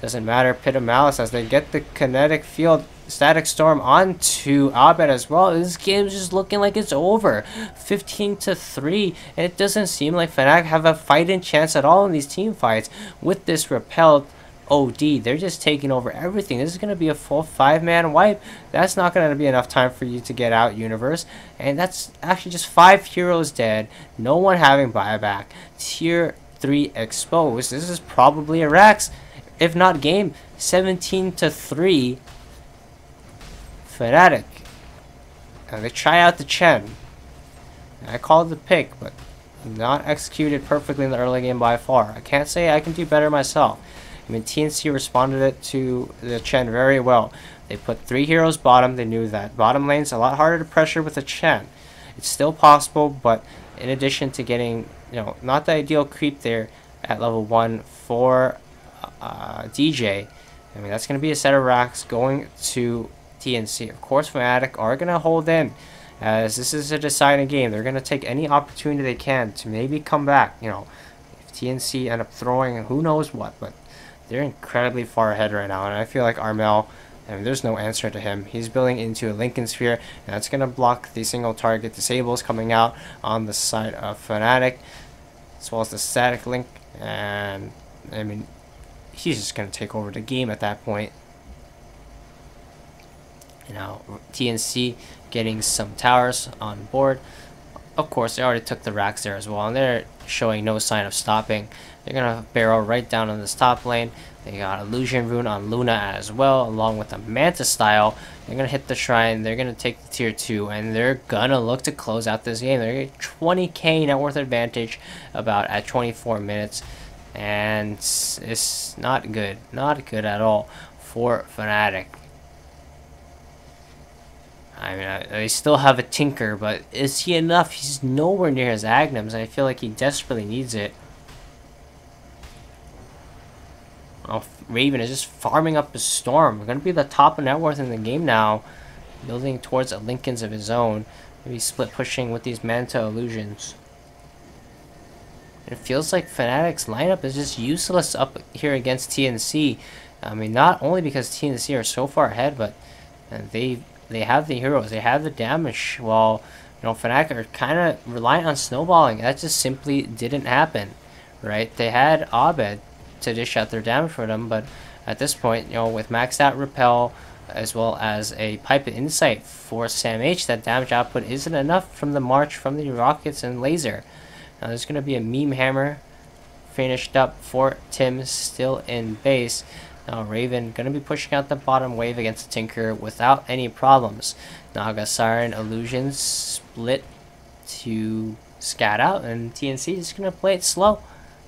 Doesn't matter, Pit of Malice as they get the kinetic field Static Storm onto Abed as well. This game's just looking like it's over. 15-3, and it doesn't seem like Fnatic have a fighting chance at all in these team fights. With this repelled OD, they're just taking over everything. This is going to be a full 5-man wipe. That's not going to be enough time for you to get out, Universe. And that's actually just 5 heroes dead. No one having buyback. Tier 3 exposed. This is probably a Rax, if not game. 17-3. Fnatic. And they try out the Chen. I called the pick, but not executed perfectly in the early game by far. I can't say I can do better myself. I mean, TNC responded it to the Chen very well. They put 3 heroes bottom. They knew that bottom lane's a lot harder to pressure with a Chen. It's still possible, but in addition to getting, not the ideal creep there at level 1 for DJ, I mean, that's going to be a set of racks going to TNC. Of course, Fnatic are going to hold in, as this is a deciding game. They're going to take any opportunity they can to maybe come back. If TNC end up throwing who knows what, but they're incredibly far ahead right now, and I feel like Armel, I mean, there's no answer to him. He's building into a Lincoln Sphere, and that's going to block the single target disables coming out on the side of Fnatic, as well as the static link, and I mean, he's just going to take over the game at that point. TNC getting some towers on board. Of course, they already took the racks there as well, and they're showing no sign of stopping. They're going to barrel right down on this top lane. They got Illusion Rune on Luna as well, along with a Manta style. They're going to hit the Shrine. They're going to take the tier 2, and they're going to look to close out this game. They're going to get 20k net worth advantage about at 24 minutes, and it's not good. Not good at all for Fnatic. I mean, they still have a Tinker, but is he enough? He's nowhere near his Agnums, and I feel like he desperately needs it. Oh, Raven is just farming up his Storm. We're going to be the top of net worth in the game now, building towards a Lincolns of his own. Maybe split pushing with these Manta Illusions. It feels like Fnatic's lineup is just useless up here against TNC. I mean, not only because TNC are so far ahead, but they have the heroes, they have the damage, while Fnatic are kind of reliant on snowballing. That just simply didn't happen, right? They had Abed to dish out their damage for them, but at this point, with maxed out repel as well as a pipe of insight for Sam H, that damage output isn't enough from the march from the rockets and laser. Now there's going to be a meme hammer finished up for Tim, still in base. Now Raven going to be pushing out the bottom wave against the Tinker without any problems. Naga Siren Illusions split to scat out, and TNC is going to play it slow.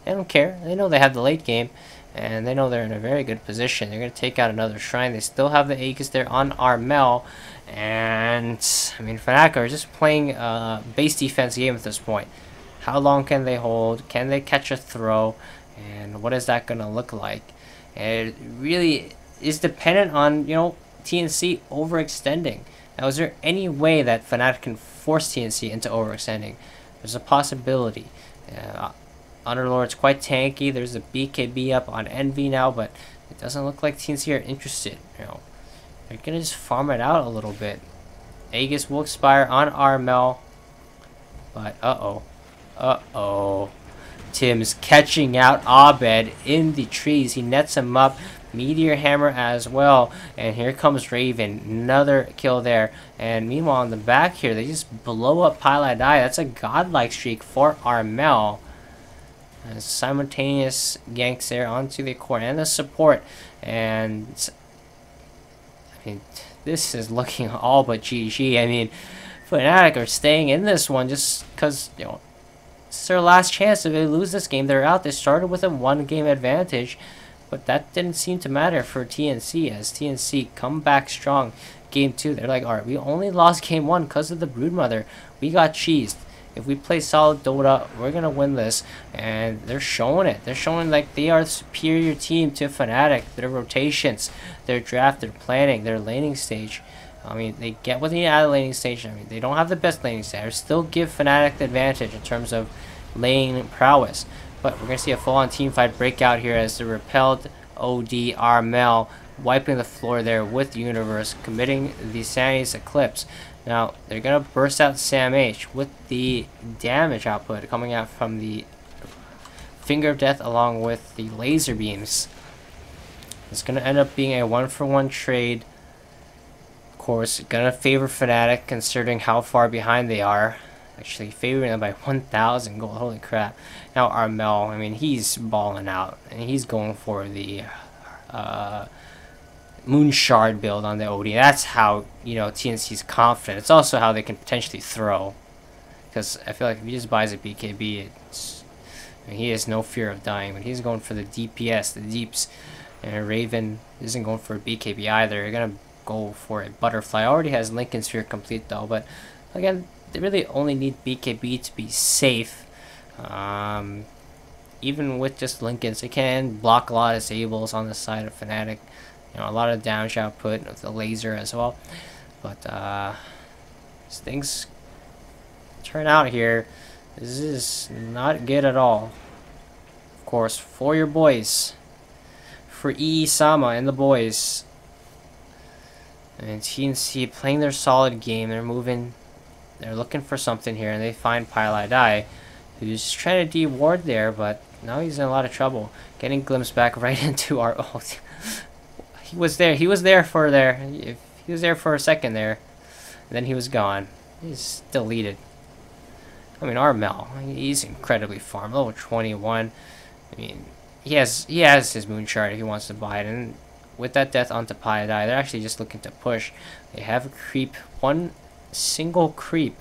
They don't care. They know they have the late game, and they know they're in a very good position. They're going to take out another Shrine. They still have the Aegis there on Armel, and I mean, Fnatic are just playing a base defense game at this point. How long can they hold? Can they catch a throw? And what is that going to look like? And it really is dependent on, TNC overextending. Now, is there any way that Fnatic can force TNC into overextending? There's a possibility. Underlord's quite tanky. There's a BKB up on Envy now, but it doesn't look like TNC are interested. They're gonna just farm it out a little bit. Aegis will expire on Armel. But, uh-oh. Tim's catching out Abed in the trees. He nets him up. Meteor Hammer as well. And here comes Raven. Another kill there. And meanwhile, in the back here, they just blow up Pylai Die. That's a godlike streak for Armel. And simultaneous ganks there onto the core and the support. And, I mean, this is looking all but GG. I mean, Fnatic are staying in this one just because, you know, it's their last chance. If they lose this game, they're out. They started with a 1-game advantage, but that didn't seem to matter for TNC, as TNC come back strong. Game 2, they're like, alright, we only lost game 1 because of the Broodmother. We got cheesed. If we play solid Dota, we're going to win this. And they're showing it. They're showing like they are the superior team to Fnatic. Their rotations, their draft, their planning, their laning stage. I mean, they get what they need out of the laning stage. I mean, they don't have the best laning stage. Still give Fnatic the advantage in terms of laning prowess. But we're going to see a full-on teamfight breakout here as the repelled OD Armel wiping the floor there with the Universe, committing the Sanity's Eclipse. Now, they're going to burst out Sam H with the damage output coming out from the Finger of Death along with the laser beams. It's going to end up being a 1-for-1 trade. Course, gonna favor Fnatic considering how far behind they are. Actually favoring them by 1,000 gold. Holy crap. Now Armel, I mean, he's balling out and he's going for the Moon Shard build on the OD. That's how, you know, TNC's confident. It's also how they can potentially throw, because I feel like if he just buys a BKB, I mean, he has no fear of dying. But he's going for the DPS, the deeps, and Raven isn't going for a BKB either. They're gonna go for a Butterfly. Already has Lincoln Sphere complete though, but again, they really only need BKB to be safe. Even with just Lincolns, they can block a lot of disables on the side of Fnatic. You know, a lot of damage output with the laser as well. But as things turn out here, this is not good at all. Of course, for your boys, for Sama and the boys. And TNC playing their solid game. They're moving. They're looking for something here, and they find Pylai Die, who's trying to de-ward there, but now he's in a lot of trouble. Getting glimpsed back right into our... Oh, he was there. He was there for a second there. And then he was gone. He's deleted. I mean, Armel, he's incredibly farmed. Level 21. I mean, he has his Moon Shard if he wants to buy it, and with that death onto Pylai Die, they're actually just looking to push. They have a creep, one single creep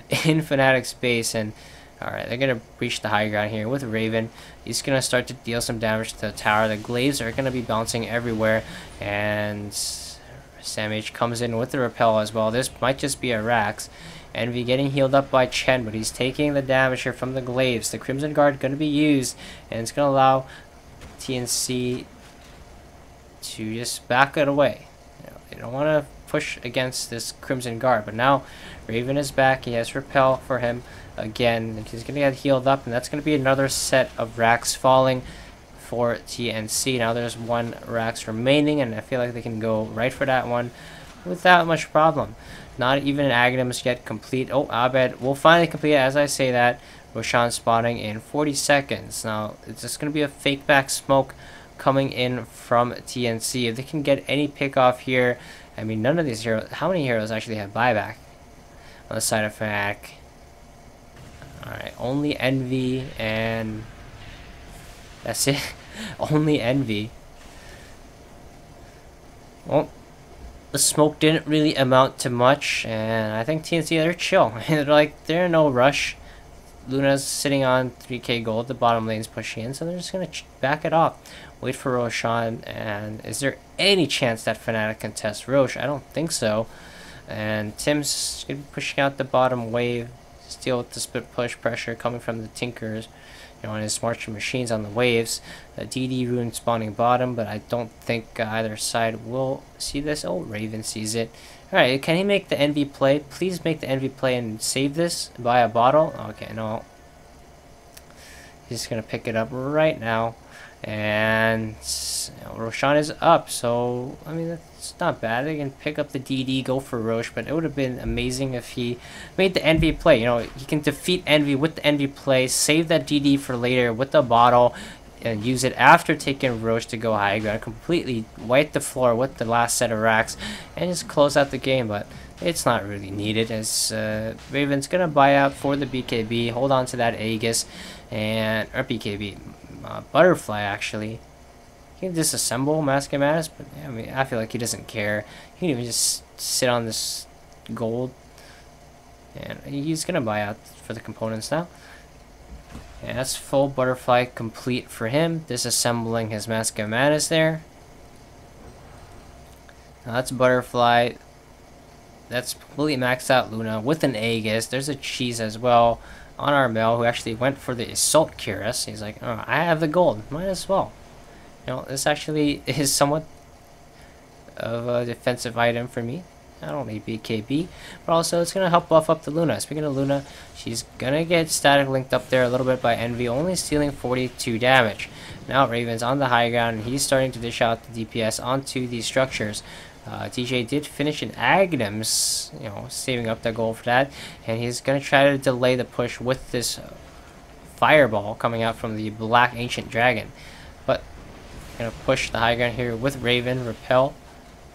in Fnatic's base, and alright, they're gonna breach the high ground here with Raven. He's gonna start to deal some damage to the tower. The glaives are gonna be bouncing everywhere, and Sam H comes in with the repel as well. This might just be a Rax. Envy getting healed up by Chen, but he's taking the damage here from the glaives. The Crimson Guard gonna be used, and it's gonna allow TNC to just back it away. You know, they don't want to push against this Crimson Guard, but now Raven is back. He has repel for him again. He's gonna get healed up, and that's gonna be another set of racks falling for TNC. Now there's one racks remaining, and I feel like they can go right for that one without much problem. Not even an Aghanims yet complete. Oh, Abed will finally complete it as I say that. Roshan spawning in 40 seconds. Now it's just gonna be a fake back smoke coming in from TNC. If they can get any pick off here, I mean, none of these heroes, how many heroes actually have buyback on the side of Fnatic? Alright, only Envy, and that's it. Only Envy. Well, the smoke didn't really amount to much, and I think TNC, they're chill. They're in no rush. Luna's sitting on 3k gold, the bottom lane's pushing in, so they're just gonna back it off. Wait for Roshan, and is there any chance that Fnatic can test Roche? I don't think so. And Tim's gonna be pushing out the bottom wave, still with the split push pressure coming from the Tinkers, you know, on his marching machines on the waves. DD rune spawning bottom, but I don't think either side will see this. Oh, Raven sees it. Alright, can he make the Envy play? Please make the Envy play and save this. Buy a bottle. Okay, no. He's gonna pick it up right now. And Roshan is up, so I mean that's not bad. They can pick up the DD, go for Roche, but it would have been amazing if he made the Envy play. He can defeat Envy with the Envy play, save that DD for later with the bottle, and use it after taking Roche to go high ground, completely wipe the floor with the last set of racks, and just close out the game. But it's not really needed, as Raven's gonna buy out for the BKB, hold on to that Aegis, or BKB. Butterfly, actually. He can disassemble Mask of Madness, but yeah, I mean, I feel like he doesn't care. He can even just sit on this gold. And he's gonna buy out for the components now. And that's full Butterfly complete for him. Disassembling his Mask of Madness there. Now that's Butterfly. That's completely maxed out Luna with an Aegis. There's a Cheese as well on our Mel, who actually went for the Assault Cuirass. He's like, oh, I have the gold, might as well. This actually is somewhat of a defensive item for me. I don't need BKB, but also it's going to help buff up the Luna. Speaking of Luna, she's going to get static linked up there a little bit by Envy, only stealing 42 damage. Now Raven's on the high ground, and he's starting to dish out the DPS onto these structures. DJ did finish in Aghanim's, saving up that gold for that, and he's going to try to delay the push with this fireball coming out from the Black Ancient Dragon. But going to push the high ground here with Raven, repel,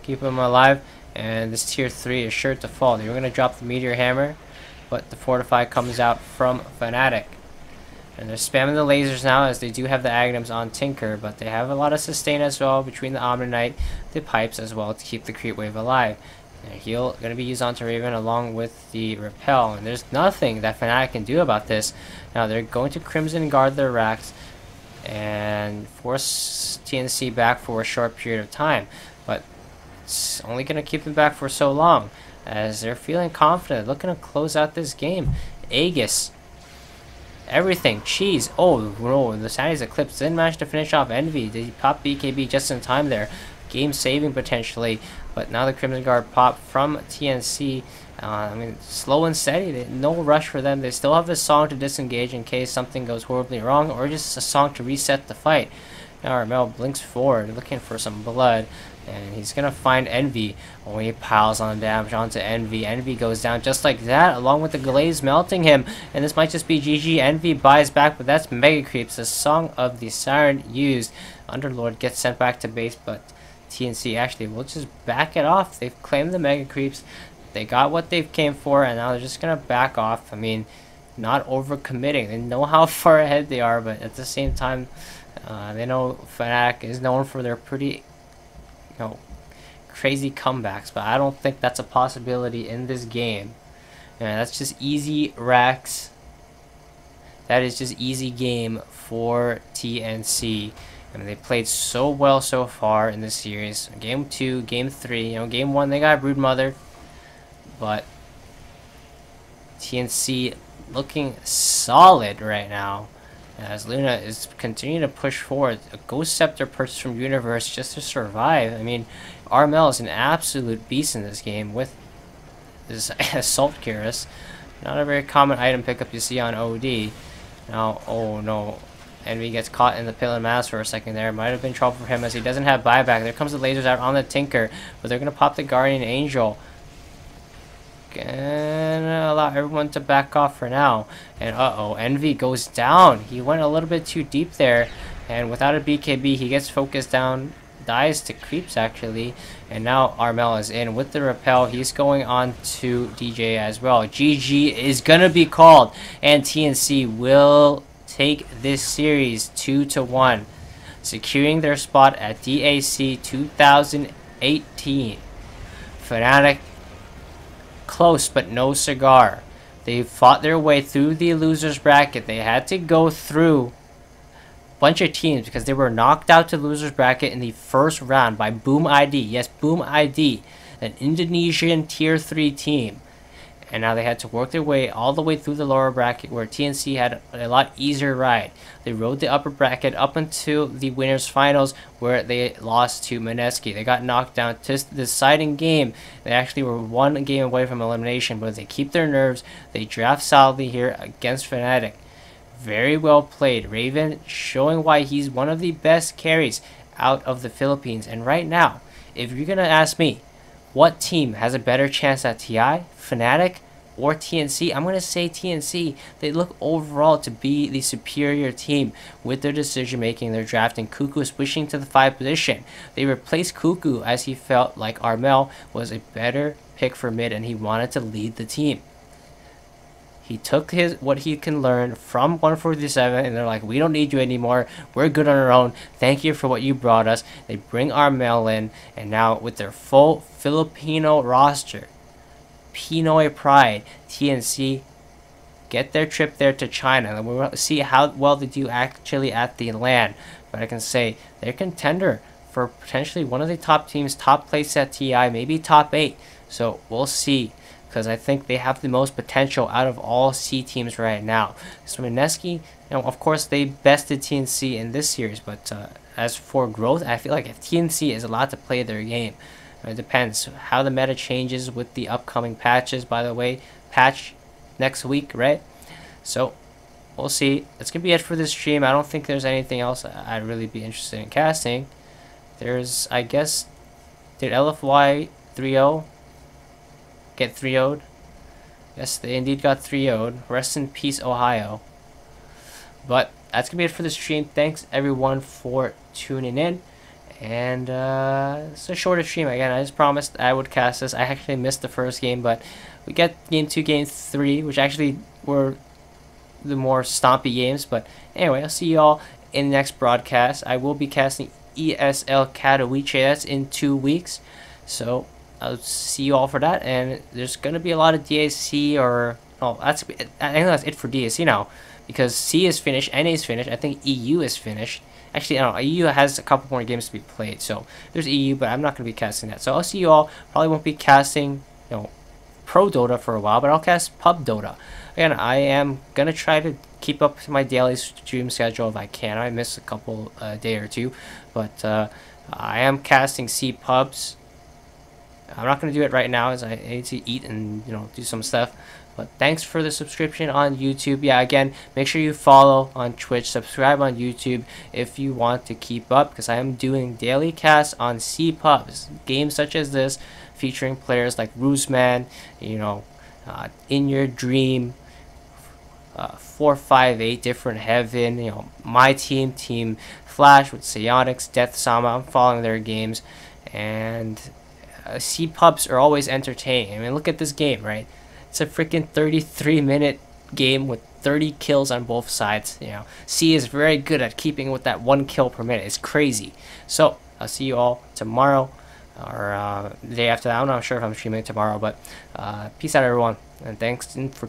keep him alive, and this tier 3 is sure to fall. They were going to drop the Meteor Hammer, but the Fortify comes out from Fnatic. And they're spamming the lasers now, as they do have the Aghanims on Tinker, but they have a lot of sustain as well between the Omnite, the pipes as well, to keep the creep wave alive. And heal going to be used onto Raven along with the repel, and there's nothing that Fnatic can do about this. Now they're going to Crimson Guard their racks and force TNC back for a short period of time, but it's only going to keep them back for so long, as they're feeling confident, looking to close out this game. Aegis, everything, Cheese, oh no, the Sanity's Eclipse didn't manage to finish off Envy. They popped BKB just in time there, game saving potentially, but now the Crimson Guard pop from TNC. I mean, slow and steady, no rush for them. They still have a song to disengage in case something goes horribly wrong, or just a song to reset the fight. Now Armel blinks forward, looking for some blood, and he's going to find Envy. Oh, he piles on damage onto Envy. Envy goes down just like that, along with the Glaze melting him, and this might just be GG. Envy buys back, but that's Mega Creeps, the Song of the Siren used. Underlord gets sent back to base, but TNC actually will just back it off. They've claimed the Mega Creeps. They got what they came for, and now they're just going to back off. I mean, not overcommitting. They know how far ahead they are, but at the same time, they know Fnatic is known for their pretty, crazy comebacks, but I don't think that's a possibility in this game. And that's just easy racks. That is just easy game for TNC. I mean, they played so well so far in this series. Game 2, Game 3, Game 1 they got Broodmother, but TNC looking solid right now, as Luna is continuing to push forward. A Ghost Scepter purchase from Universe just to survive. I mean, Armel is an absolute beast in this game with this Assault Cuirass. Not a very common item pickup you see on OD. Now, oh no, Envy gets caught in the Pill and Mass for a second there. Might have been trouble for him, as he doesn't have buyback. There comes the lasers out on the Tinker, but they're going to pop the Guardian Angel. And allow everyone to back off for now. And Envy goes down. He went a little bit too deep there, and without a BKB he gets focused down, dies to creeps actually. And now Armel is in with the repel. He's going on to DJ as well. GG is gonna be called, and TNC will take this series 2-1, securing their spot at DAC 2018. Fnatic close, but no cigar. They fought their way through the losers bracket. They had to go through a bunch of teams because they were knocked out to losers bracket in the first round by Boom ID. Yes, Boom ID, an Indonesian tier 3 team. And now they had to work their way all the way through the lower bracket, where TNC had a lot easier ride. They rode the upper bracket up until the winners finals, where they lost to Mineski. They got knocked down to the deciding game. They actually were one game away from elimination, but they keep their nerves. They draft solidly here against Fnatic. very well played. Raven showing why he's one of the best carries out of the Philippines. And right now, if you're going to ask me, what team has a better chance at TI, Fnatic, or TNC? I'm going to say TNC. They look overall to be the superior team with their decision making. They're drafting Cuckoo, switching to the 5 position. They replaced Cuckoo as he felt like Armel was a better pick for mid and he wanted to lead the team. He took what he can learn from 147 and they're like, we don't need you anymore. We're good on our own. Thank you for what you brought us. They bring Armel in, and now with their full Filipino roster, Pinoy Pride, TNC get their trip there to China, and we'll see how well they do actually at the LAN. But I can say they're contender for potentially one of the top teams, top place at TI, maybe top 8. So we'll see, because I think they have the most potential out of all C teams right now. So Tnc, of course they bested TNC in this series, but as for growth, I feel like if TNC is allowed to play their game, it depends how the meta changes with the upcoming patches. By the way, patch next week, right? So we'll see. That's gonna be it for this stream. I don't think there's anything else I'd really be interested in casting. There's, I guess, did LFY 3-0 get 3-0'd? Yes, they indeed got 3-0'd. Rest in peace, Ohio. But that's gonna be it for the stream. Thanks everyone for tuning in. And it's a shorter stream again. I just promised I would cast this. I actually missed the first game, but we get game 2, game 3, which actually were the more stompy games. But anyway, I'll see you all in the next broadcast. I will be casting ESL Katowice. That's in 2 weeks. So I'll see you all for that. And there's going to be a lot of DAC or... Oh, I think that's it for DAC now. Because C is finished, NA is finished. I think EU is finished. Actually, I don't know. EU has a couple more games to be played. So there's EU, but I'm not going to be casting that. So I'll see you all. Probably won't be casting, Pro Dota for a while, but I'll cast Pub Dota. Again, I am going to try to keep up to my daily stream schedule if I can. I miss a couple day or two, but I am casting C Pubs. I'm not going to do it right now as I need to eat and, do some stuff. But thanks for the subscription on YouTube. Yeah, again, make sure you follow on Twitch, subscribe on YouTube if you want to keep up, because I am doing daily casts on C Pubs. Games such as this, featuring players like Roosman, In Your Dream, 458 Different Heaven, my Team Flash with Psionics, Death Sama. I'm following their games, and C Pubs are always entertaining. I mean, look at this game, right? It's a freaking 33-minute game with 30 kills on both sides. C is very good at keeping with that 1 kill per minute. It's crazy. So I'll see you all tomorrow or the day after that. I'm not sure if I'm streaming tomorrow, but peace out, everyone, and thanks for